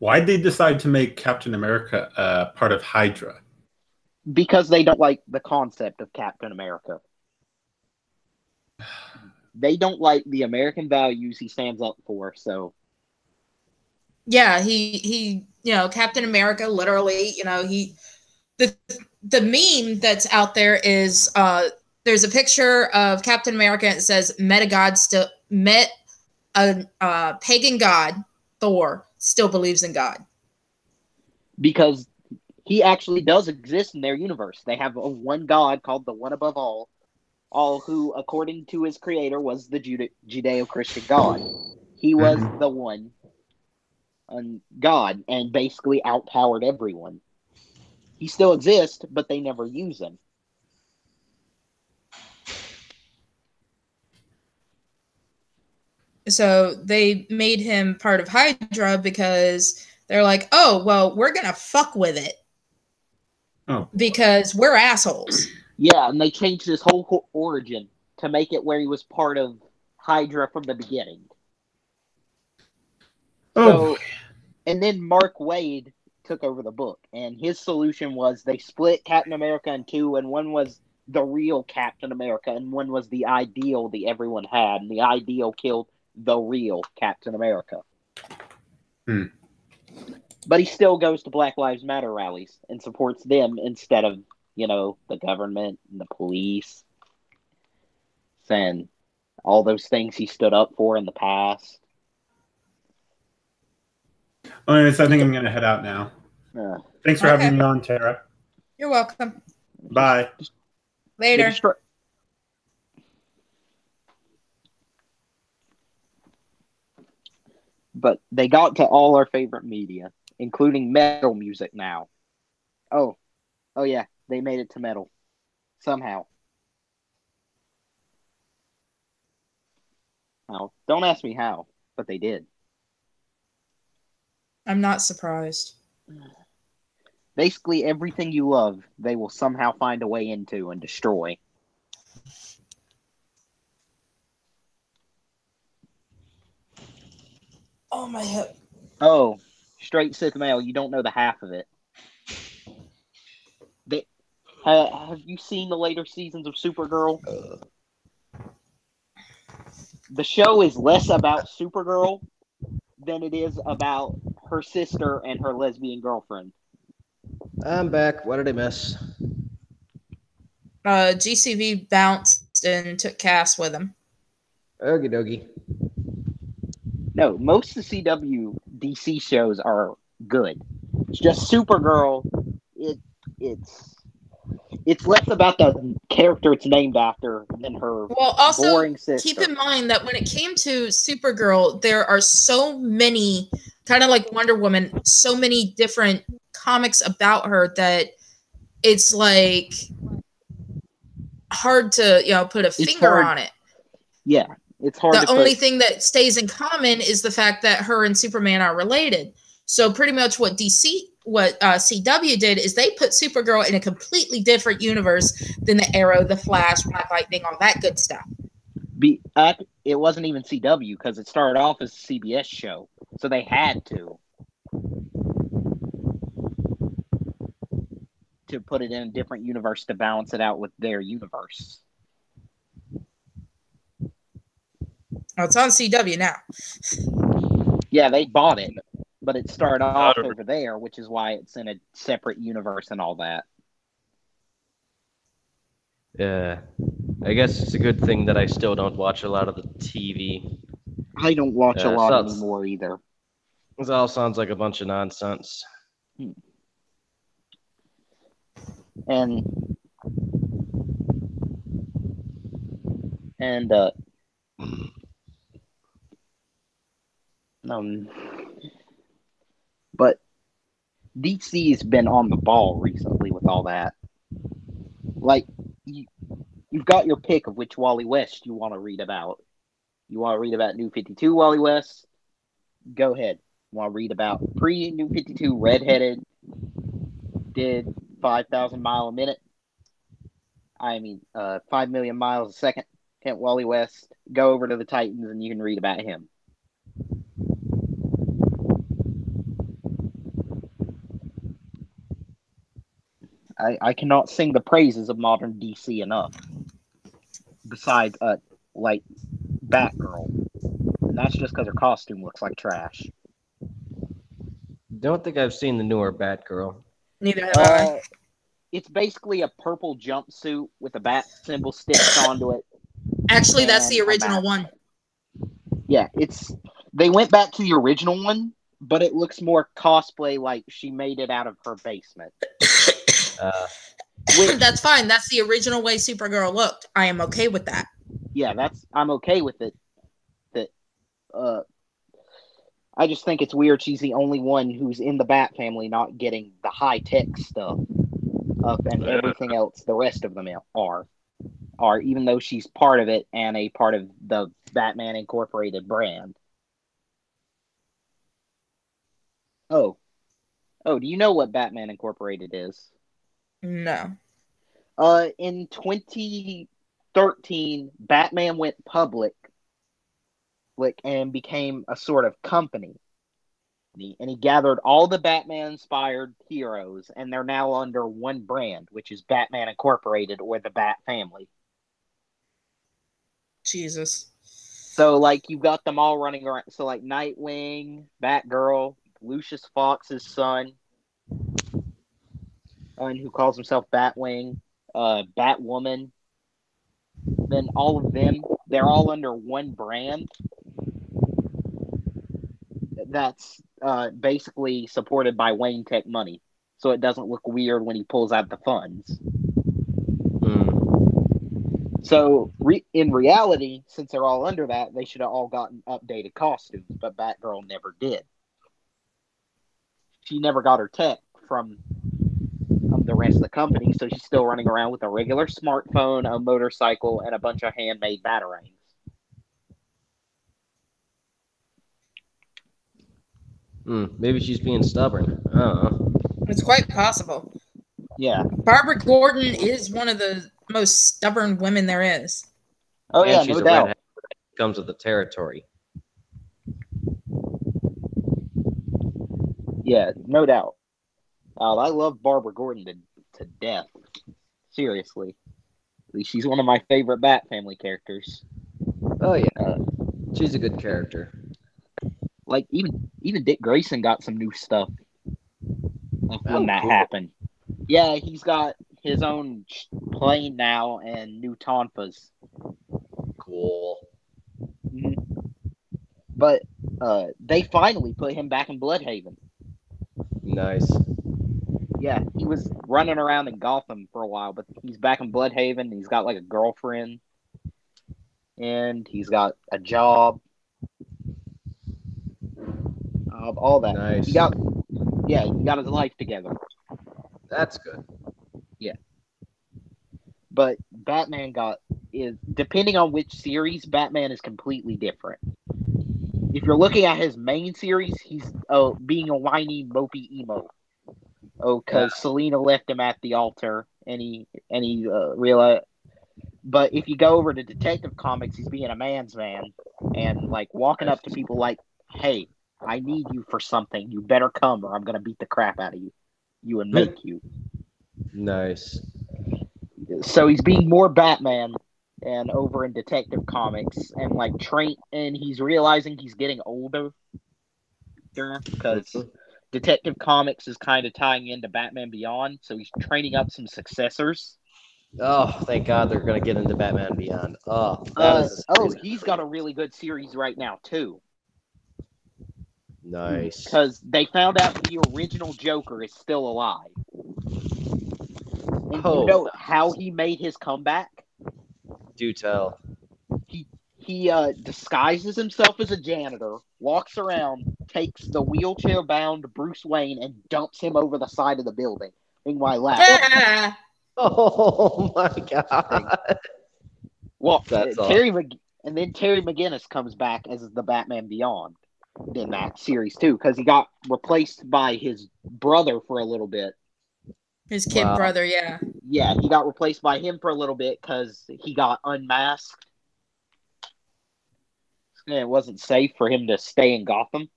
Why'd they decide to make Captain America part of Hydra? Because they don't like the concept of Captain America. They don't like the American values he stands up for, so... Yeah, he Captain America, literally, the meme that's out there is, there's a picture of Captain America and it says, met a pagan god, Thor, still believes in God. Because he actually does exist in their universe. They have one god called the One Above All who, according to his creator, was the Judeo-Christian God. He was the one God and basically outpowered everyone. He still exists, but they never use him. So they made him part of Hydra because they're like, oh, well, we're going to fuck with it. Oh. Because we're assholes. Yeah, and they changed his whole origin to make it where he was part of Hydra from the beginning. Oh. So, and then Mark Waid took over the book, and his solution was they split Captain America in two, and one was the real Captain America, and one was the ideal that everyone had, and the ideal killed the real Captain America. But he still goes to Black Lives Matter rallies and supports them instead of, the government and the police and all those things he stood up for in the past. Anyways, I think I'm going to head out now. Thanks for having me on, Terra. You're welcome. Bye. Later. But they got to all our favorite media, including metal music now. Oh yeah, they made it to metal. Somehow. Well, don't ask me how, but they did. I'm not surprised. Basically, everything you love, they will somehow find a way into and destroy. Oh, my hip. Oh, straight Sith mail. You don't know the half of it. Have you seen the later seasons of Supergirl? The show is less about Supergirl than it is about her sister and her lesbian girlfriend. I'm back. What did I miss? GCV bounced and took Cass with him. Okie dokie. No, most of the CW DC shows are good. It's just Supergirl. It's less about the character it's named after than her boring sister. Keep in mind that when it came to Supergirl, there are so many, kind of like Wonder Woman, so many different comics about her that it's like hard to put a finger on it. Yeah, it's hard. The only thing that stays in common is the fact that her and Superman are related. So pretty much what CW did is they put Supergirl in a completely different universe than the Arrow, the Flash, Black Lightning, all that good stuff. It wasn't even CW because it started off as a CBS show, so they had to put it in a different universe to balance it out with their universe. Oh, it's on CW now. Yeah, they bought it. But it started off over there, which is why it's in a separate universe and all that. Yeah. I guess it's a good thing that I still don't watch a lot of the TV. I don't watch a lot anymore either. This all sounds like a bunch of nonsense. But DC's been on the ball recently with all that. Like, you've got your pick of which Wally West you want to read about. You want to read about New 52 Wally West? Go ahead. You want to read about pre-New 52 redheaded, did 5,000 mile a minute? 5 million miles a second. Kent Wally West. Go over to the Titans and you can read about him. I cannot sing the praises of modern DC enough. Besides, Batgirl. And that's just because her costume looks like trash. Don't think I've seen the newer Batgirl. Neither have I. It's basically a purple jumpsuit with a bat symbol stitched onto it. Actually, that's the original one. Yeah, they went back to the original one, but it looks more cosplay like she made it out of her basement. That's fine. That's the original way Supergirl looked. I am okay with that. Yeah, I'm okay with it. I just think it's weird she's the only one who's in the Bat family not getting the high-tech stuff and everything else the rest of them are, even though she's part of it and a part of the Batman Incorporated brand. Oh, do you know what Batman Incorporated is? No. In 2013, Batman went public and became a sort of company. And he gathered all the Batman-inspired heroes, and they're now under one brand, which is Batman Incorporated, or the Bat Family. Jesus. So, you've got them all running around. So, Nightwing, Batgirl, Lucius Fox's son, who calls himself Batwing, Batwoman. Then all of them, they're all under one brand that's basically supported by Wayne Tech money. So it doesn't look weird when he pulls out the funds. So in reality, since they're all under that, they should have all gotten updated costumes, but Batgirl never did. She never got her tech from the rest of the company, so she's still running around with a regular smartphone, a motorcycle, and a bunch of handmade batarangs. Maybe she's being stubborn. I don't know. It's quite possible. Yeah. Barbara Gordon is one of the most stubborn women there is. Oh, yeah, she's no a doubt. redhead. Comes with the territory. Yeah, no doubt. I love Barbara Gordon to death. Seriously. At least she's one of my favorite Bat Family characters. Oh yeah, she's a good character. Like even Dick Grayson got some new stuff when that happened. Yeah, he's got his own plane now and new tonfas. Cool. Mm-hmm. But they finally put him back in Bloodhaven. Nice. Yeah, he was running around in Gotham for a while, but he's back in Bloodhaven. He's got like a girlfriend, and he's got a job. All that. Nice. He got his life together. That's good. Yeah. But Batman is depending on which series, Batman is completely different. If you're looking at his main series, he's being a whiny, mopey emo. Because Selina left him at the altar, and he realized. But if you go over to Detective Comics, he's being a man's man, and like walking up to people like, "Hey, I need you for something. You better come, or I'm gonna beat the crap out of you and make you." Nice. So he's being more Batman, and over in Detective Comics, and like and he's realizing he's getting older. Because Detective Comics is kind of tying into Batman Beyond, so he's training up some successors. Oh, thank God they're going to get into Batman Beyond. He's got a really good series right now, too. Nice. Because they found out the original Joker is still alive. And you know how he made his comeback? Do tell. He disguises himself as a janitor, walks around, takes the wheelchair-bound Bruce Wayne, and dumps him over the side of the building. Meanwhile, laughing. Oh my God! Well, Terry McGinnis comes back as the Batman Beyond in that series too, because he got replaced by his brother for a little bit. His kid brother, yeah. Yeah, he got replaced by him for a little bit because he got unmasked. And it wasn't safe for him to stay in Gotham.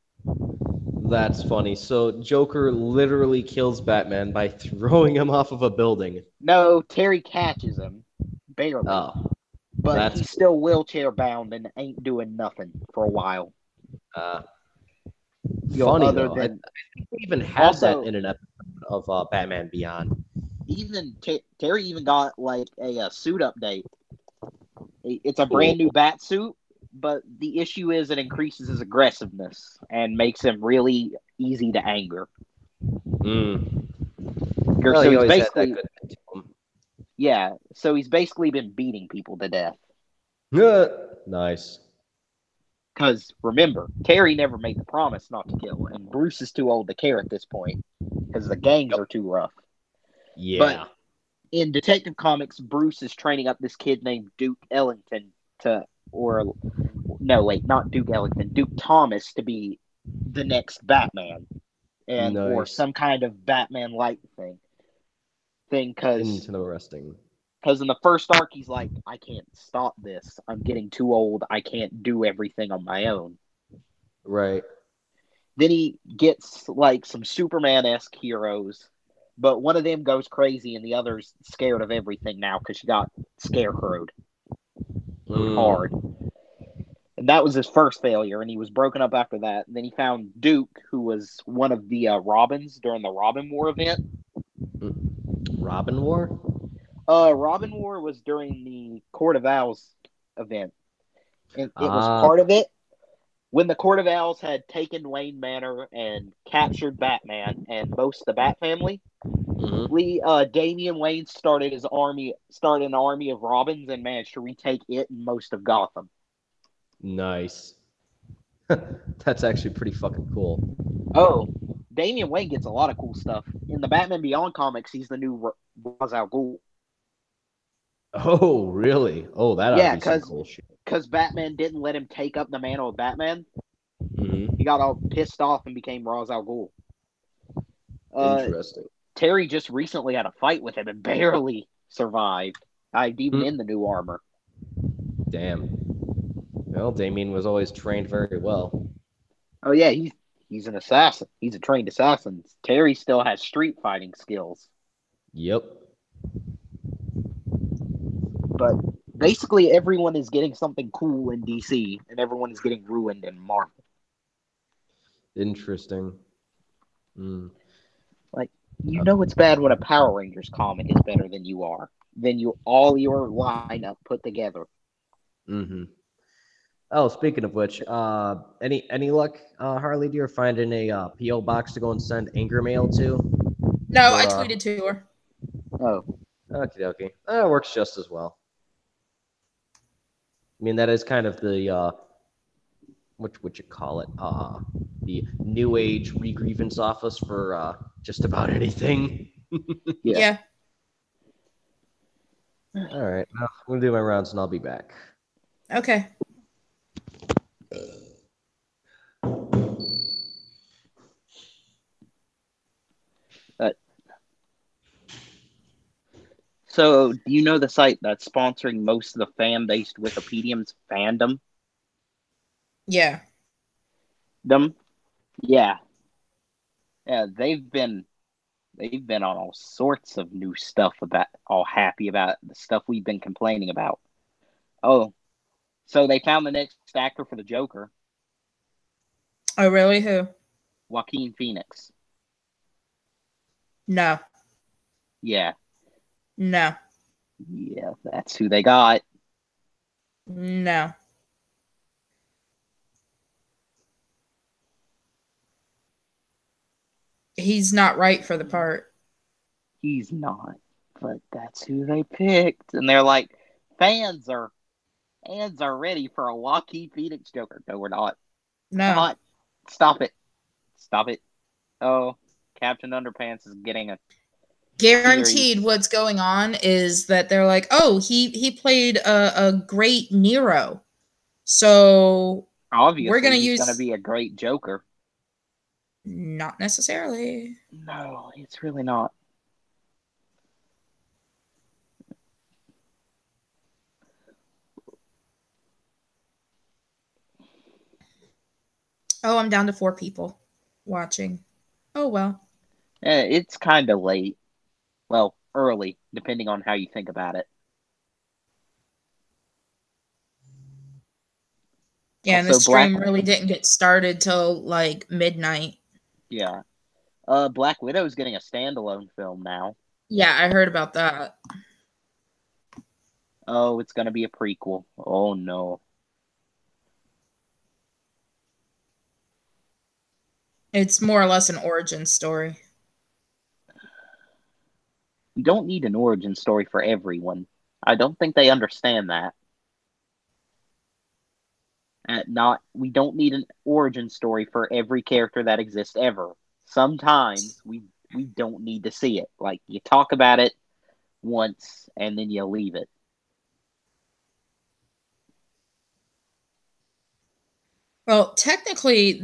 That's funny. So Joker literally kills Batman by throwing him off of a building. No, Terry catches him. Barely. Oh. But he's still wheelchair bound and ain't doing nothing for a while. Funny though. I think we even had that in an episode of Batman Beyond. Even Terry even got like a suit update. It's a brand new bat suit, but the issue is it increases his aggressiveness and makes him really easy to anger. So he's basically so he's basically been beating people to death. Nice. Because remember, Terry never made the promise not to kill, and Bruce is too old to care at this point because the gangs are too rough. Yeah. But in Detective Comics, Bruce is training up this kid named Duke Ellington not Duke Ellington, Duke Thomas to be the next Batman, or some kind of Batman-like thing. Interesting. Because in the first arc, he's like, I can't stop this. I'm getting too old. I can't do everything on my own. Right. Then he gets like some Superman-esque heroes, but one of them goes crazy and the other's scared of everything now because she got scarecrowed hard. And that was his first failure, and he was broken up after that. And then he found Duke, who was one of the Robins during the Robin War event. Robin War? Robin War was during the Court of Owls event. And it was part of it. When the Court of Owls had taken Wayne Manor and captured Batman and most of the Bat family, Damian Wayne started an army of Robins and managed to retake it and most of Gotham. Nice. That's actually pretty fucking cool. Oh, Damian Wayne gets a lot of cool stuff. In the Batman Beyond comics, he's the new Ra's al Ghul. Oh, really? Oh, that ought to be some cool shit. Because Batman didn't let him take up the mantle of Batman. He got all pissed off and became Ra's al Ghul. Interesting. Terry just recently had a fight with him and barely survived. Even in the new armor. Damn. Well, Damian was always trained very well. Oh yeah, he's He's an assassin. He's a trained assassin. Terry still has street fighting skills. Yep. But basically, everyone is getting something cool in DC, and everyone is getting ruined in Marvel. Interesting. Like, you know it's bad when a Power Rangers comic is better than you are. Than all your lineup put together. Mm-hmm. Oh, speaking of which, any luck, Harley? Do you finding a PO box to go and send anger mail to? No, I tweeted to her. Oh. Okay. That works just as well. I mean, that is kind of the what you call it? The new age regrievance office for just about anything. Yeah. All right. Well, I'm gonna do my rounds and I'll be back. Okay. So, do you know the site that's sponsoring most of the fan-based Wikipedians fandom? Yeah. Yeah. Yeah, they've been on all sorts of new stuff about all happy about the stuff we've been complaining about. Oh, so they found the next actor for the Joker. Oh, really? Who? Joaquin Phoenix. No. Yeah. No. Yeah, that's who they got. No. He's not right for the part. He's not, but that's who they picked. And they're like, fans are ready for a Joaquin Phoenix Joker. No, we're not. No. Not. Stop it. Oh, Captain Underpants is getting a guaranteed series. What's going on is that they're like, oh, he played a great Nero. So obviously we're gonna he's gonna be a great Joker. Not necessarily. No, it's really not. Oh, I'm down to 4 people watching. Oh, well. It's kind of late. Well, early, depending on how you think about it. Yeah, and the stream really didn't get started till like midnight. Yeah. Black Widow's getting a standalone film now. Yeah, I heard about that. Oh, it's going to be a prequel. Oh, no. It's more or less an origin story. You don't need an origin story for everyone. I don't think they understand that. We don't need an origin story for every character that exists ever. Sometimes we don't need to see it. Like, you talk about it once and then you leave it. Well, technically,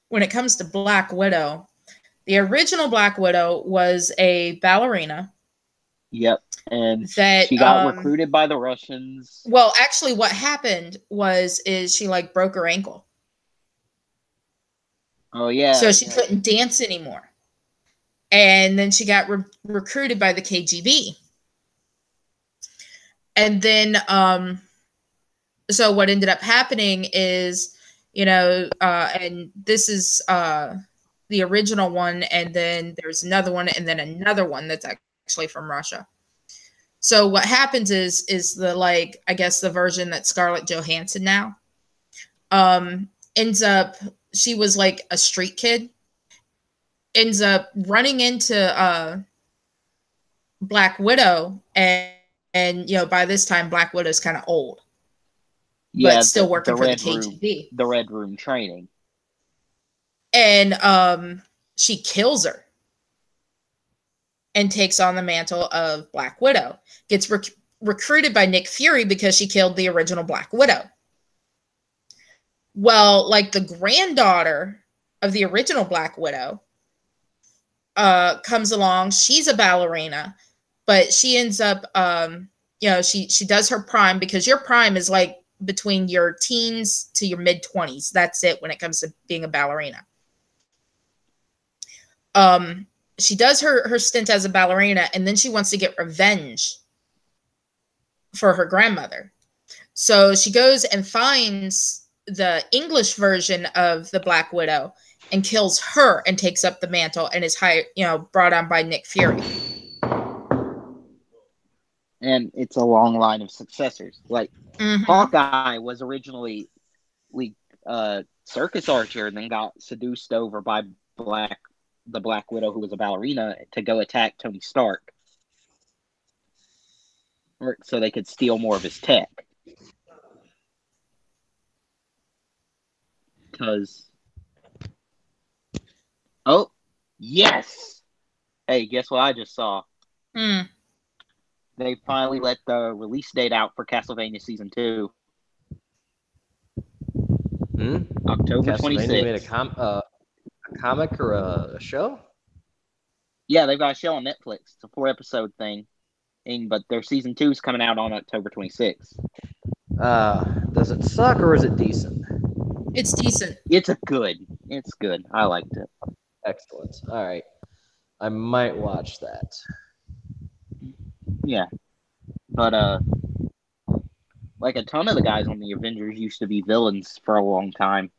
when it comes to Black Widow, the original Black Widow was a ballerina. Yep. And she got recruited by the Russians. Well, actually, what happened is she like broke her ankle. Oh, yeah. So she couldn't dance anymore. And then she got recruited by the KGB. And then, so what ended up happening is, and this is the original one, and then there's another one, and then another one that's actually from Russia. So what happens is the, like, I guess the version that Scarlett Johansson now ends up, she was like a street kid, ends up running into Black Widow, and by this time Black Widow's kind of old, but still working for the KGB. The Red Room training. And she kills her and takes on the mantle of Black Widow. Gets recruited by Nick Fury because she killed the original Black Widow. Well, like, the granddaughter of the original Black Widow comes along. She's a ballerina, but she ends up, she does her prime, because your prime is like between your teens to your mid-20s. That's it when it comes to being a ballerina. She does her stint as a ballerina, and then she wants to get revenge for her grandmother. So she goes and finds the English version of the Black Widow and kills her and takes up the mantle and is brought on by Nick Fury. And it's a long line of successors. Like Hawkeye was originally circus archer and then got seduced over by the Black Widow, who was a ballerina, to go attack Tony Stark, so they could steal more of his tech. Because, oh yes, hey, guess what I just saw? They finally let the release date out for Castlevania Season 2. October 26th. They made a comic or a show? Yeah, they've got a show on Netflix. It's a 4-episode thing, but their Season 2 is coming out on October 26th. Does it suck or is it decent? It's decent. It's good. I liked it. Excellent. All right. I might watch that. Yeah. But, like a ton of the guys on the Avengers used to be villains for a long time.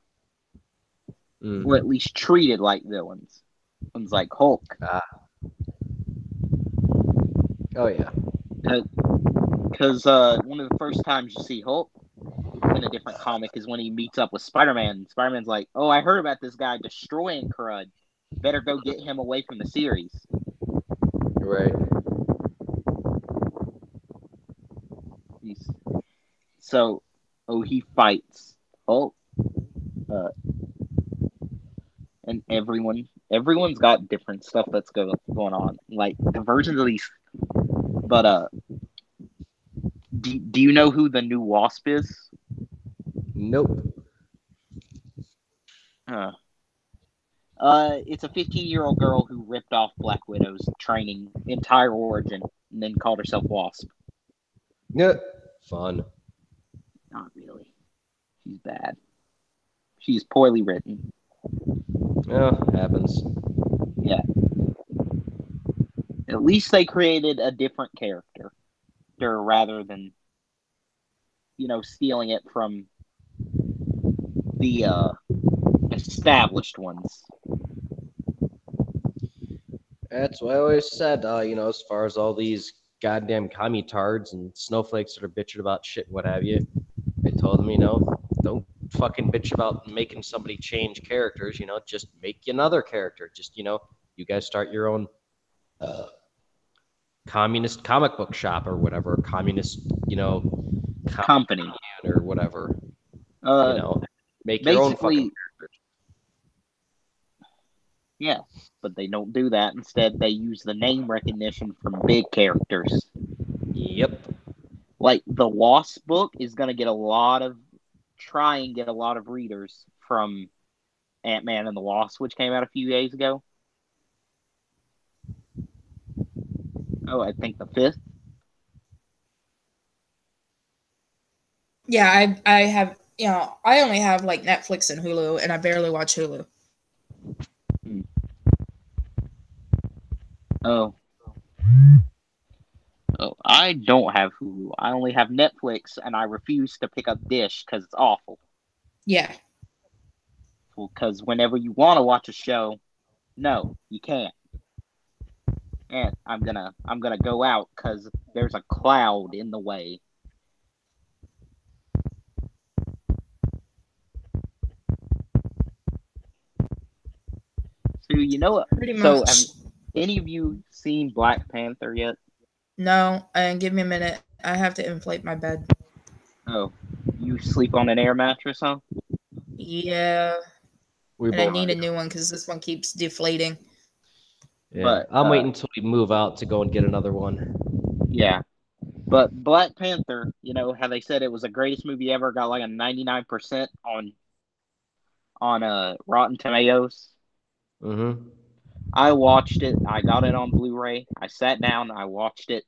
Or at least treated like villains. Ones like Hulk. Oh, yeah. Because one of the first times you see Hulk in a different comic is when he meets up with Spider-Man. Spider-Man's like, oh, I heard about this guy destroying crud. Better go get him away from the series. Right. He fights Hulk. And everyone's got different stuff that's going on. Like, the versions of these... But, do you know who the new Wasp is? Nope. It's a 15-year-old girl who ripped off Black Widow's training entire origin and then called herself Wasp. Yeah. Fun. Not really. She's bad. She's poorly written. Yeah, happens. Yeah. At least they created a different character rather than, stealing it from the established ones. That's what I always said, as far as all these goddamn commutards and snowflakes that are bitching about shit, what have you. I told them, don't fucking bitch about making somebody change characters, just make another character. Just, you guys start your own communist comic book shop or whatever, communist, company or whatever. Make your own fucking characters. Yeah, but they don't do that. Instead, they use the name recognition from big characters. Yep. Like, the Wasp book is going to get a lot of readers from Ant-Man and the Wasp, which came out a few days ago. Oh, I think the 5th. Yeah, I have, I only have like Netflix and Hulu, and I barely watch Hulu. Oh, I don't have Hulu. I only have Netflix, and I refuse to pick up Dish because it's awful. Yeah. Well, because whenever you want to watch a show, no, you can't. And I'm gonna go out because there's a cloud in the way. So Pretty much. have any of you seen Black Panther yet? No, and give me a minute. I have to inflate my bed. Oh, you sleep on an air mattress, huh? Yeah. And I need a new one because this one keeps deflating. Yeah, but I'm waiting until we move out to go and get another one. Yeah. But Black Panther, how they said it was the greatest movie ever, got like a 99% on Rotten Tomatoes. Mm-hmm. I watched it. I got it on Blu-ray. I sat down. I watched it.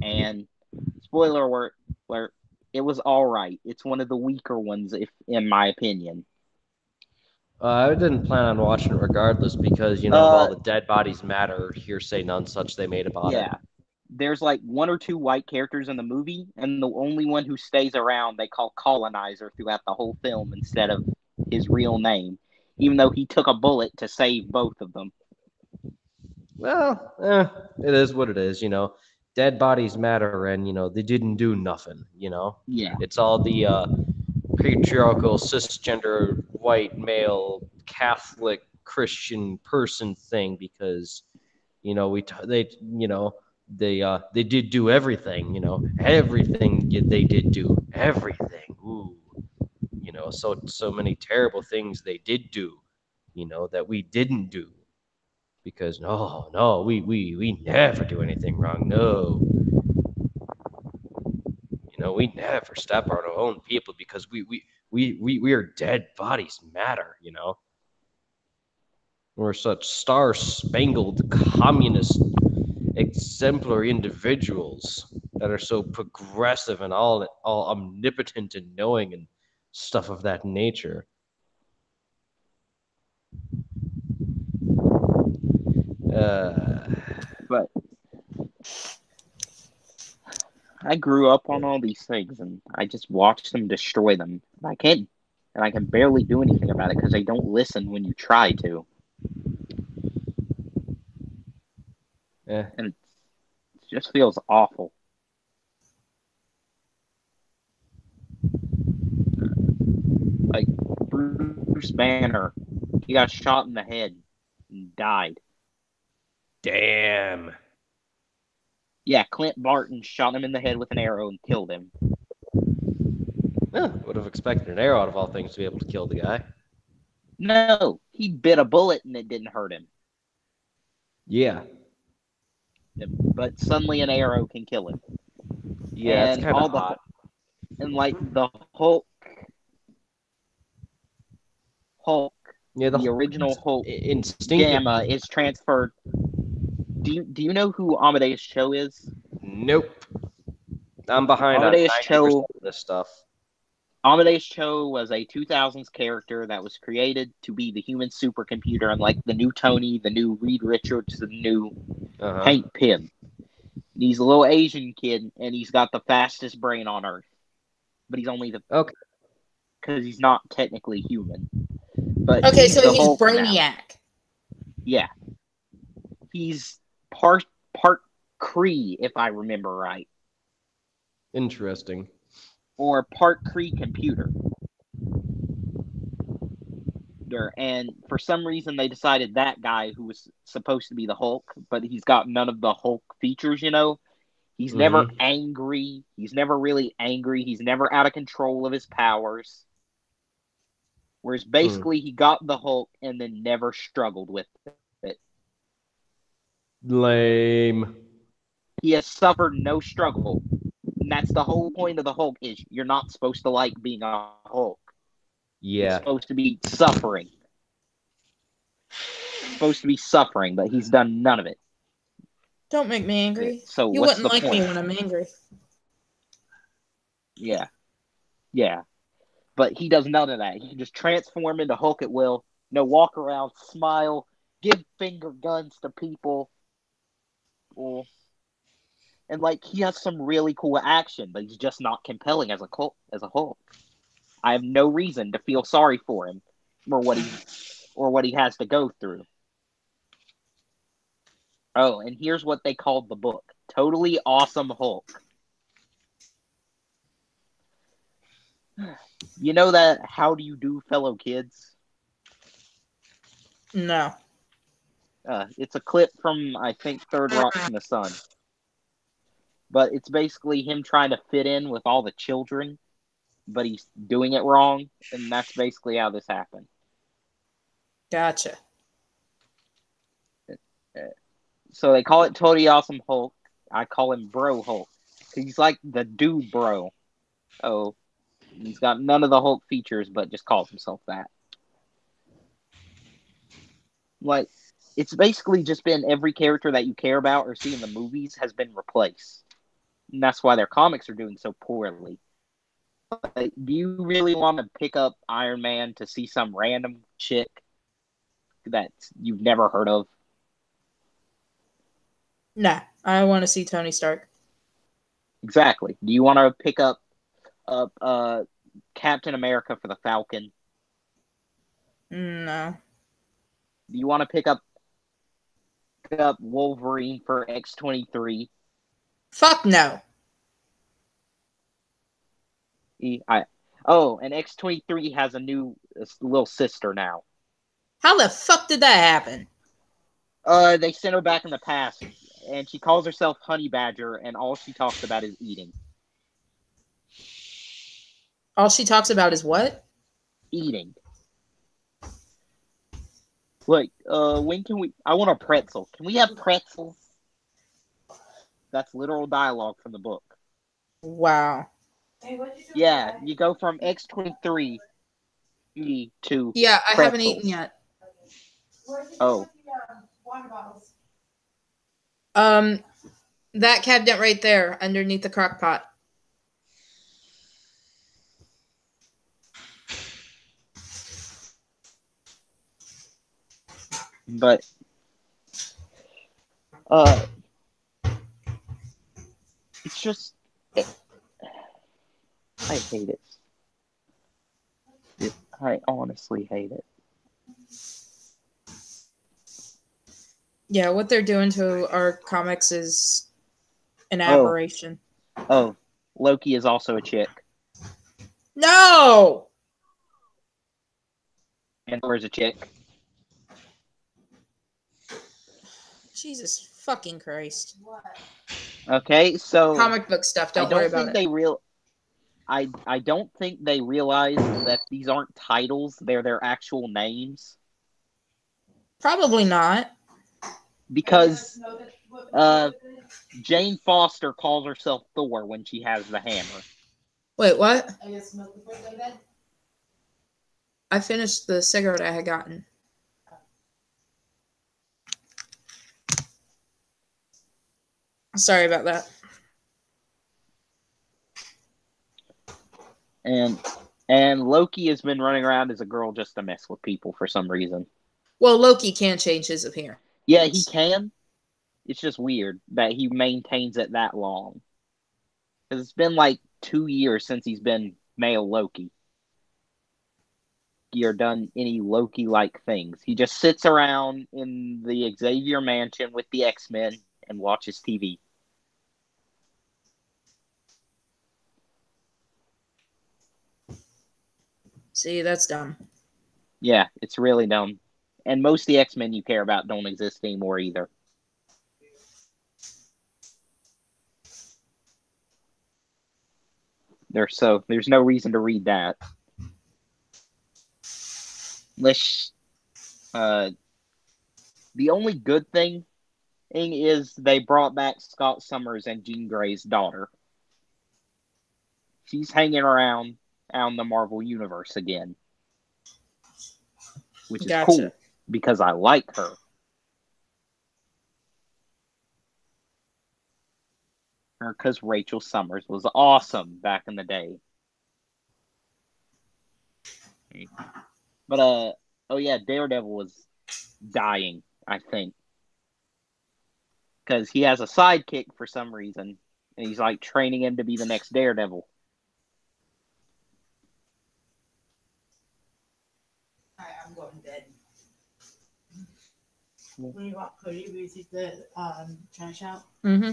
And spoiler alert, It was all right. It's one of the weaker ones, if in my opinion. I didn't plan on watching it regardless because, of all the dead bodies matter, hearsay, none such they made about it. There's like one or two white characters in the movie, and the only one who stays around they call Colonizer throughout the whole film instead of his real name, even though he took a bullet to save both of them. Well, it is what it is, Dead bodies matter, and, they didn't do nothing, Yeah. It's all the patriarchal, cisgender, white, male, Catholic, Christian person thing because, they did do everything, everything they did do, everything. Ooh, so many terrible things they did do, that we didn't do. Because no, we never do anything wrong. No. We never step on our own people because we are dead bodies matter, We're such star-spangled communist exemplary individuals that are so progressive and all omnipotent and knowing and stuff of that nature. But I grew up on all these things, and I just watched them destroy them. And I can barely do anything about it because they don't listen when you try to. And it just feels awful. Like Bruce Banner, he got shot in the head and died. Damn. Yeah, Clint Barton shot him in the head with an arrow and killed him. Would have expected an arrow out of all things to be able to kill the guy. No, he bit a bullet and it didn't hurt him. Yeah. But suddenly an arrow can kill him. Yeah, it's kind of hot. And like the Hulk, yeah, the original Hulk Gamma is transferred. Do you know who Amadeus Cho is? Nope. I'm behind Amadeus on 90% Cho, of this stuff. Amadeus Cho was a 2000s character that was created to be the human supercomputer, and like the new Tony, the new Reed Richards, the new Hank Pym. He's a little Asian kid, and he's got the fastest brain on Earth. But he's only because he's not technically human. But okay, so he's Hulk Brainiac. Now. Yeah. He's part Kree, if I remember right. Interesting. Or part Kree computer. And for some reason they decided that guy who was supposed to be the Hulk, but he's got none of the Hulk features, He's never angry. He's never really angry. He's never out of control of his powers. Whereas basically he got the Hulk and then never struggled with it. Lame. He has suffered no struggle. And that's the whole point of the Hulk is you're not supposed to like being a Hulk. Yeah. It's supposed to be suffering. But he's done none of it. Don't make me angry. So you wouldn't like me when I'm angry. Yeah. Yeah. But he does none of that. He can just transform into Hulk at will. Walk around, smile, give finger guns to people. And he has some really cool action, but he's just not compelling as a Hulk. I have no reason to feel sorry for him or what he has to go through. Oh, and here's what they called the book. Totally Awesome Hulk. You know that How Do You Do, Fellow Kids? No. It's a clip from, I think, Third Rock from the Sun. But it's basically him trying to fit in with all the children, but he's doing it wrong, and that's basically how this happened. Gotcha. So they call it Totally Awesome Hulk. I call him Bro Hulk. He's like the dude bro. Oh, he's got none of the Hulk features, but just calls himself that. It's basically just been every character that you care about or see in the movies has been replaced. And that's why their comics are doing so poorly. Like, do you really want to pick up Iron Man to see some random chick that you've never heard of? Nah, I want to see Tony Stark. Exactly. Do you want to pick up Captain America for the Falcon? No. Do you want to pick up Wolverine for X-23? Fuck no. And X-23 has a new little sister now. How the fuck did that happen? They sent her back in the past, and she calls herself Honey Badger, and all she talks about is eating. All she talks about is what? Eating. Like, when can we... I want a pretzel. Can we have pretzels? That's literal dialogue from the book. Wow. Yeah, you go from X-23 to Yeah, I pretzels. haven't eaten yet. Oh. That cabinet right there, underneath the crock pot. But, it's just, I hate it. I honestly hate it. Yeah, what they're doing to our comics is an aberration. Oh, Loki is also a chick. No! And Thor's a chick. Jesus fucking Christ. Okay, so... Comic book stuff, don't worry about it. I don't think they realize that these aren't titles, they're their actual names. Probably not. Because Jane Foster calls herself Thor when she has the hammer. Wait, what? I finished the cigarette I had gotten. Sorry about that. And Loki has been running around as a girl just to mess with people for some reason. Well, Loki can change his appearance. Yeah, he can. It's just weird that he maintains it that long. Because it's been like 2 years since he's been male Loki. Or done any Loki-like things. He just sits around in the Xavier Mansion with the X-Men and watches TV. See, that's dumb. Yeah, it's really dumb. And most of the X-Men you care about don't exist anymore either. There's no reason to read that. Unless, the only good thing is they brought back Scott Summers and Jean Grey's daughter. She's hanging around the Marvel Universe again. Which is cool, because I like her. Because Rachel Summers was awesome back in the day. But, Daredevil was dying, I think. Because he has a sidekick for some reason. And he's like training him to be the next Daredevil. Alright, I'm going to bed. When you got Cody, we take the trash out. Mm-hmm.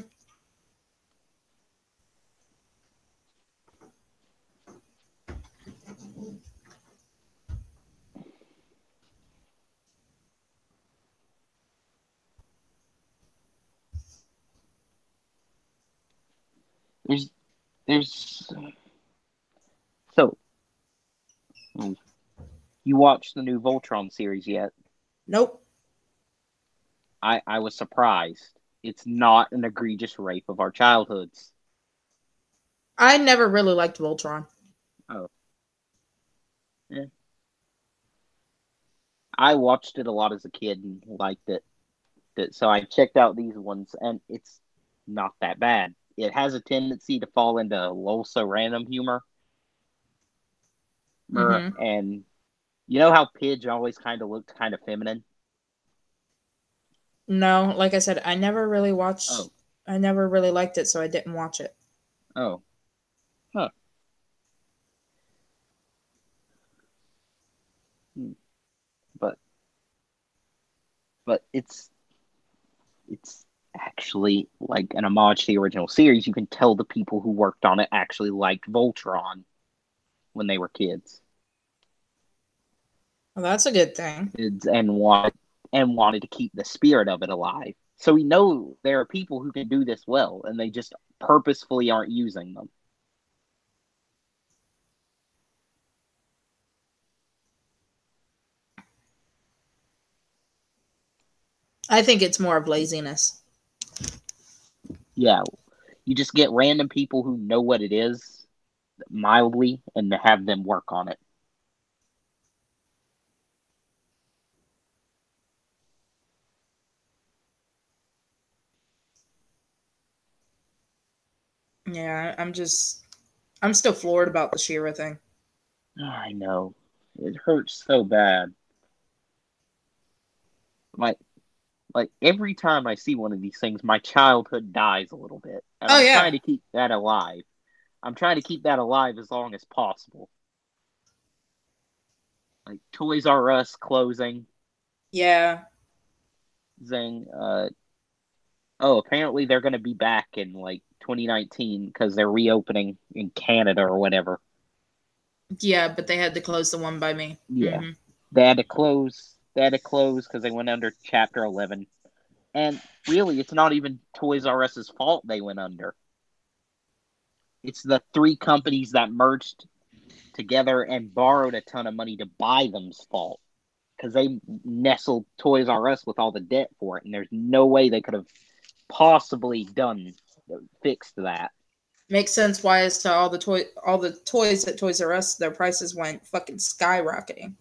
So, you watched the new Voltron series yet? Nope. I was surprised. It's not an egregious rape of our childhoods. I never really liked Voltron. Oh. Yeah. I watched it a lot as a kid and liked it. So I checked out these ones, and it's not that bad. It has a tendency to fall into Lol So Random humor, And you know how Pidge always kind of looked kind of feminine? No, like I said, I never really watched. Oh. I never really liked it, so I didn't watch it. Oh. Huh. But it's actually like an homage to the original series. You can tell the people who worked on it actually liked Voltron when they were kids. Well, that's a good thing. And wanted to keep the spirit of it alive. So we know there are people who can do this well, and they just purposefully aren't using them. I think it's more of laziness. Yeah. You just get random people who know what it is mildly and have them work on it. Yeah, I'm still floored about the She-Ra thing. Oh, I know. It hurts so bad. Like every time I see one of these things, my childhood dies a little bit. And I'm trying to keep that alive. I'm trying to keep that alive as long as possible. Like Toys R Us closing. Yeah. Saying, apparently they're going to be back in like 2019 because they're reopening in Canada or whatever. Yeah, but they had to close the one by me. Yeah. Mm-hmm. They had to close because they went under Chapter 11. And really, it's not even Toys R Us's fault they went under. It's the three companies that merged together and borrowed a ton of money to buy them's fault. Because they nestled Toys R Us with all the debt for it, and there's no way they could have possibly fixed that. Makes sense why as to all the toys at Toys R Us, their prices went fucking skyrocketing.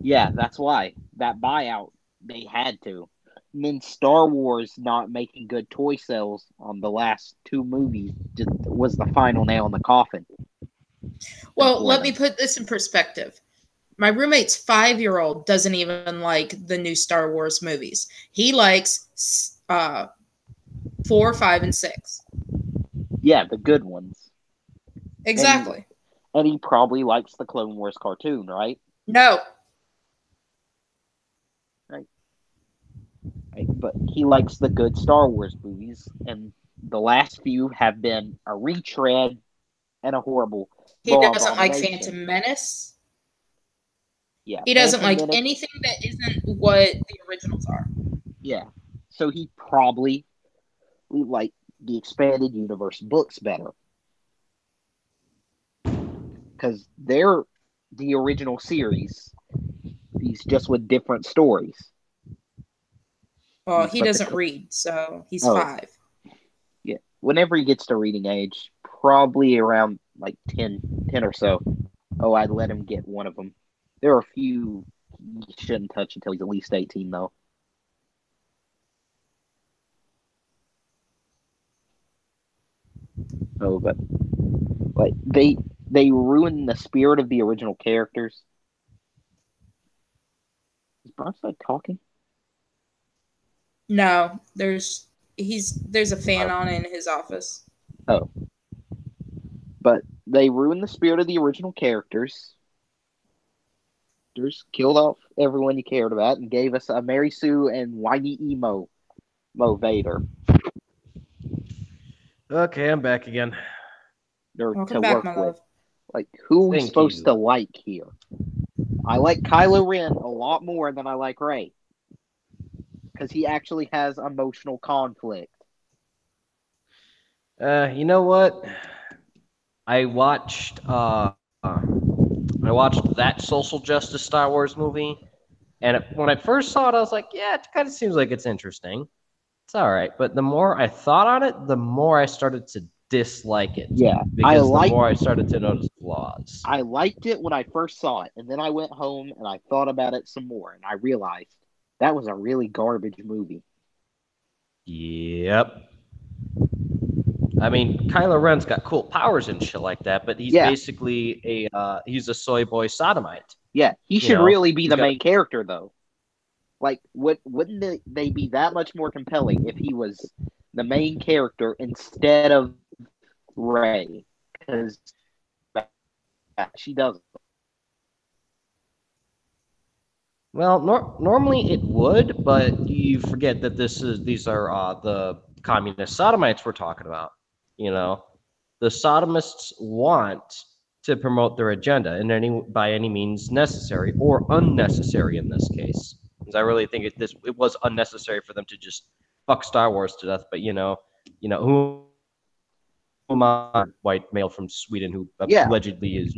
Yeah, that's why. That buyout, they had to. And then Star Wars not making good toy sales on the last two movies was the final nail in the coffin. Well, let me put this in perspective. My roommate's 5-year-old doesn't even like the new Star Wars movies. He likes 4, 5, and 6. Yeah, the good ones. Exactly. And he probably likes the Clone Wars cartoon, right? No. Right. But he likes the good Star Wars movies, and the last few have been a retread and a horrible. He doesn't like Phantom Menace. Yeah. He doesn't like anything that isn't what the originals are. Yeah. So he probably like the expanded universe books better. Because they're the original series. He's just with different stories. Well, he doesn't read, so he's 5. Yeah. Whenever he gets to reading age, probably around like 10 or so. Oh, I'd let him get one of them. There are a few he shouldn't touch until he's at least 18, though. Oh, but like they ruin the spirit of the original characters. Is Burnside talking? No, there's a fan on in his office. Oh. But they ruined the spirit of the original characters. Killed off everyone you cared about and gave us a Mary Sue and whiny emo Mo Vader. Okay, I'm back again. Welcome back, my love. Like, who are we supposed to like here? I like Kylo Ren a lot more than I like Rey. Because he actually has emotional conflict. You know what? I watched that social justice Star Wars movie, and when I first saw it, I was like, yeah, it kind of seems like it's interesting. It's all right. But the more I thought on it, the more I started to dislike it. Yeah. Because the more I started to notice flaws. I liked it when I first saw it, and then I went home and I thought about it some more, and I realized that was a really garbage movie. Yep. I mean, Kylo Ren's got cool powers and shit like that, but he's basically he's a soy boy sodomite. Yeah, he should really be the main character, though. Like, wouldn't they be that much more compelling if he was the main character instead of Rey? Because she doesn't. Well, normally it would, but you forget that these are the communist sodomites we're talking about. You know, the sodomists want to promote their agenda by any means necessary or unnecessary in this case. Because I really think it was unnecessary for them to just fuck Star Wars to death. But who am I, white male from Sweden who allegedly is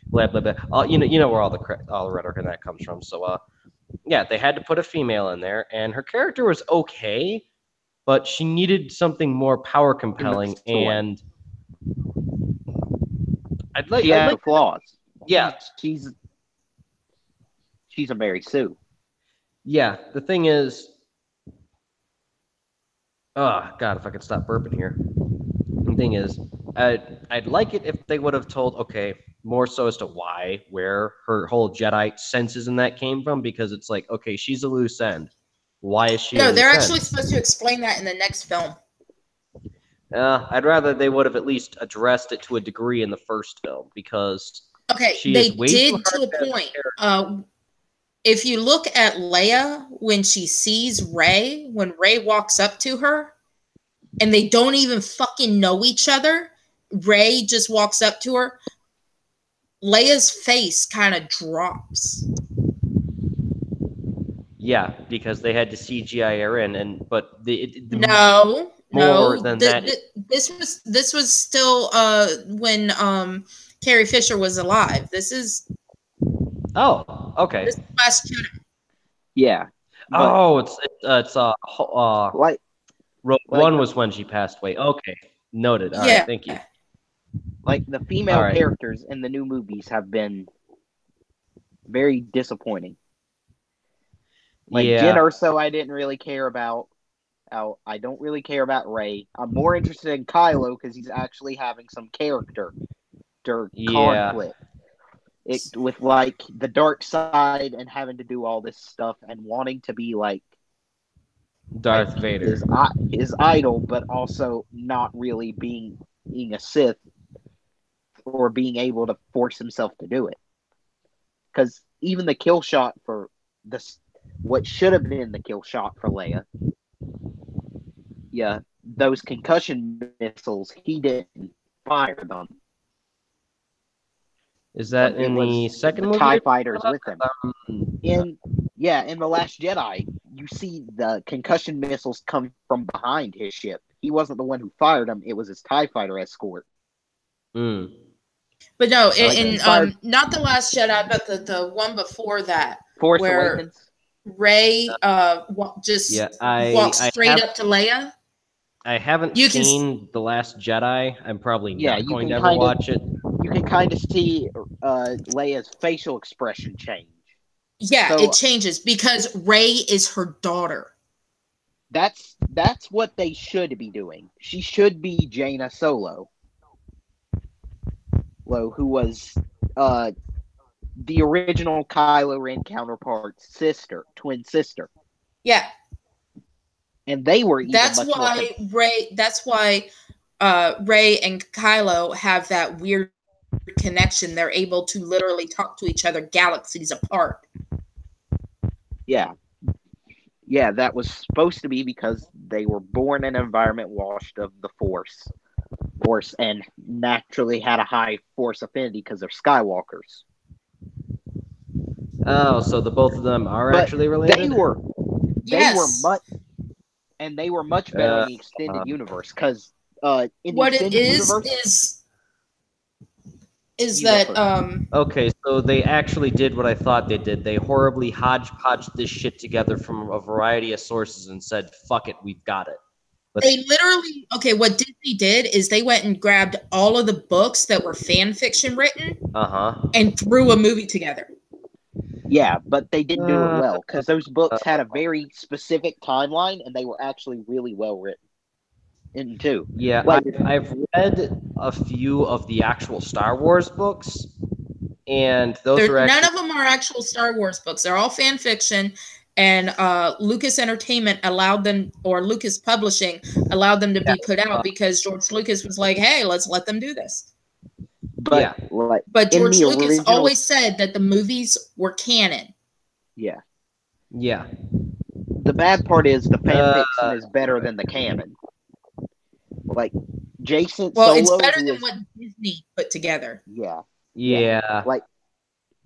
blah blah blah. You know where all the rhetoric and that comes from. So they had to put a female in there, and her character was okay, but she needed something more power compelling, and I'd like flaws. Yeah, she's a Mary Sue. Yeah, the thing is, oh God, if I could stop burping here. The thing is, I'd like it if they would have told, more so as to where her whole Jedi senses and that came from, because it's like, okay, she's a loose end. Why is she? No, they're actually supposed to explain that in the next film. I'd rather they would have at least addressed it to a degree in the first film, because they did to a point. If you look at Leia when she sees Rey, when Rey walks up to her, and they don't even fucking know each other, Rey just walks up to her, Leia's face kind of drops. Yeah, because they had to CGI her in, but no. That. This was still when Carrie Fisher was alive. This is. Oh, okay. This is Last Jedi. Yeah. It's like Rogue One was when she passed away. Okay, noted. All right, thank you. Like, the female characters in the new movies have been very disappointing. Like, Jyn Erso, I didn't really care about. I don't really care about Rey. I'm more interested in Kylo because he's actually having some character conflict. With like the dark side and having to do all this stuff and wanting to be like Darth Vader, his idol, but also not really being a Sith or being able to force himself to do it. Because even the kill shot for what should have been the kill shot for Leia, those concussion missiles, he didn't fire them. Is that in the second movie? TIE fighters with him. In The Last Jedi, you see the concussion missiles come from behind his ship. He wasn't the one who fired them; it was his TIE fighter escort. Mm. But no, not The Last Jedi, but the one before that, Force where Awakens. Rey walks straight up to Leia. I haven't seen The Last Jedi. I'm probably not going to ever watch it. You can kind of see Leia's facial expression change. Yeah, so, it changes because Rey is her daughter. That's what they should be doing. She should be Jaina Solo, who was the original Kylo Ren counterpart's twin sister. Yeah. And they were even That's why Rey and Kylo have that weird connection. They're able to literally talk to each other galaxies apart. Yeah, that was supposed to be because they were born in an environment washed of the Force, and naturally had a high Force affinity because they're Skywalkers. Oh, so the both of them are actually related? They were much better in the extended universe, because in the extended universe, is that okay, so they actually did what I thought they did. They horribly hodgepodged this shit together from a variety of sources and said, fuck it, we've got it. They literally, what Disney did is they went and grabbed all of the books that were fan fiction written and threw a movie together. Yeah, but they didn't do it well, because those books had a very specific timeline and they were actually really well written. in 2. Yeah, Like, I've read a few of the actual Star Wars books, and those are none actually... of them are actual Star Wars books. They're all fan fiction, and Lucas Entertainment allowed them, or Lucas Publishing allowed them to be put out because George Lucas was like, "Hey, let's let them do this." But but George Lucas original... always said that the movies were canon. Yeah. Yeah. The bad part is the fan fiction is better than the canon. Like, Jason Solo... it's better than what Disney put together. Yeah. Like,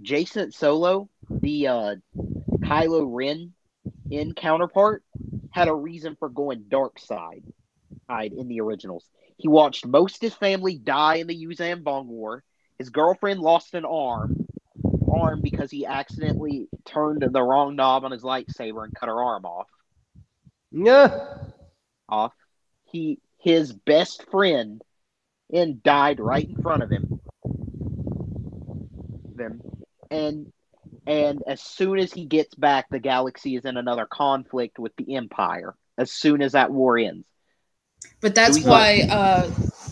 Jason Solo, the Kylo Ren counterpart, had a reason for going dark side in the originals. He watched most of his family die in the Yuuzhan Vong War. His girlfriend lost an arm because he accidentally turned the wrong knob on his lightsaber and cut her arm off. Yeah. His best friend died right in front of him. And as soon as he gets back, the galaxy is in another conflict with the Empire. As soon as that war ends. But that's why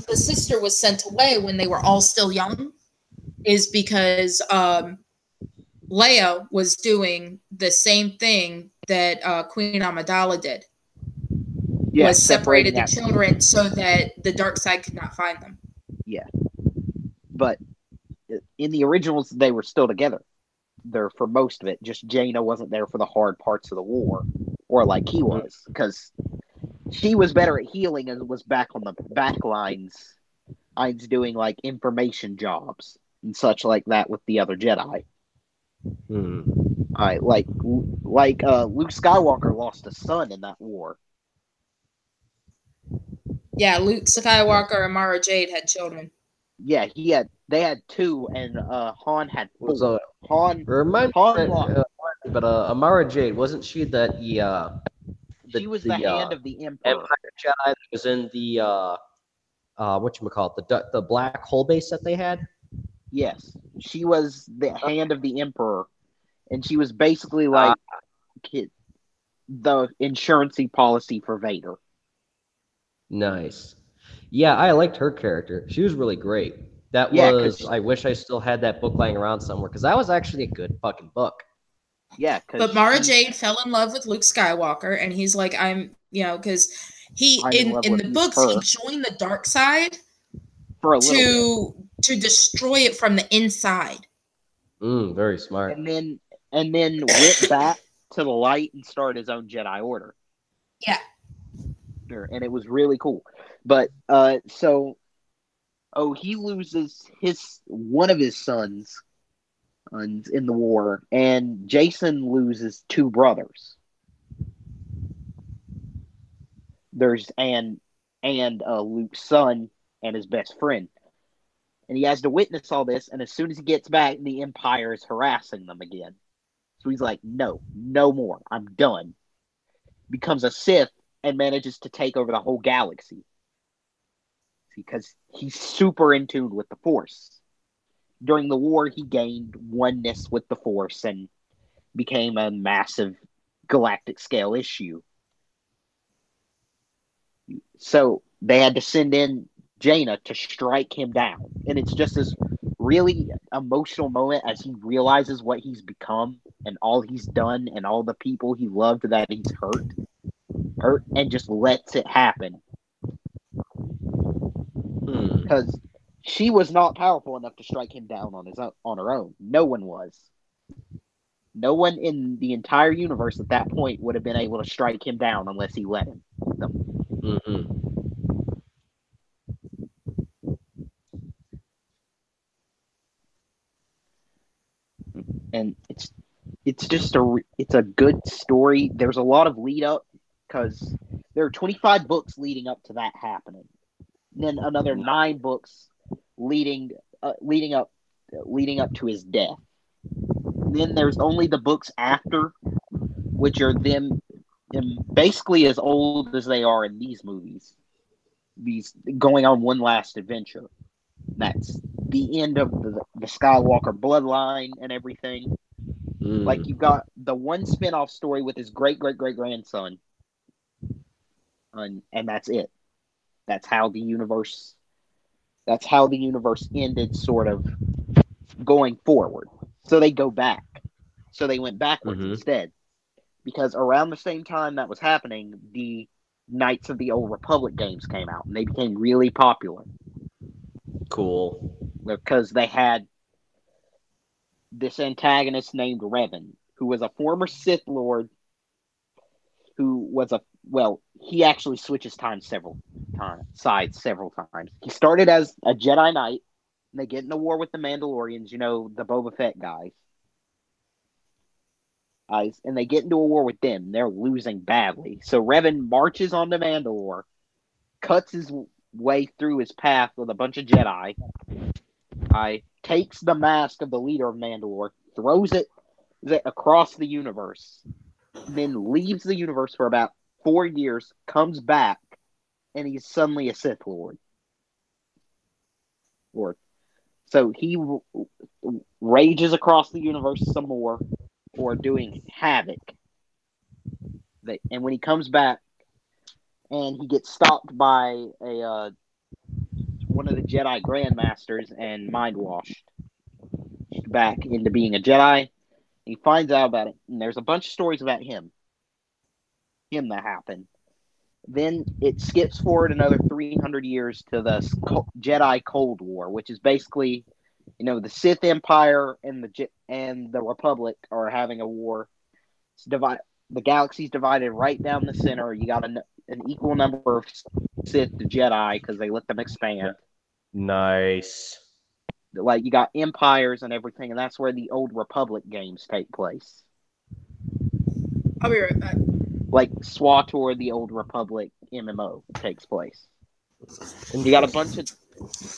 the sister was sent away when they were all still young, is because Leia was doing the same thing that Queen Amidala did. Yeah, was separated the children so that the dark side could not find them. Yeah. But in the originals, they were still together. There for most of it. Just Jaina wasn't there for the hard parts of the war, or like he was, because she was better at healing and was back on the back lines. I was doing like information jobs and such like that with the other Jedi. Like Luke Skywalker lost a son in that war. Yeah, Luke Skywalker and Mara Jade had children. Yeah, they had 2, and Han had 4. But Amara Jade, wasn't she she was the hand of the Emperor. Empire Jedi that was in the whatchamacallit, the black hole base that they had? Yes. She was the hand of the Emperor, and she was basically like the insurance-y policy for Vader. Nice. Yeah, I liked her character. She was really great. I wish I still had that book lying around somewhere, because that was actually a good fucking book. Yeah, but Mara Jade fell in love with Luke Skywalker, and he's like, because he in the books he joined the dark side for a little bit. To destroy it from the inside. Very smart. And then went back to the light and started his own Jedi Order. Yeah. And it was really cool. But he loses one of his sons in the war, and Jason loses 2 brothers. There's Luke's son and his best friend. And he has to witness all this, and as soon as he gets back, the Empire is harassing them again. So he's like, no more. I'm done. Becomes a Sith and manages to take over the whole galaxy. Because he's super in tune with the Force. During the war, he gained oneness with the Force and became a massive galactic scale issue. So they had to send in Jaina to strike him down. And it's just this really emotional moment as he realizes what he's become and all he's done and all the people he loved that he's hurt, and just lets it happen. Because she was not powerful enough to strike him down on her own. No one was. No one in the entire universe at that point would have been able to strike him down unless he let him. And it's just a good story. There's a lot of lead up because there are 25 books leading up to that happening. And then another 9 books leading up to his death. And then there's only the books after, which are them basically as old as they are in these movies. These going on one last adventure. That's the end of the Skywalker bloodline and everything. Like, you've got the one spin-off story with his great-great-great-grandson. And that's it. That's how the universe ended, sort of going forward. So they go back. So they went backwards instead. Because around the same time that was happening, the Knights of the Old Republic games came out, and they became really popular. Cool. Because they had this antagonist named Revan, who was a former Sith Lord, who was he actually switches sides several times. He started as a Jedi Knight, and they get in a war with the Mandalorians, the Boba Fett guys. And they get into a war with them. They're losing badly. So Revan marches onto Mandalore, cuts his way through his path with a bunch of Jedi, takes the mask of the leader of Mandalore, throws it across the universe, then leaves the universe for about 4 years, comes back, and he's suddenly a Sith Lord. So he rages across the universe some more, or doing havoc. And when he comes back, and he gets stopped by one of the Jedi Grandmasters and mind-washed back into being a Jedi. He finds out about it, and there's a bunch of stories about him that happened. Then it skips forward another 300 years to the Jedi Cold War, which is basically, the Sith Empire and the Republic are having a war. The galaxy's divided right down the center. You got an equal number of Sith to Jedi because they let them expand. Nice. You got empires and everything, and that's where the Old Republic games take place. I'll be right back. SWTOR, the Old Republic MMO takes place. And you got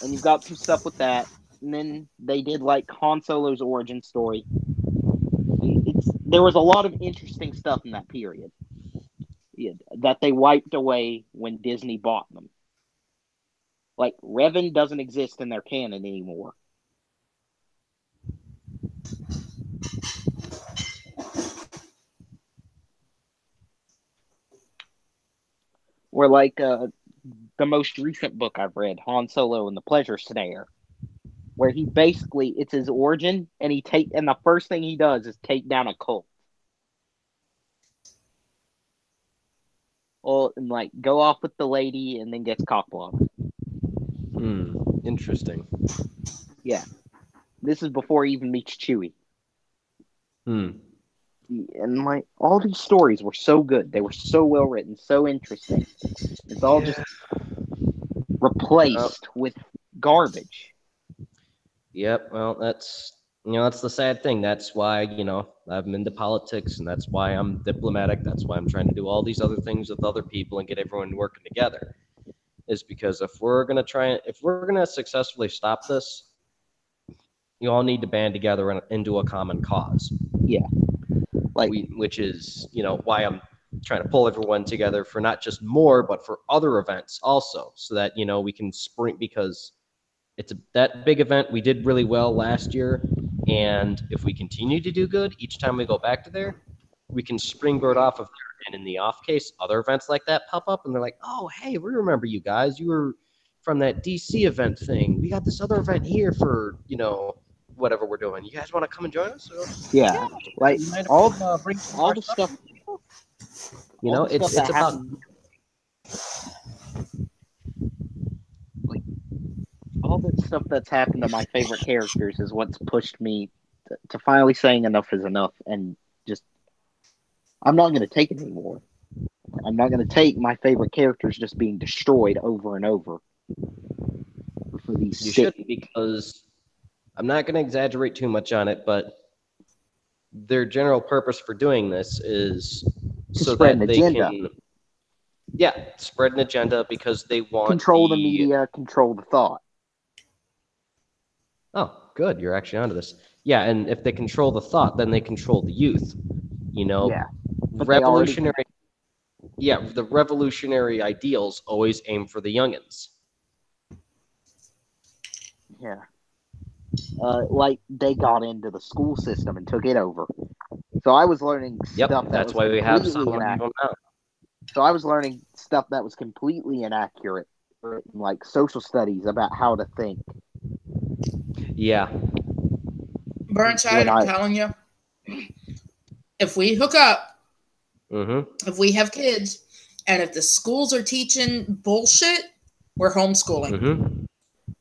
you've got some stuff with that. And then they did Han Solo's origin story. There was a lot of interesting stuff in that period that they wiped away when Disney bought them. Revan doesn't exist in their canon anymore. Or the most recent book I've read, Han Solo and the Pleasure Snare, where he basically, it's his origin, and the first thing he does is take down a cult. And go off with the lady, and then gets cockblocked. Interesting. Yeah. This is before he even meets Chewie. And all these stories were so good. They were so well written, so interesting. It's all just replaced with garbage. Yep. Well, that's the sad thing. That's why, I'm into politics, and that's why I'm diplomatic. That's why I'm trying to do all these other things with other people and get everyone working together. Is because if we're gonna successfully stop this, you all need to band together into a common cause. Yeah. Which is, why I'm trying to pull everyone together for not just more, but for other events also, so that, we can because that big event we did really well last year, and if we continue to do good each time we go back to there, we can springboard off of there. And in the off case, other events like that pop up, and they're like, oh, hey, we remember you guys. You were from that DC event thing. We got this other event here for, whatever we're doing. You guys want to come and join us? Yeah. All the stuff. It's about. All the stuff that's happened to my favorite characters is what's pushed me to finally saying enough is enough, and just I'm not going to take it anymore. I'm not going to take my favorite characters just being destroyed over and over. For these you shouldn't, because I'm not going to exaggerate too much on it, but their general purpose for doing this is so that they can, spread an agenda, because they want control the media, control the thought. Oh, good. You're actually onto this. Yeah, and if they control the thought, then they control the youth. Revolutionary. Yeah, the revolutionary ideals always aim for the youngins. Yeah. They got into the school system and took it over. So I was learning stuff that's why we have some of them now. So I was learning stuff that was completely inaccurate like social studies about how to think. Yeah. Burnside, I'm telling you, if we hook up, if we have kids, and if the schools are teaching bullshit, we're homeschooling.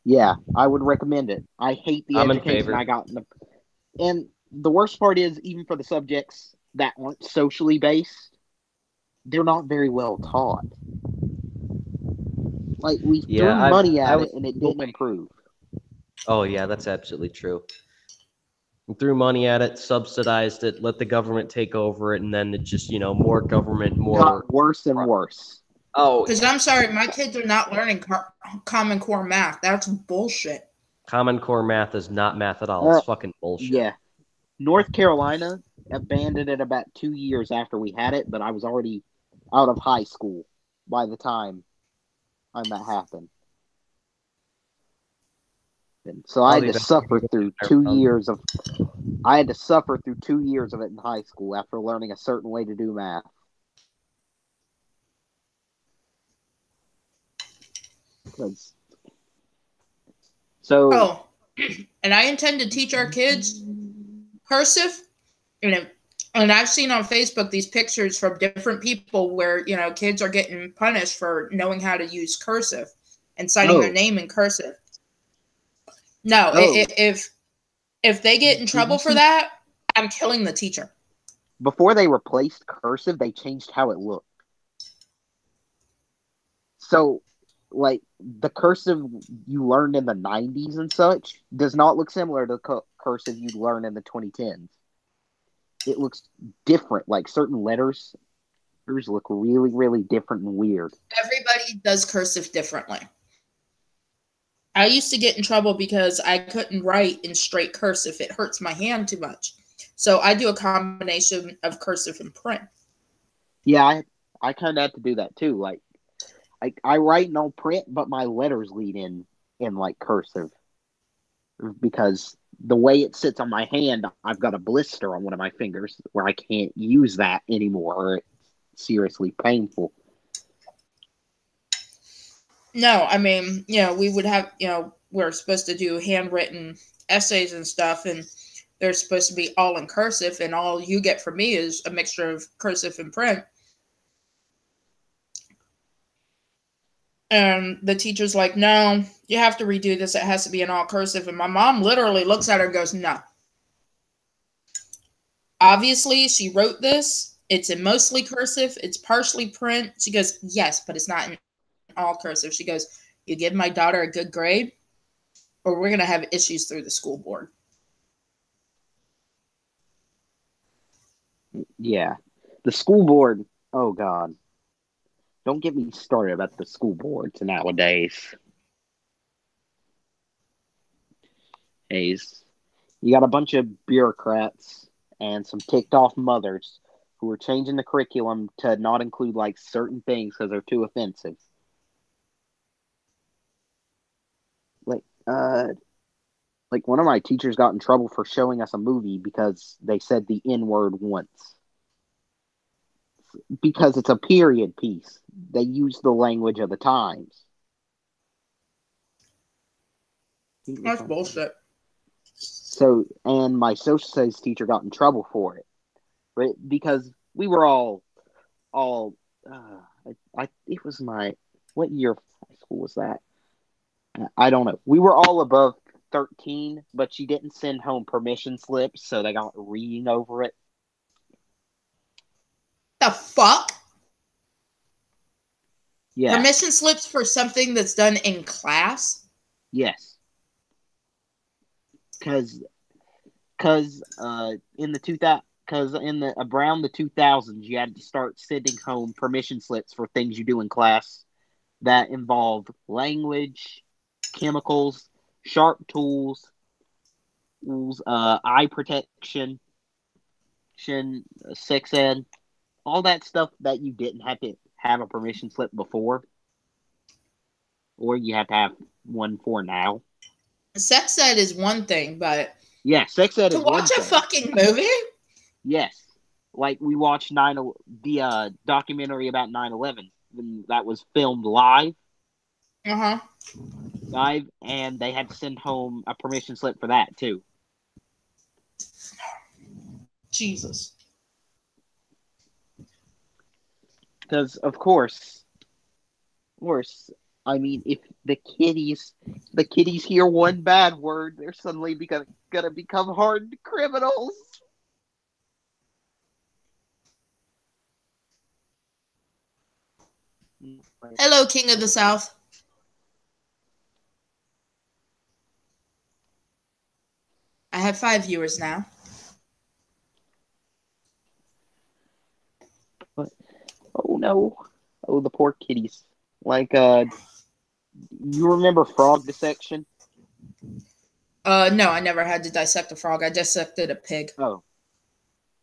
Yeah, I would recommend it. I hate the education I got. And the worst part is, even for the subjects that aren't socially based, they're not very well taught. Like, we threw money at it, and it didn't improve. Oh, yeah, that's absolutely true. We threw money at it, subsidized it, let the government take over it, and then it just, more government, more... Got worse and worse. Oh, because I'm sorry, my kids are not learning Common Core math. That's bullshit. Common Core math is not math at all. It's fucking bullshit. Yeah. North Carolina abandoned it about 2 years after we had it, but I was already out of high school by the time that happened. And so I had to suffer through 2 years of... I had to suffer through 2 years of it in high school after learning a certain way to do math. And I intend to teach our kids cursive. And I've seen on Facebook these pictures from different people where, kids are getting punished for knowing how to use cursive and signing their name in cursive. No, if they get in trouble for that, I'm killing the teacher. Before they replaced cursive, they changed how it looked. So, like, the cursive you learned in the 90s and such does not look similar to the cursive you'd learn in the 2010s. It looks different. Like, certain letters look really, really different and weird. Everybody does cursive differently. I used to get in trouble because I couldn't write in straight cursive. It hurts my hand too much. So I do a combination of cursive and print. Yeah, I kind of have to do that too. Like, I write no print, but my letters lead in like cursive. Because the way it sits on my hand, I've got a blister on one of my fingers where I can't use that anymore, or it's seriously painful. No, I mean, we would have, we're supposed to do handwritten essays and stuff, and they're supposed to be all in cursive, and all you get from me is a mixture of cursive and print. And the teacher's like, no, you have to redo this. It has to be in all cursive. And my mom literally looks at her and goes, no. Obviously, she wrote this. It's in mostly cursive. It's partially print. She goes, yes, but it's not in all cursive. She goes, you give my daughter a good grade, or we're going to have issues through the school board. Yeah. The school board, oh, God. Don't get me started about the school boards nowadays. You got a bunch of bureaucrats and some ticked off mothers who are changing the curriculum to not include like certain things because they're too offensive. Like one of my teachers got in trouble for showing us a movie because they said the N-word once. Because it's a period piece. They use the language of the times. That's bullshit. So, and my social studies teacher got in trouble for it. Right? Because we were it was what year of high school was that? I don't know. We were all above 13, but she didn't send home permission slips, so they got reading over it. The fuck? Yeah. Permission slips for something that's done in class? Yes. Because around the 2000s, you had to start sending home permission slips for things you do in class that involved language, chemicals, sharp tools, eye protection, sex ed, all that stuff that you didn't have to have a permission slip before, or you have to have one for now. Sex ed is one thing, but yeah, sex ed is one thing. To watch a fucking movie? Yes, like we watched the documentary about 9/11 when that was filmed live. dive, and they had to send home a permission slip for that too. Jesus. Because of course, I mean, if the kiddies hear one bad word, they're suddenly gonna become hardened criminals. Hello, King of the South. I have 5 viewers now. But, oh no. Oh, the poor kitties. Like, you remember frog dissection? No, I never had to dissect a frog. I dissected a pig. Oh,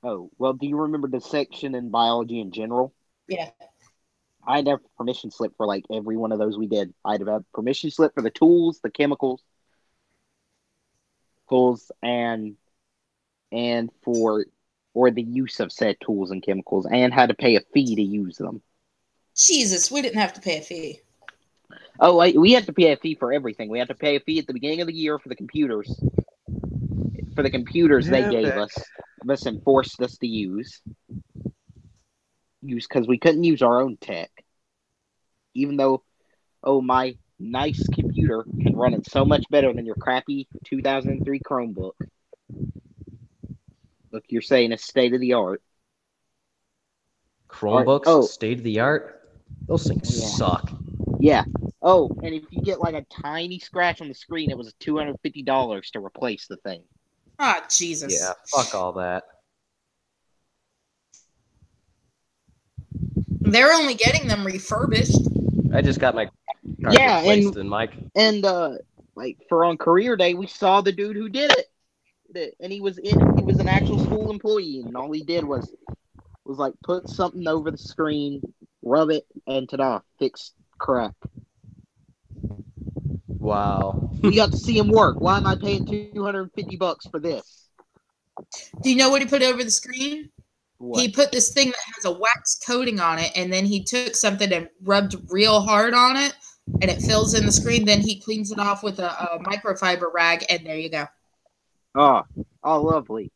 well, do you remember dissection in biology in general? Yeah. I'd have permission slip for like every one of those we did. I'd have permission slip for the tools, the chemicals, and for the use of said tools and chemicals, and had to pay a fee to use them. Jesus, we didn't have to pay a fee. Oh, we had to pay a fee for everything. We had to pay a fee at the beginning of the year for the computers. For the computers they gave us and forced us to use because we couldn't use our own tech. Even though, my nice computer can run it so much better than your crappy 2003 Chromebook. Look, you're saying it's state of the art. Chromebooks, state of the art? Those things suck. Yeah. Oh, and if you get like a tiny scratch on the screen, it was $250 to replace the thing. Ah, Jesus. Yeah, fuck all that. They're only getting them refurbished. I just got my card replaced, and Mike. And like for on career day, we saw the dude who did it, and he was an actual school employee, and all he did was like put something over the screen, rub it, and ta-da, fixed crack. Wow. We got to see him work. Why am I paying $250 for this? Do you know what he put over the screen? What? He put this thing that has a wax coating on it, and then he took something and rubbed real hard on it, and it fills in the screen. Then he cleans it off with a microfiber rag, and there you go. Oh, lovely.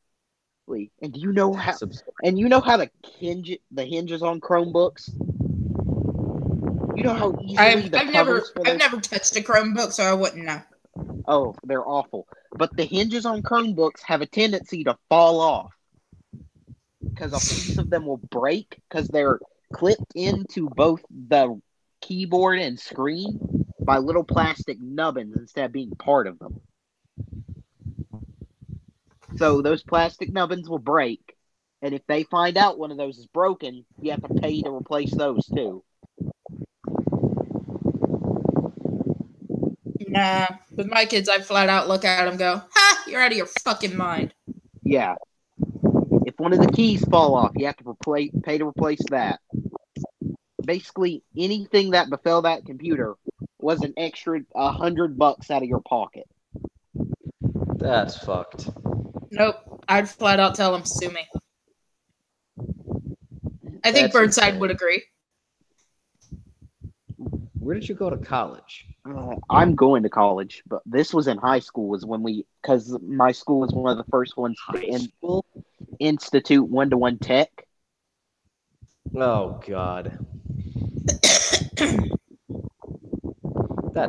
And do you know how? And you know how the hinges on Chromebooks? You know how easily I've never touched a Chromebook, so I wouldn't know. Oh, they're awful. But the hinges on Chromebooks have a tendency to fall off because a piece of them will break because they're clipped into both the keyboard and screen by little plastic nubbins instead of being part of them. So those plastic nubbins will break, and if they find out one of those is broken, you have to pay to replace those too. Nah, with my kids, I flat out look at them and go, "Ha! You're out of your fucking mind." Yeah. If one of the keys fall off, you have to pay to replace that. Basically, anything that befell that computer was an extra $100 out of your pocket. That's fucked. Nope, I'd flat out tell them, sue me. I think Burnside would agree. Where did you go to college? I'm going to college, but this was in high school. Because my school was one of the first ones to institute one-to-one tech. Oh God,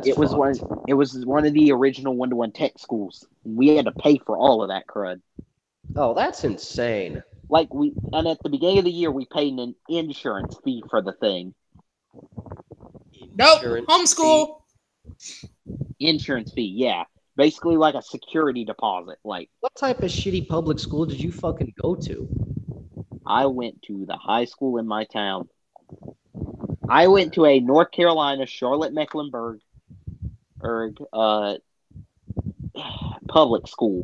it was one of the original one-to-one tech schools. We had to pay for all of that crud. Oh, that's insane. And at the beginning of the year, we paid an insurance fee for the thing. Nope, homeschool. Insurance fee, yeah. Basically like a security deposit. Like, what type of shitty public school did you fucking go to? I went to the high school in my town. I went to a North Carolina, Charlotte-Mecklenburg public school.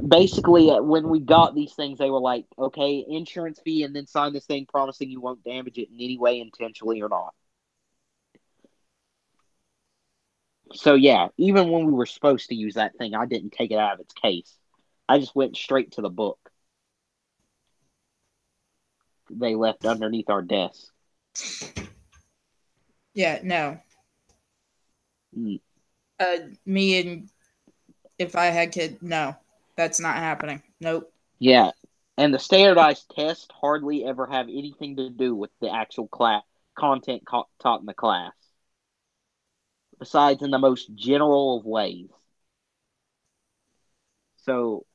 Basically, when we got these things, they were like, okay, insurance fee, and then sign this thing promising you won't damage it in any way, intentionally or not. So, yeah, even when we were supposed to use that thing, I didn't take it out of its case. I just went straight to the book they left underneath our desk. Yeah, no. Mm. Me and if I had kids, no, that's not happening. Nope. Yeah, and the standardized tests hardly ever have anything to do with the actual content taught in the class, besides in the most general of ways. So,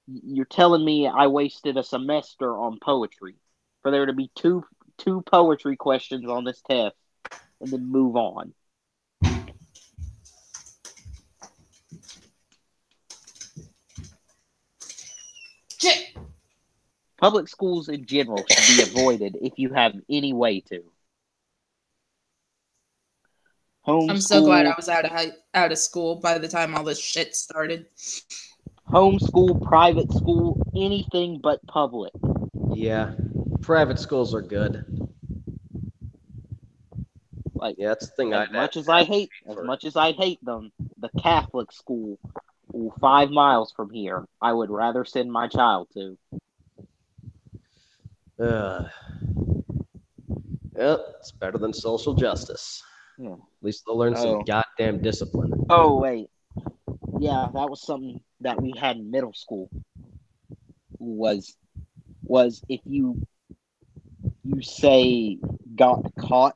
you're telling me I wasted a semester on poetry for there to be two poetry questions on this test and then move on? Shit. Public schools in general should be avoided if you have any way to. I'm so glad I was out of school by the time all this shit started. Homeschool, private school, anything but public. Yeah, private schools are good. Like, yeah, that's the thing. As much as I hate them, the Catholic school, 5 miles from here, I would rather send my child to. Yep, it's better than social justice. Yeah. At least they'll learn some goddamn discipline. Oh, wait. Yeah, that was something that we had in middle school. Was if you say got caught,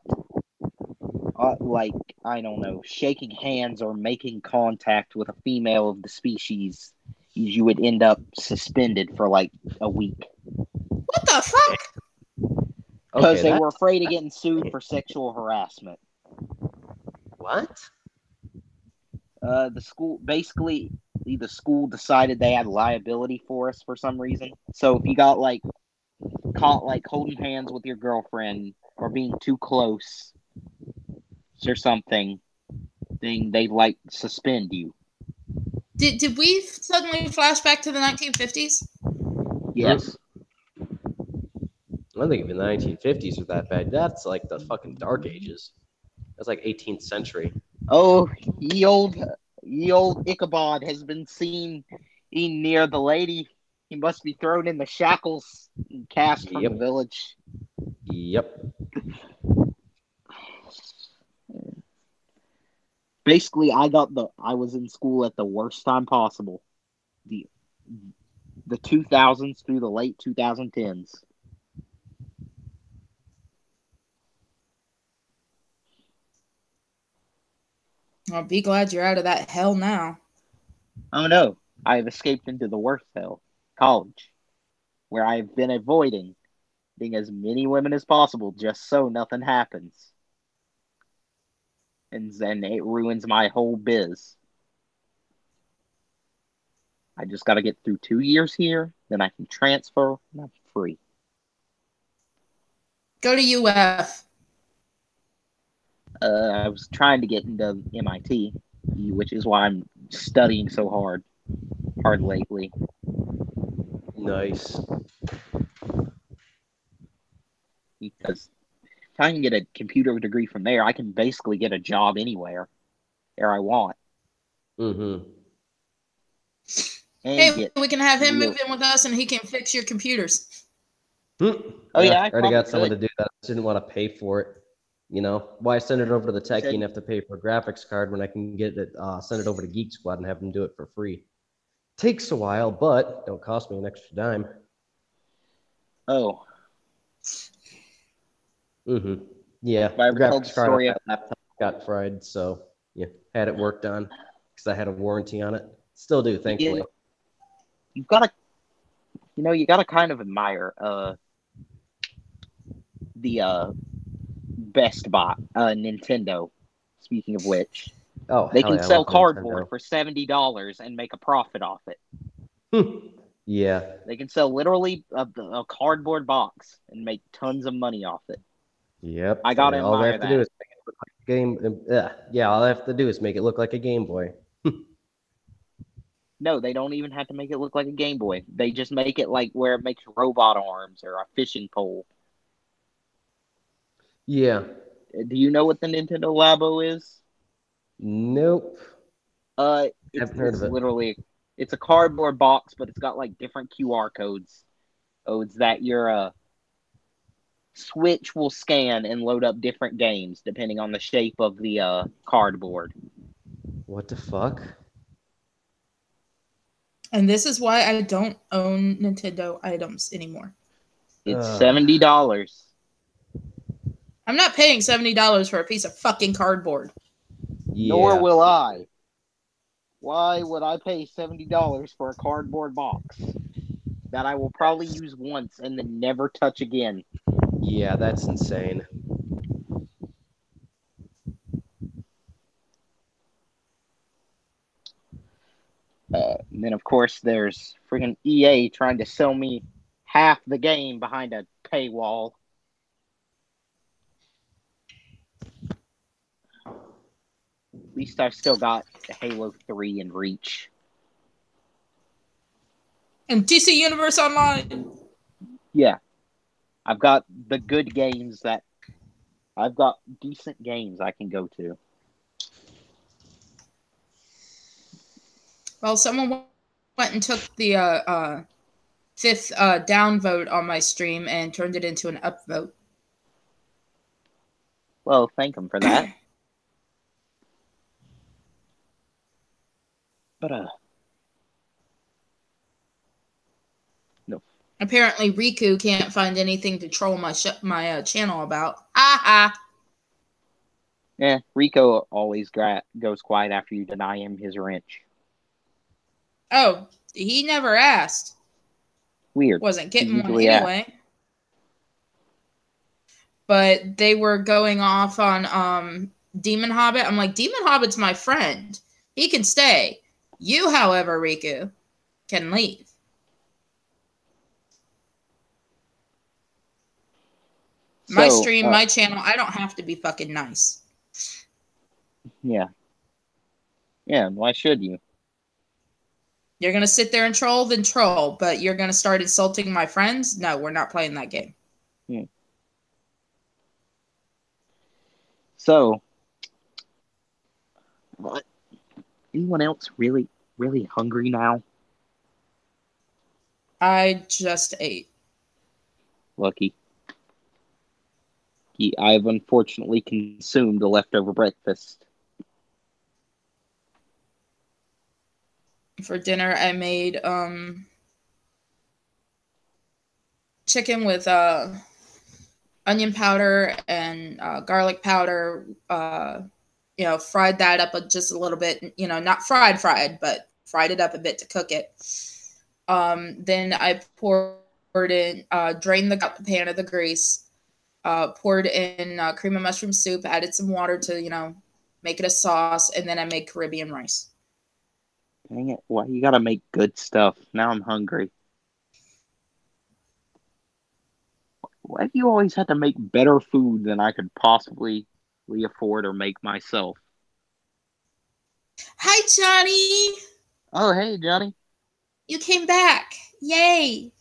like, I don't know, shaking hands or making contact with a female of the species, you would end up suspended for like a week. What the fuck? Because they were afraid of getting sued for sexual harassment. What? The school decided they had liability for us for some reason. So if you got caught holding hands with your girlfriend or being too close or something, then they'd suspend you. Did we suddenly flash back to the 1950s? Yes. I don't think even the 1950s was that bad. That's like the fucking Dark Ages. That's like 18th century. Oh, ye old Ichabod has been seen near the lady. He must be thrown in the shackles and cast from the village. Yep. Basically, I was in school at the worst time possible. The 2000s through the late 2010s. I'll be glad you're out of that hell now. Oh no, I have escaped into the worst hell, college, where I have been avoiding being as many women as possible just so nothing happens. And then it ruins my whole biz. I just got to get through 2 years here, then I can transfer, and I'm free. Go to UF. I was trying to get into MIT, which is why I'm studying so hard lately. Nice. Because if I can get a computer degree from there, I can basically get a job anywhere I want. Mm-hmm. Hey, we can have him move in with us and he can fix your computers. Oh, yeah, I already got someone to do that. I didn't want to pay for it. You know, why send it over to the techie and have to pay for a graphics card when I can get it, send it over to Geek Squad and have them do it for free. Takes a while, but don't cost me an extra dime. Oh. Mm-hmm. Yeah, graphics card got fried, so yeah, had it worked on because I had a warranty on it. Still do, thankfully. You've got to, you got to kind of admire the Best Buy, Nintendo. Speaking of which, they can sell cardboard for $70 and make a profit off it. Yeah, they can sell literally a cardboard box and make tons of money off it. Yep. I gotta admire that. Do is make it look like a game. Yeah, all I have to do is make it look like a Game Boy. No, they don't even have to make it look like a Game Boy. They just make it like where it makes robot arms or a fishing pole. Yeah. Do you know what the Nintendo Labo is? Nope. Haven't heard of it. Literally, it's a cardboard box, but it's got like different QR codes. That Switch will scan and load up different games depending on the shape of the cardboard. What the fuck? And this is why I don't own Nintendo items anymore. It's $70. I'm not paying $70 for a piece of fucking cardboard. Yeah. Nor will I. Why would I pay $70 for a cardboard box that I will probably use once and then never touch again? Yeah, that's insane. And then, of course, there's freaking EA trying to sell me half the game behind a paywall. At least I've still got Halo 3 in reach. And DC Universe Online. Yeah. I've got the good games that... I've got decent games I can go to. Well, someone went and took the fifth downvote on my stream and turned it into an upvote. Well, thank them for that. But, no. Apparently, Riku can't find anything to troll my channel about. Ha ha! Rico always goes quiet after you deny him his wrench. Oh, he never asked. Weird. Wasn't getting one anyway. But they were going off on Demon Hobbit. I'm like, Demon Hobbit's my friend. He can stay. You, however, Riku, can leave. My stream, my channel, I don't have to be fucking nice. Yeah. Yeah, why should you? You're going to sit there and troll, then troll. But you're going to start insulting my friends? No, we're not playing that game. Yeah. So, what? Anyone else really hungry now? I just ate. Lucky. I've unfortunately consumed a leftover breakfast. For dinner, I made chicken with onion powder and garlic powder. Fried that up just a little bit. Not fried, but fried it up a bit to cook it. Then I poured in, drained the pan of the grease. Poured in cream of mushroom soup, added some water to, make it a sauce, and then I made Caribbean rice. Dang it. Why you gotta make good stuff? Now I'm hungry. Why have you always had to make better food than I could possibly afford or make myself? Hi, Johnny! Oh, hey, Johnny. You came back. Yay!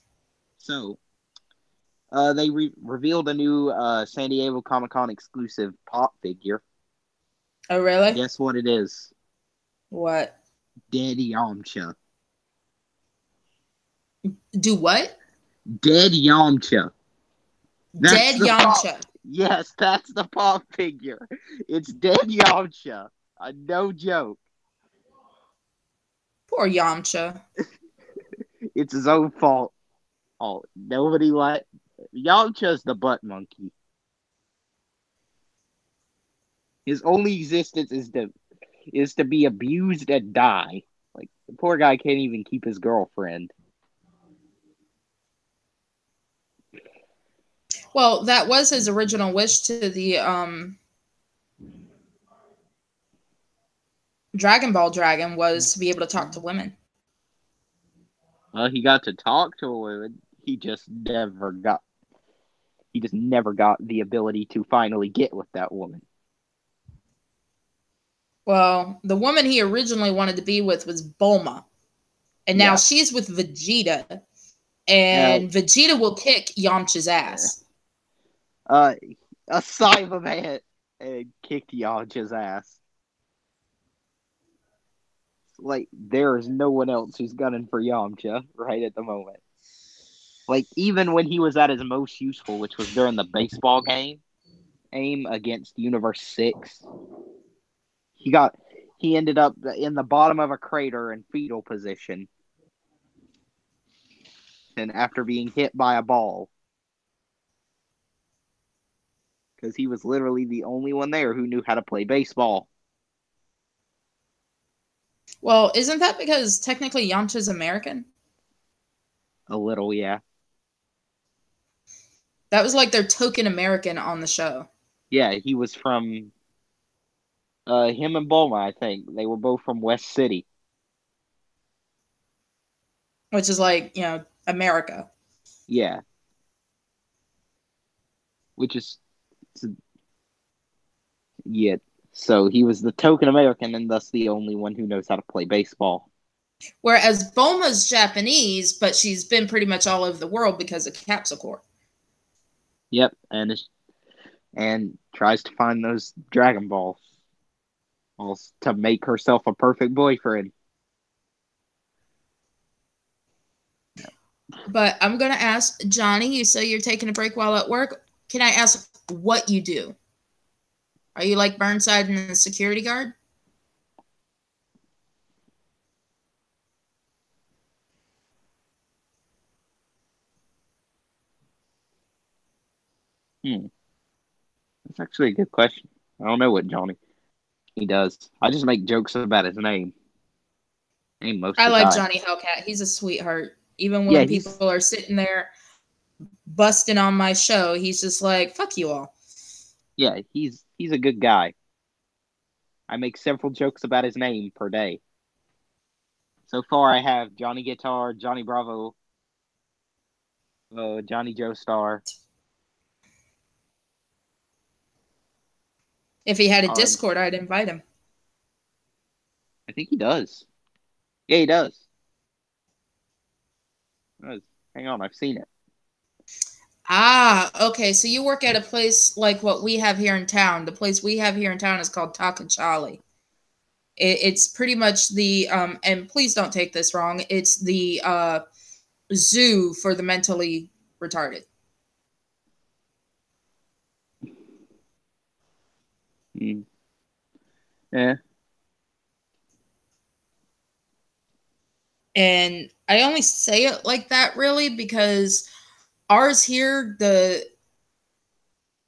So, they revealed a new San Diego Comic-Con exclusive pop figure. Oh, really? Guess what it is? What? Dead Yamcha. Do what? Dead Yamcha. Dead Yamcha. Yes, that's the pop figure. It's Dead Yamcha. No joke. Poor Yamcha. It's his own fault. Oh, nobody Yamcha's the butt monkey. His only existence is to be abused and die. Like, the poor guy can't even keep his girlfriend. Well, that was his original wish to the Dragon Ball Dragon, was to be able to talk to women. He got to talk to a woman. He just never got the ability to finally get with that woman. Well, the woman he originally wanted to be with was Bulma. And now she's with Vegeta. And Vegeta will kick Yamcha's ass. A Saiba man kicked Yamcha's ass. Like, there is no one else who's gunning for Yamcha right at the moment. Like, even when he was at his most useful, which was during the baseball game, against Universe 6, he ended up in the bottom of a crater in fetal position. And after being hit by a ball. Because he was literally the only one there who knew how to play baseball. Well, isn't that because technically Yamcha's American? A little, yeah. That was like their token American on the show. Yeah, he was from... him and Bulma, I think. They were both from West City. Which is like, America. Yeah. Which is... Yeah. So he was the token American and thus the only one who knows how to play baseball. Whereas Bulma's Japanese, but she's been pretty much all over the world because of Capsule Corp. Yep, and tries to find those Dragon Balls to make herself a perfect boyfriend. But I'm going to ask Johnny, you say you're taking a break while at work. Can I ask what you do? Are you like Burnside and the security guard? That's actually a good question. I don't know what Johnny he does. I just make jokes about his name. I like Johnny Hellcat. He's a sweetheart. Even when people are sitting there busting on my show, he's just like, fuck you all. Yeah, he's a good guy. I make several jokes about his name per day. So far, I have Johnny Guitar, Johnny Bravo, Johnny Joestar. If he had a Discord, I'd invite him. I think he does. Yeah, he does. Hang on, I've seen it. Ah, okay. So you work at a place like what we have here in town. The place we have here in town is called Takachali. It's pretty much the, and please don't take this wrong, it's the zoo for the mentally retarded. Yeah. And I only say it like that really because ours here,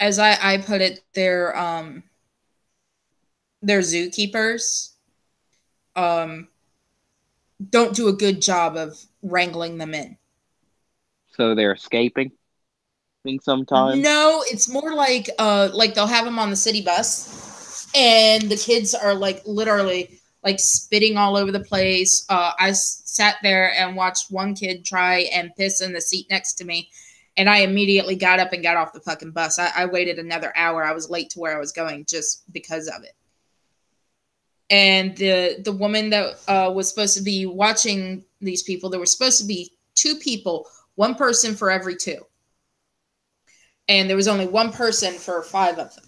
as I put it, they're zookeepers. Don't do a good job of wrangling them in. So they're escaping sometimes? No, it's more like they'll have them on the city bus and the kids are like literally like spitting all over the place. I sat there and watched one kid try and piss in the seat next to me, and I immediately got up and got off the fucking bus. I waited another hour. I was late to where I was going just because of it. And the woman that was supposed to be watching these people, there were supposed to be 2 people, 1 person for every 2. And there was only 1 person for 5 of them.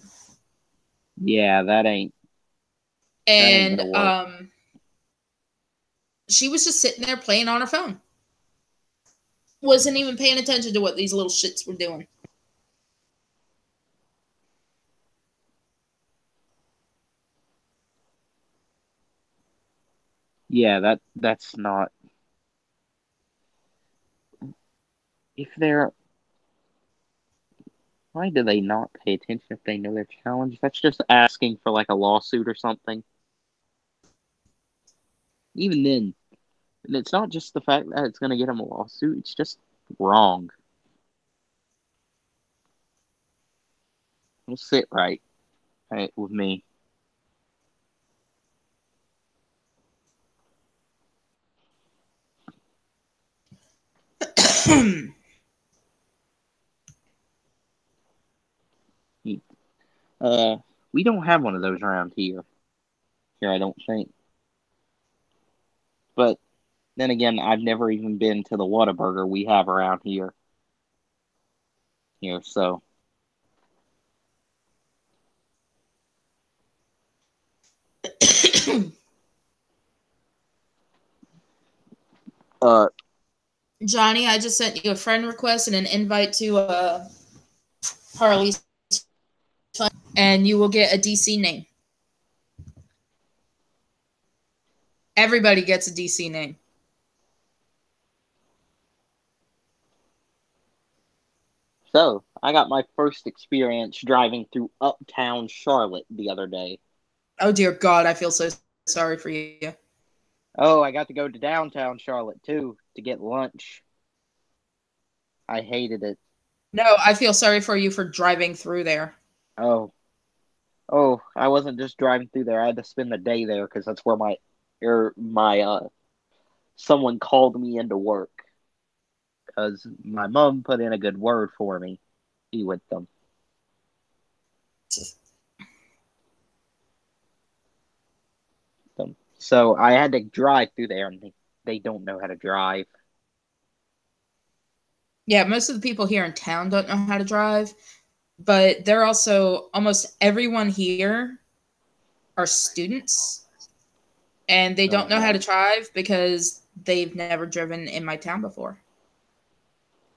Yeah, that ain't. And she was just sitting there playing on her phone. Wasn't even paying attention to what these little shits were doing. Yeah, that's not. If they're. Why do they not pay attention if they know their challenge? That's just asking for like a lawsuit or something. Even then, and it's not just the fact that it's going to get them a lawsuit. It's just wrong. It'll sit right with me. We don't have one of those around here. I don't think. But then again, I've never even been to the Whataburger we have around here. So. Johnny, I just sent you a friend request and an invite to Harley's Fun, and you will get a DC name. Everybody gets a DC name. So, I got my first experience driving through uptown Charlotte the other day. Oh, dear God, I feel so sorry for you. Oh, I got to go to downtown Charlotte, too, to get lunch. I hated it. No, I feel sorry for you for driving through there. Oh, I wasn't just driving through there. I had to spend the day there because that's where someone called me into work. Because my mom put in a good word for me. Be with them. So I had to drive through there, and they don't know how to drive. Yeah, most of the people here in town don't know how to drive, but they're also, almost everyone here are students, and they don't know how to drive because they've never driven in my town before.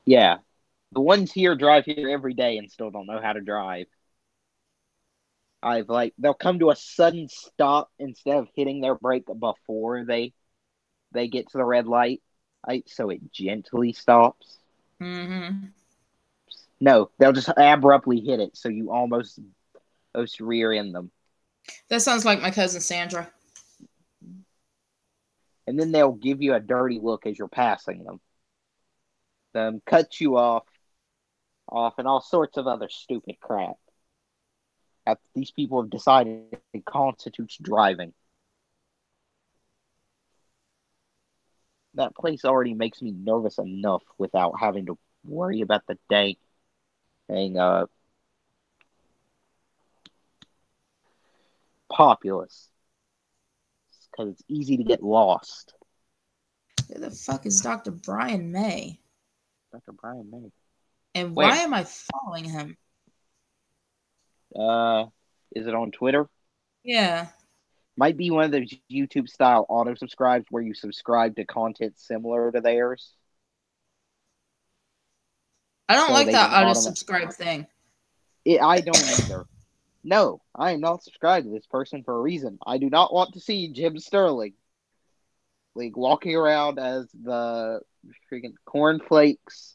Yeah. The ones here drive here every day and still don't know how to drive. They'll come to a sudden stop instead of hitting their brake before they get to the red light, so it gently stops. Mm-hmm. No, they'll just abruptly hit it, so you almost rear end them. That sounds like my cousin Sandra. And then they'll give you a dirty look as you're passing them. Cut you off, and all sorts of other stupid crap. These people have decided it constitutes driving. That place already makes me nervous enough without having to worry about the dang populace. Because it's easy to get lost. Who the fuck is Dr. Brian May? Dr. Brian May. And why am I following him? Is it on Twitter? Yeah. Might be one of those YouTube style auto subscribes where you subscribe to content similar to theirs. I don't like that auto subscribe thing. I don't either. No, I am not subscribed to this person for a reason. I do not want to see Jim Sterling walking around as the freaking cornflakes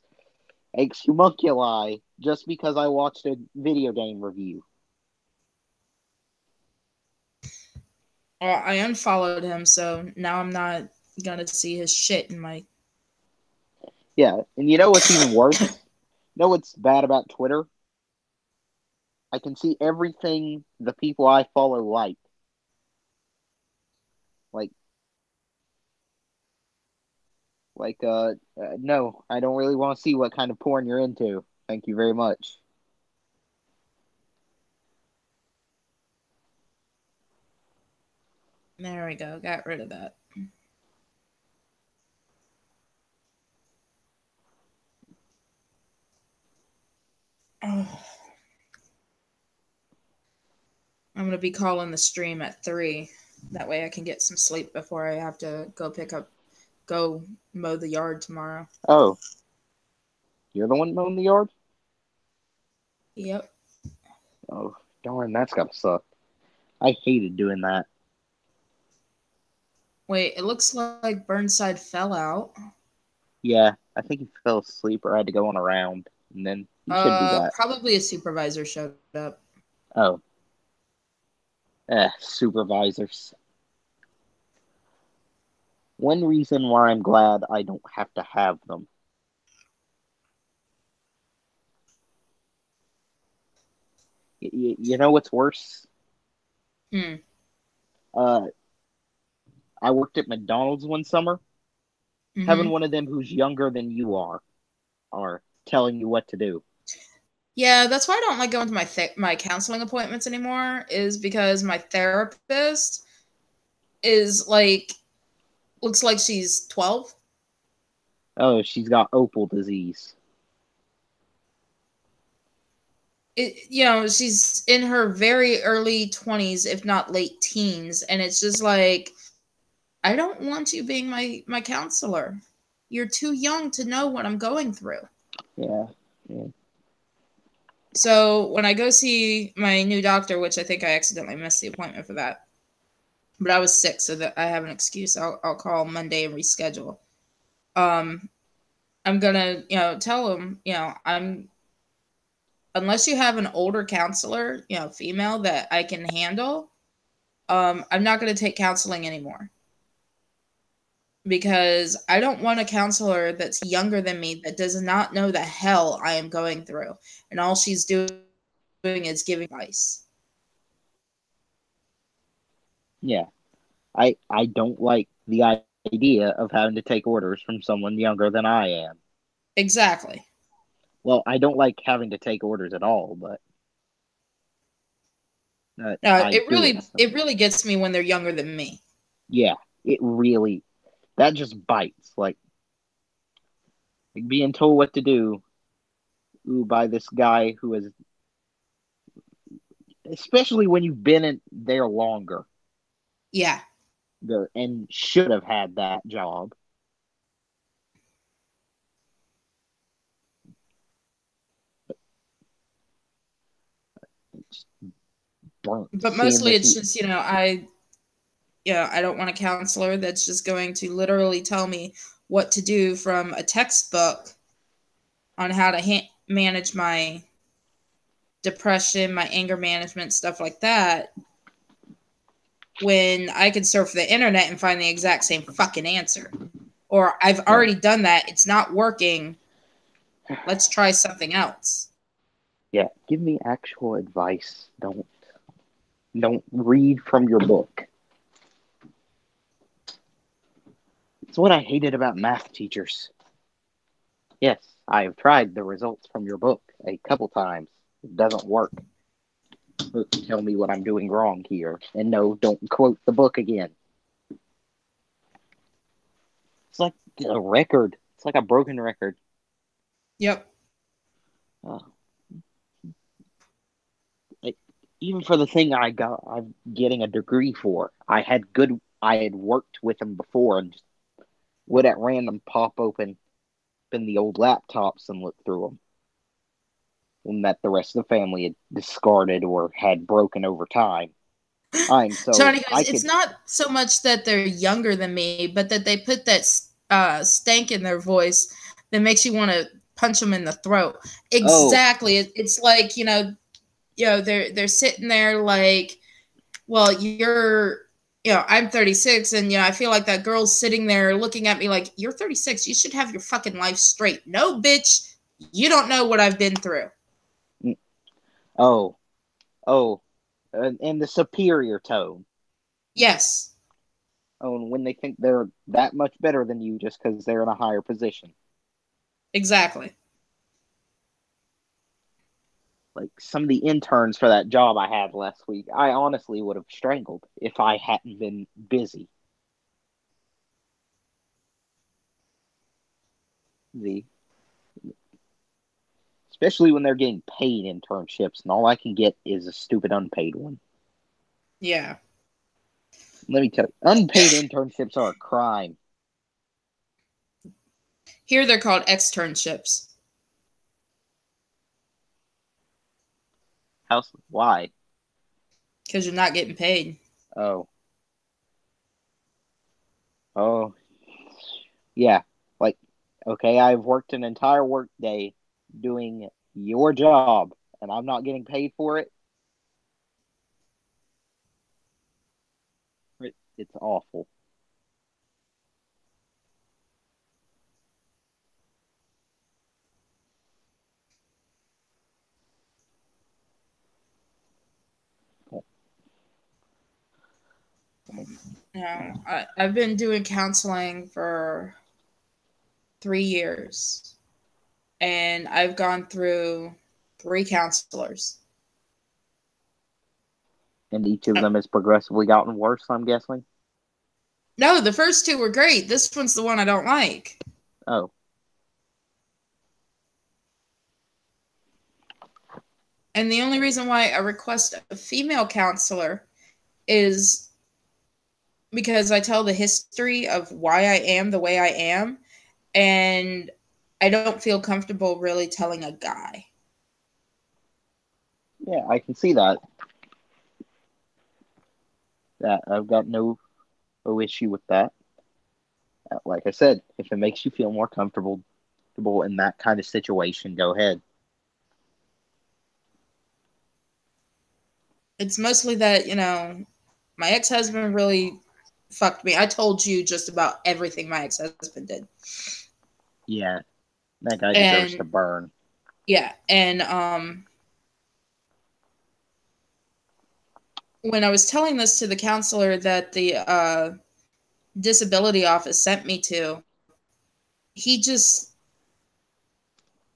homunculi just because I watched a video game review. I unfollowed him, so now I'm not gonna see his shit in my... Yeah, and you know what's even worse? You know what's bad about Twitter? I can see everything the people I follow like. No, I don't really want to see what kind of porn you're into. Thank you very much. There we go. Got rid of that. Oh. I'm going to be calling the stream at 3. That way I can get some sleep before I have to go mow the yard tomorrow. Oh. You're the one mowing the yard? Yep. Oh, darn, that's gotta suck. I hated doing that. Wait, it looks like Burnside fell out. Yeah, I think he fell asleep or had to go on a round, and then he should be back. Probably a supervisor showed up. Oh. Supervisors. One reason why I'm glad I don't have to have them. You know what's worse? I worked at McDonald's one summer. Mm-hmm. Having one of them who's younger than you are telling you what to do. Yeah, that's why I don't like going to my counseling appointments anymore, is because my therapist is looks like she's 12. Oh, she's got opal disease. She's in her very early 20s, if not late teens, and it's just like, I don't want you being my counselor. you're too young to know what I'm going through. Yeah. So when I go see my new doctor, which I think I accidentally missed the appointment for that, but I was sick, so that I have an excuse. I'll call Monday and reschedule. I'm gonna, tell him, unless you have an older counselor, female that I can handle, I'm not gonna take counseling anymore. Because I don't want a counselor that's younger than me that does not know the hell I am going through. And all she's doing is giving advice. Yeah. I don't like the idea of having to take orders from someone younger than I am. Exactly. Well, I don't like having to take orders at all, but no, it really gets me when they're younger than me. Yeah, that just bites. Like being told what to do by this guy who is, especially when you've been in there longer. Yeah. And should have had that job. But mostly it's just, I don't want a counselor that's just going to literally tell me what to do from a textbook on how to manage my depression, my anger management, stuff like that, when I can surf the internet and find the exact same fucking answer. Or I've already done that. It's not working. Let's try something else. Yeah, give me actual advice. Don't read from your book. It's what I hated about math teachers. Yes, I have tried the results from your book a couple times. It doesn't work. Tell me what I'm doing wrong here. And no, don't quote the book again. It's like a record. It's like a broken record. Yep. Even for the thing I'm getting a degree for, I had worked with them before and just would at random pop open the old laptops and look through them. And that the rest of the family had discarded or had broken over time. Johnny goes, it's not so much that they're younger than me, but that they put that stank in their voice that makes you want to punch them in the throat. Exactly. Oh. It's like, they're sitting there like, well, I'm 36 and, I feel like that girl's sitting there looking at me like, you're 36. You should have your fucking life straight. No, bitch. You don't know what I've been through. Oh, and the superior tone. Yes. Oh, and when they think they're that much better than you just because they're in a higher position. Exactly. Like some of the interns for that job I had last week, I honestly would have strangled if I hadn't been busy. Especially when they're getting paid internships, and all I can get is a stupid unpaid one. Yeah. Let me tell you, unpaid internships are a crime. Here they're called externships. Why? Because you're not getting paid. Oh. Yeah. Like, okay, I've worked an entire work day doing your job, and I'm not getting paid for it. It's awful. I've been doing counseling for 3 years, and I've gone through 3 counselors. And each of them has progressively gotten worse, I'm guessing? No, the first 2 were great. This one's the one I don't like. Oh. And the only reason why I request a female counselor is because I tell the history of why I am the way I am, and I don't feel comfortable really telling a guy. Yeah, I can see that. I've got no issue with that. Like I said, if it makes you feel more comfortable in that kind of situation, go ahead. It's mostly that, my ex-husband really fucked me. I told you just about everything my ex-husband did. Yeah, that guy deserves to burn. Yeah, and when I was telling this to the counselor that the disability office sent me to, he just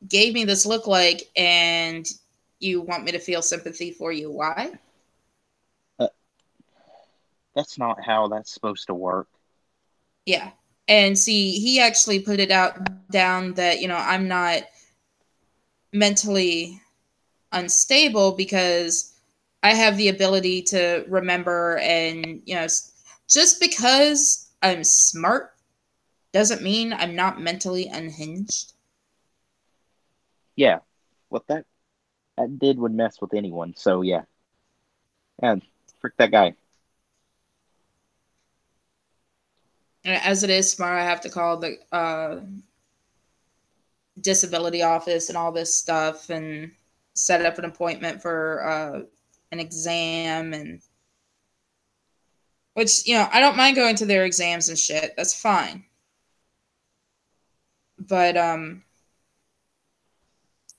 gave me this look like, and you want me to feel sympathy for you. Why? That's not how that's supposed to work. Yeah. And see, he actually put it down that, I'm not mentally unstable because I have the ability to remember, and, just because I'm smart doesn't mean I'm not mentally unhinged. Yeah. What that did would mess with anyone, so yeah. And frick that guy. As it is, tomorrow I have to call the disability office and all this stuff and set up an appointment for an exam, and which, I don't mind going to their exams and shit. That's fine. But I'm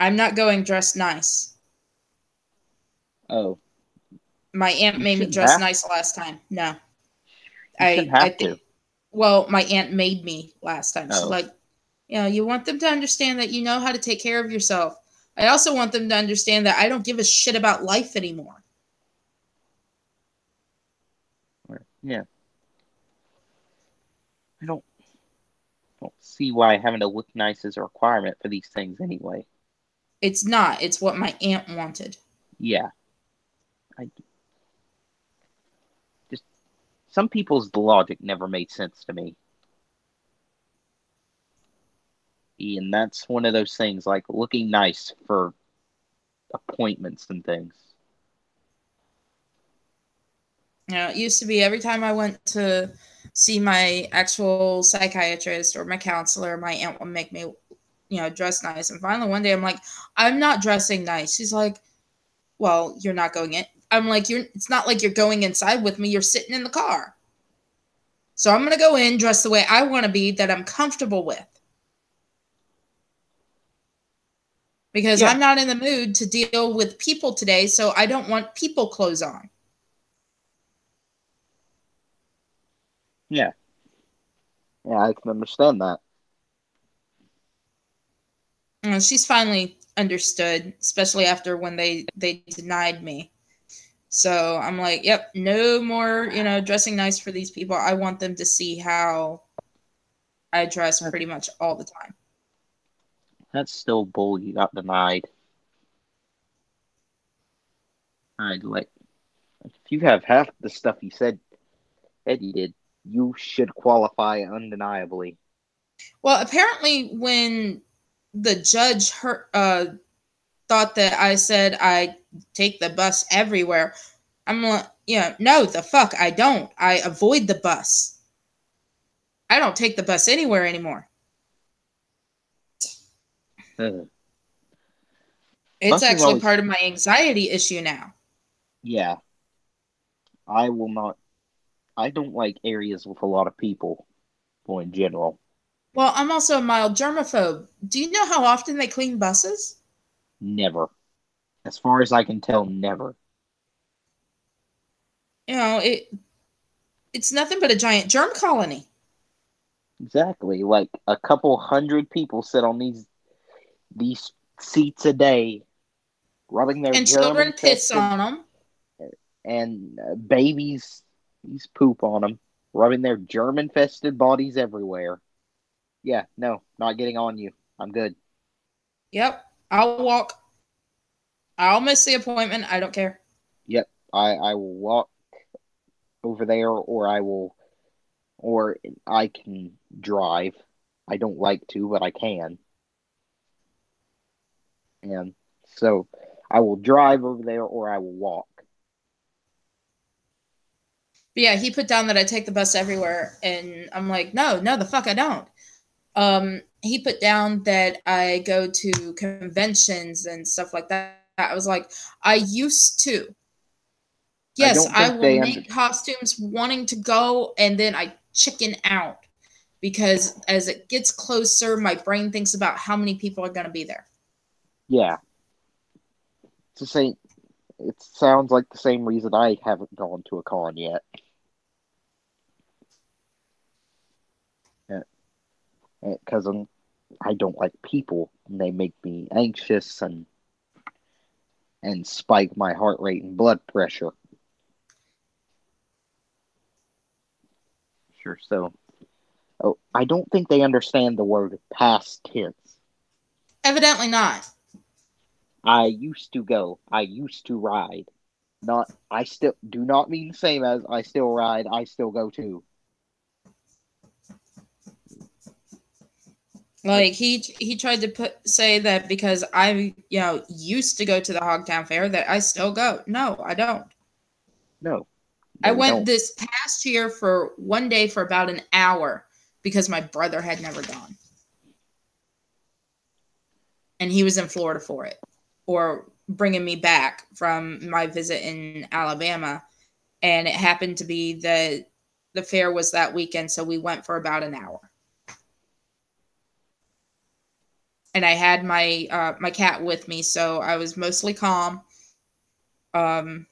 not going dressed nice. Oh. My aunt made me dress nice last time. No. You shouldn't have to. Well, my aunt made me last time. She's Oh. like, you want them to understand that you know how to take care of yourself. I also want them to understand that I don't give a shit about life anymore. Yeah. I don't see why having to look nice is a requirement for these things anyway. It's not. It's what my aunt wanted. Yeah. Some people's logic never made sense to me. And that's one of those things, like looking nice for appointments and things. It used to be every time I went to see my actual psychiatrist or my counselor, my aunt would make me, dress nice. And finally one day I'm like, I'm not dressing nice. She's like, well, you're not going in. I'm like, it's not like you're going inside with me. You're sitting in the car. So I'm going to go in, dress the way I want to be, that I'm comfortable with. Because I'm not in the mood to deal with people today, so I don't want people clothes on. Yeah. Yeah, I can understand that. She's finally understood, especially after when they denied me. So I'm like, yep, no more, dressing nice for these people. I want them to see how I dress pretty much all the time. That's still bull. You got denied. Like, if you have half the stuff you said you did, you should qualify undeniably. Well, apparently when the judge thought that I said I take the bus everywhere, I'm like, no, the fuck, I don't. I avoid the bus. I don't take the bus anywhere anymore. It's actually part of my anxiety issue now. Yeah. I don't like areas with a lot of people in general. Well, I'm also a mild germaphobe. Do you know how often they clean buses? Never. As far as I can tell, never. It's nothing but a giant germ colony. Exactly. Like a couple hundred people sit on these seats a day, rubbing their and children piss on them, and babies poop on them, rubbing their germ-infested bodies everywhere. Yeah, no, not getting on you. I'm good. Yep, I'll walk. I'll miss the appointment. I don't care. Yep, I will walk over there, or I can drive. I don't like to, but I can. And so I will drive over there or I will walk. But yeah, he put down that I take the bus everywhere, and I'm like, no, the fuck I don't. He put down that I go to conventions and stuff like that. I was like, I used to. Yes, I will make costumes wanting to go, and then I chicken out. Because as it gets closer, my brain thinks about how many people are going to be there. Yeah. It's the same. It sounds like the same reason I haven't gone to a con yet. Because I don't like people, and they make me anxious and spike my heart rate and blood pressure. Sure, so... Oh, I don't think they understand the word past tense. Evidently not. I used to go. I used to ride. Not, I still do not mean the same as I still ride, I still go too. Like he tried to say that because I used to go to the Hogtown Fair that I still go. No, I don't. No. I went this past year for one day for about an hour because my brother had never gone. And he was in Florida for it, or bringing me back from my visit in Alabama. And it happened to be that the fair was that weekend, so we went for about an hour. And I had my my cat with me, so I was mostly calm. I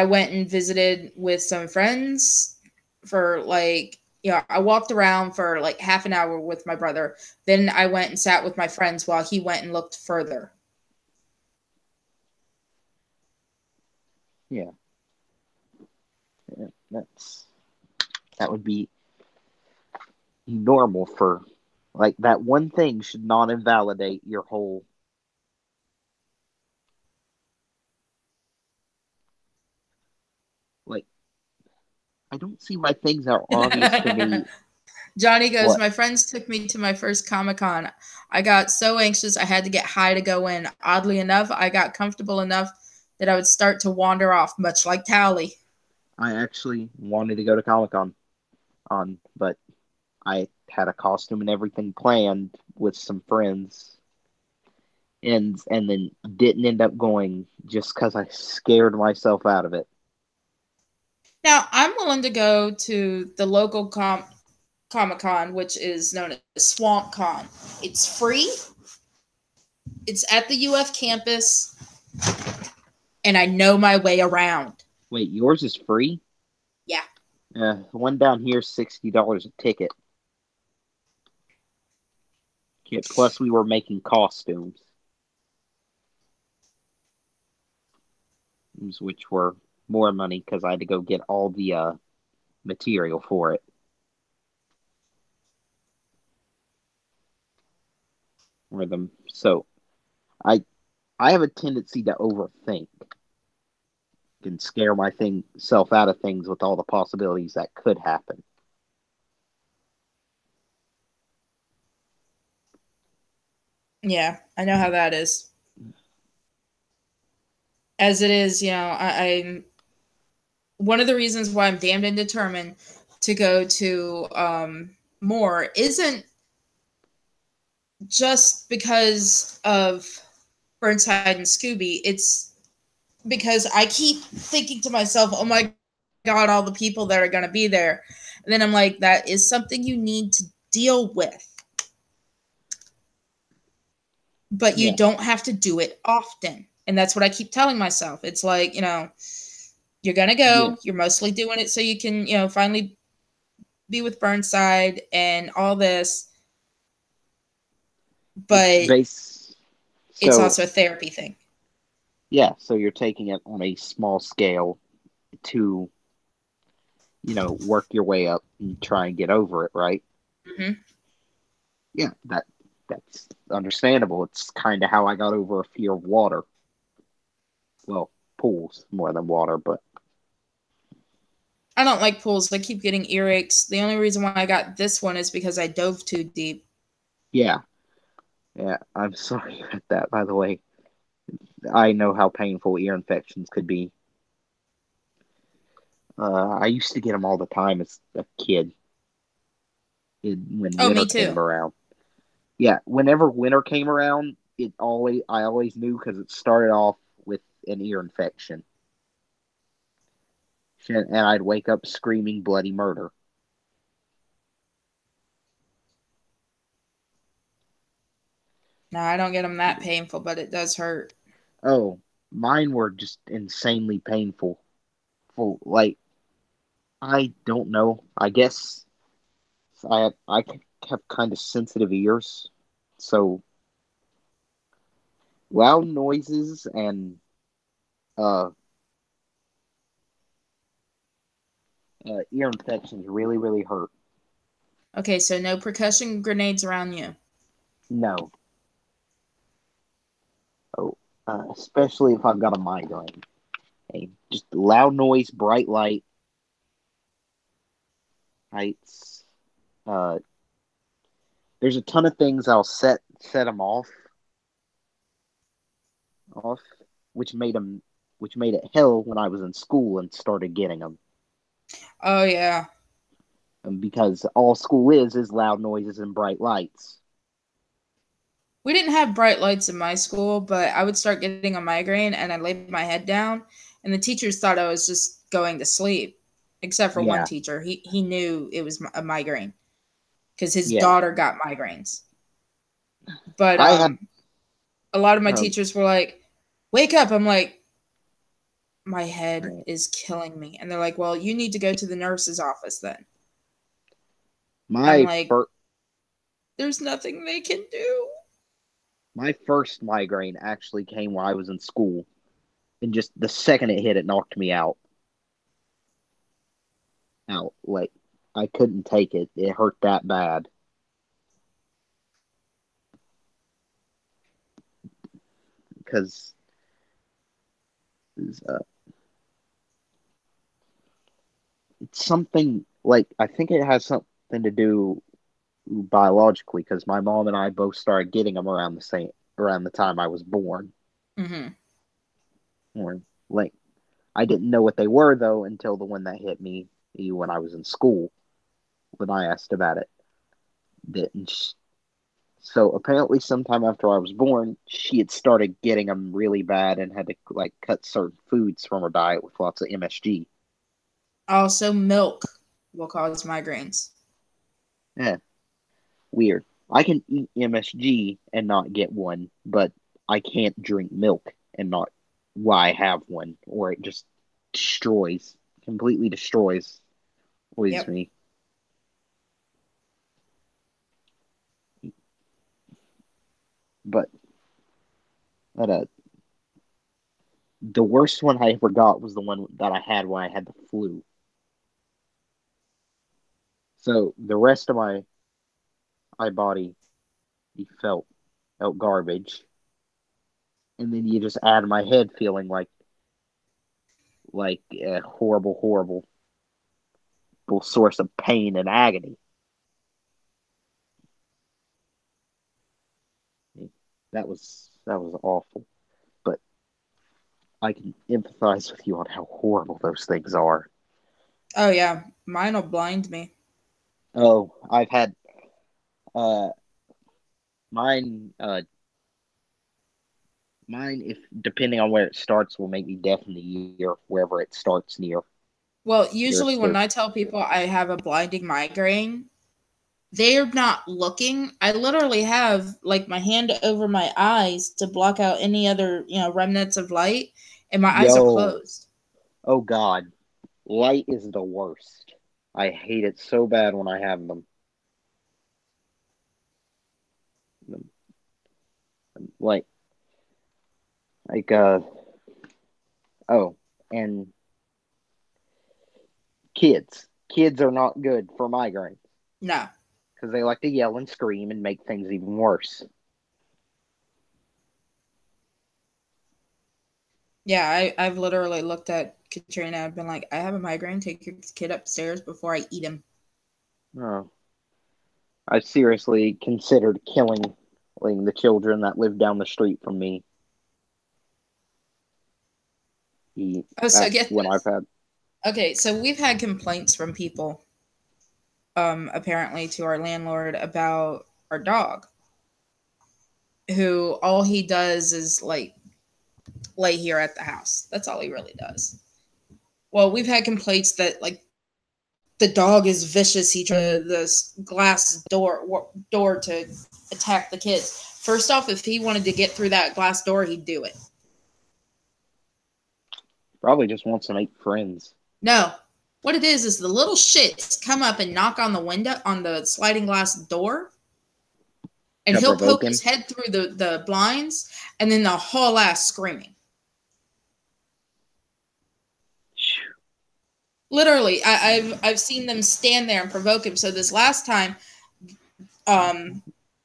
went and visited with some friends for I walked around for like half an hour with my brother. Then I went and sat with my friends while he went and looked further. Yeah. That would be normal for, like, that one thing should not invalidate your whole. Like, I don't see why things are obvious to me. Johnny goes, my friends took me to my first Comic-Con. I got so anxious I had to get high to go in. Oddly enough, I got comfortable enough that I would start to wander off, much like Tally. I actually wanted to go to Comic-Con, but I had a costume and everything planned with some friends, and then didn't end up going just because I scared myself out of it. Now, I'm willing to go to the local Comic-Con, which is known as Swamp Con. It's free. It's at the UF campus, and I know my way around. Wait, yours is free? Yeah. The one down here is $60 a ticket. Yeah, plus we were making costumes, which were more money because I had to go get all the material for it. So I have a tendency to overthink and scare myself out of things with all the possibilities that could happen. Yeah, I know how that is. As it is, I'm one of the reasons why I'm damned and determined to go to more isn't just because of Burnside and Scooby. It's because I keep thinking to myself, oh my God, all the people that are going to be there. And then I'm like, that is something you need to deal with. But you don't have to do it often. And that's what I keep telling myself. It's like, you're going to go. Yeah. You're mostly doing it so you can, finally be with Burnside and all this. But it's also a therapy thing. Yeah, so you're taking it on a small scale to, work your way up and try and get over it, right? Mm-hmm. Yeah, that's understandable. It's kind of how I got over a fear of water. Well, pools more than water, but I don't like pools. I keep getting earaches. The only reason why I got this one is because I dove too deep. Yeah. Yeah, I'm sorry about that, by the way. I know how painful ear infections could be. I used to get them all the time as a kid when winter me too. came around. Yeah, whenever winter came around, I always knew because it started off with an ear infection. And I'd wake up screaming bloody murder. No, I don't get them that painful, but it does hurt. Oh, mine were just insanely painful. Like, I don't know. I guess I have kind of sensitive ears, so loud noises and ear infections really, really hurt. Okay, so no percussion grenades around you. No. Oh, especially if I've got a migraine. Okay, just loud noise, bright light, heights. There's a ton of things I'll set them off, which made it hell when I was in school and started getting them. Oh yeah. Because all school is loud noises and bright lights. We didn't have bright lights in my school, but I would start getting a migraine and I'd lay my head down, and the teachers thought I was just going to sleep. Except for one teacher. He knew it was a migraine because his daughter got migraines. But a lot of my teachers were like, "Wake up." I'm like, my head is killing me. And they're like, "Well, you need to go to the nurse's office then." I'm like, there's nothing they can do. My first migraine actually came while I was in school. And just the second it hit, it knocked me out. Like, I couldn't take it. It hurt that bad. Because it's something, like, I think it has something to do biologically, because my mom and I both started getting them around the time I was born. Mm-hmm. Or, like, I didn't know what they were though until the one that hit me when I was in school. When I asked about it, so apparently sometime after I was born, she had started getting them really bad and had to like cut certain foods from her diet with lots of MSG. Also, milk will cause migraines. Yeah. Weird. I can eat MSG and not get one, but I can't drink milk and not why I have one, or it just completely destroys me. But the worst one I ever got was the one that I had when I had the flu. So the rest of my body, he felt garbage, and then you just add my head feeling like a horrible source of pain and agony. That was awful, but I can empathize with you on how horrible those things are. Oh yeah, mine will blind me. Oh, I've had mine. Mine, if depending on where it starts, will make me deaf in the ear wherever it starts near. Well, usually when I tell people I have a blinding migraine, they're not looking. I literally have like my hand over my eyes to block out any other, remnants of light, and my eyes are closed. Oh God, light is the worst. I hate it so bad when I have them. And kids are not good for migraines. No. Because they like to yell and scream and make things even worse. Yeah, I've literally looked at Katrina, I've been like, I have a migraine. Take your kid upstairs before I eat him. Oh. I seriously considered killing the children that live down the street from me. Get when this. I've had. Okay, so we've had complaints from people, apparently to our landlord about our dog, who all he does is like lay here at the house. That's all he really does. Well, we've had complaints that like the dog is vicious. He tried this glass door to attack the kids. First off, if he wanted to get through that glass door, he'd do it. Probably just wants to make friends. No. What it is the little shits come up and knock on the window, on the sliding glass door, and he'll poke his head through the blinds, and then they'll haul ass screaming. Literally, I've seen them stand there and provoke him. So this last time,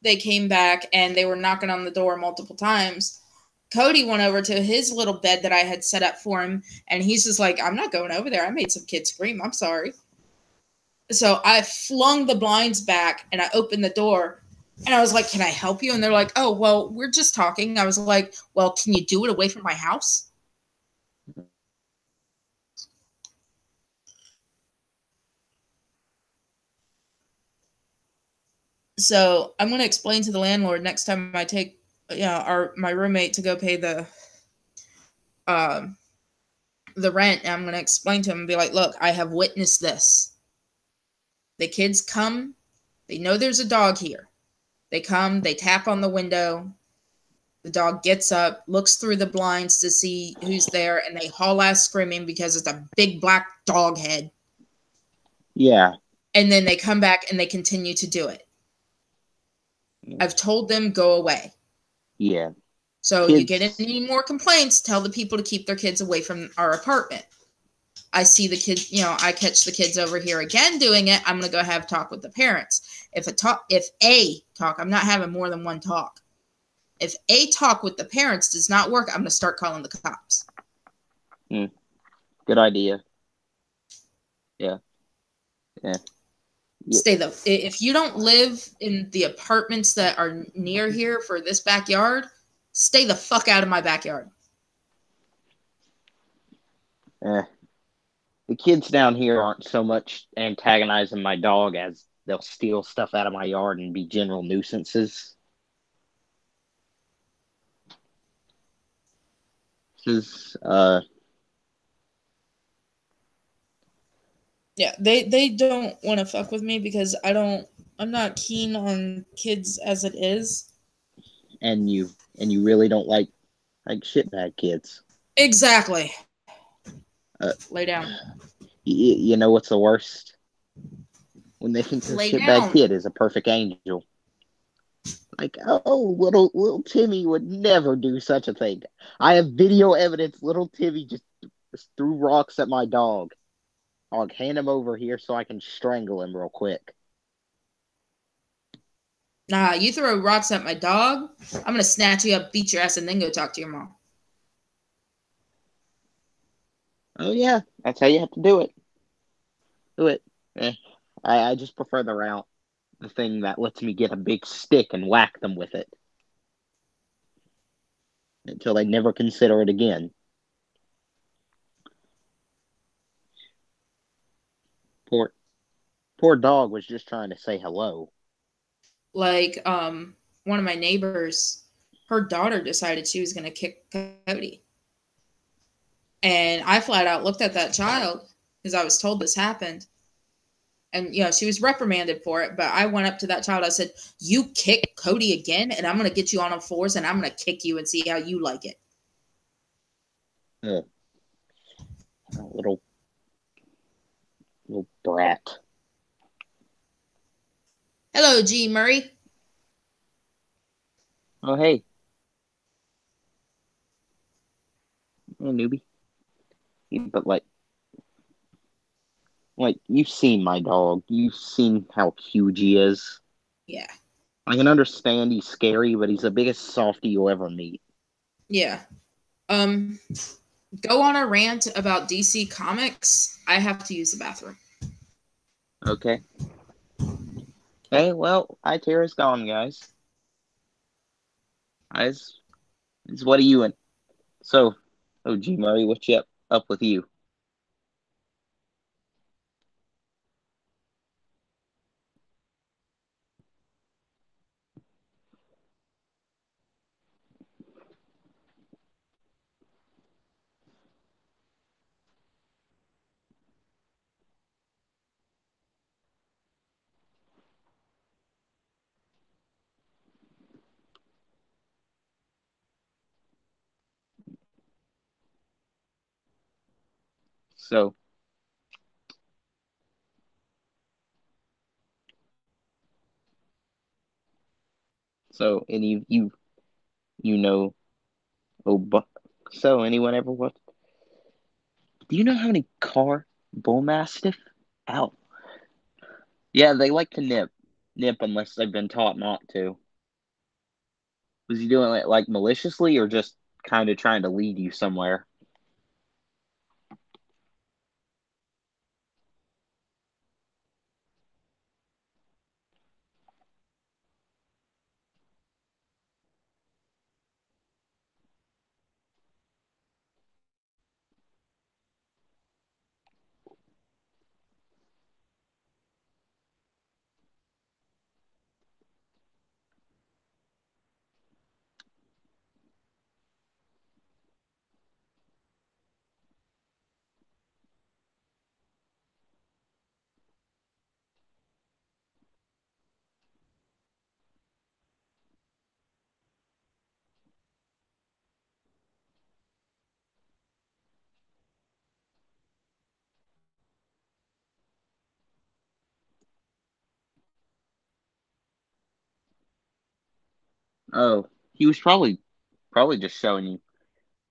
they came back and they were knocking on the door multiple times. Cody went over to his little bed that I had set up for him, and he's just like, I'm not going over there. I made some kids scream. I'm sorry. So I flung the blinds back, and I opened the door, and I was like, can I help you? And they're like, oh, well, we're just talking. I was like, well, can you do it away from my house? So I'm going to explain to the landlord next time I take my roommate to go pay the rent, and I'm going to explain to him and be like, look, I have witnessed this. The kids come, they know there's a dog here. They come, they tap on the window. The dog gets up, looks through the blinds to see who's there, and they haul ass screaming because it's a big black dog head. Yeah. And then they come back and they continue to do it. I've told them, go away. Yeah. So you get any more complaints, tell the people to keep their kids away from our apartment. I see the kids, I catch the kids over here again doing it. I'm going to go have a talk with the parents. If a talk, I'm not having more than one talk. If a talk with the parents does not work, I'm going to start calling the cops. Good idea. Yeah. Yeah. If you don't live in the apartments that are near here for this backyard, stay the fuck out of my backyard. The kids down here aren't so much antagonizing my dog as they'll steal stuff out of my yard and be general nuisances. Yeah, they don't want to fuck with me because I'm not keen on kids as it is. And you really don't like shitbag kids. Exactly. Lay down. You know what's the worst? When they think the shitbag kid is a perfect angel. Like, oh, little Timmy would never do such a thing. I have video evidence. Little Timmy just threw rocks at my dog. I'll hand him over here so I can strangle him real quick. Nah, you throw rocks at my dog, I'm going to snatch you up, beat your ass, and then go talk to your mom. Oh, yeah. That's how you have to do it. Do it. I just prefer the route. The thing that lets me get a big stick and whack them with it. Until they never consider it again. Poor dog was just trying to say hello. Like, one of my neighbors, her daughter decided she was going to kick Cody. And I flat out looked at that child because I was told this happened. And, she was reprimanded for it. But I went up to that child. I said, you kick Cody again, and I'm going to get you on all fours, and I'm going to kick you and see how you like it. Little brat. Hello, G. Murray. Oh, hey. Hey, newbie. But like, you've seen my dog. You've seen how huge he is. Yeah. I can understand he's scary, but he's the biggest softie you'll ever meet. Yeah. go on a rant about DC Comics, I have to use the bathroom. Okay. Okay, well, Terra's gone, guys. Guys, what are you in? So, G Murray, what's up with you? So any of you know, so anyone ever what? Do you know how many bull mastiff? Ow. Yeah, they like to nip unless they've been taught not to. Was he doing it like maliciously or just kind of trying to lead you somewhere? Oh, he was probably just trying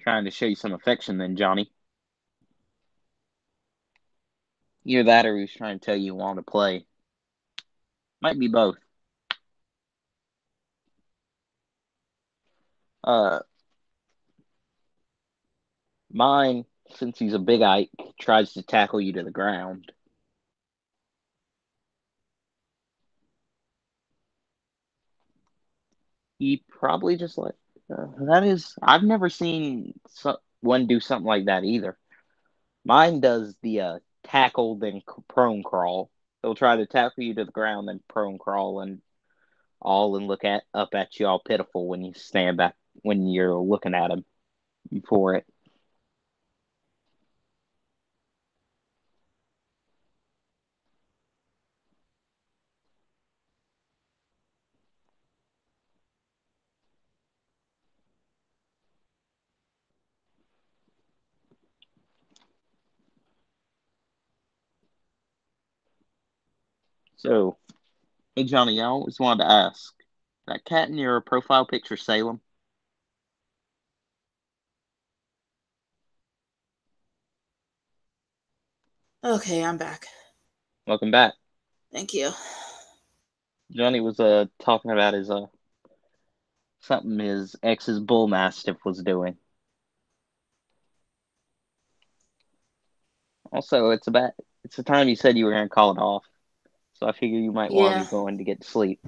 to show you some affection then, Johnny. Either that or he was trying to tell you want to play. Might be both. Mine, since he's a big Ike, tries to tackle you to the ground. He probably just I've never seen one do something like that either. Mine does the tackle then prone crawl. He'll try to tackle you to the ground, then prone crawl and look up at you all pitiful when you stand back when you're looking at him for it. So, hey Johnny, I always wanted to ask, that cat in your profile picture Salem? Okay, I'm back. Welcome back. Thank you. Johnny was talking about his something his ex's bull mastiff was doing. Also, it's the time you said you were going to call it off, so I figure you might want to be going to get to sleep.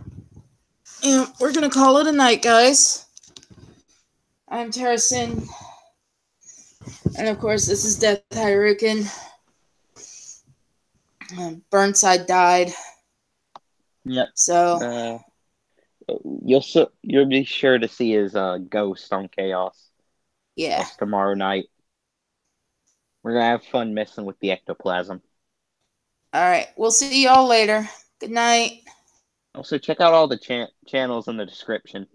Yeah, we're gonna call it a night, guys. I'm Terra, and of course, this is Death Hyrukin. Burnside died. Yep. So you'll be sure to see his ghost on Chaos. Yeah. That's tomorrow night. We're gonna have fun messing with the ectoplasm. All right, we'll see y'all later. Good night. Also, check out all the channels in the description.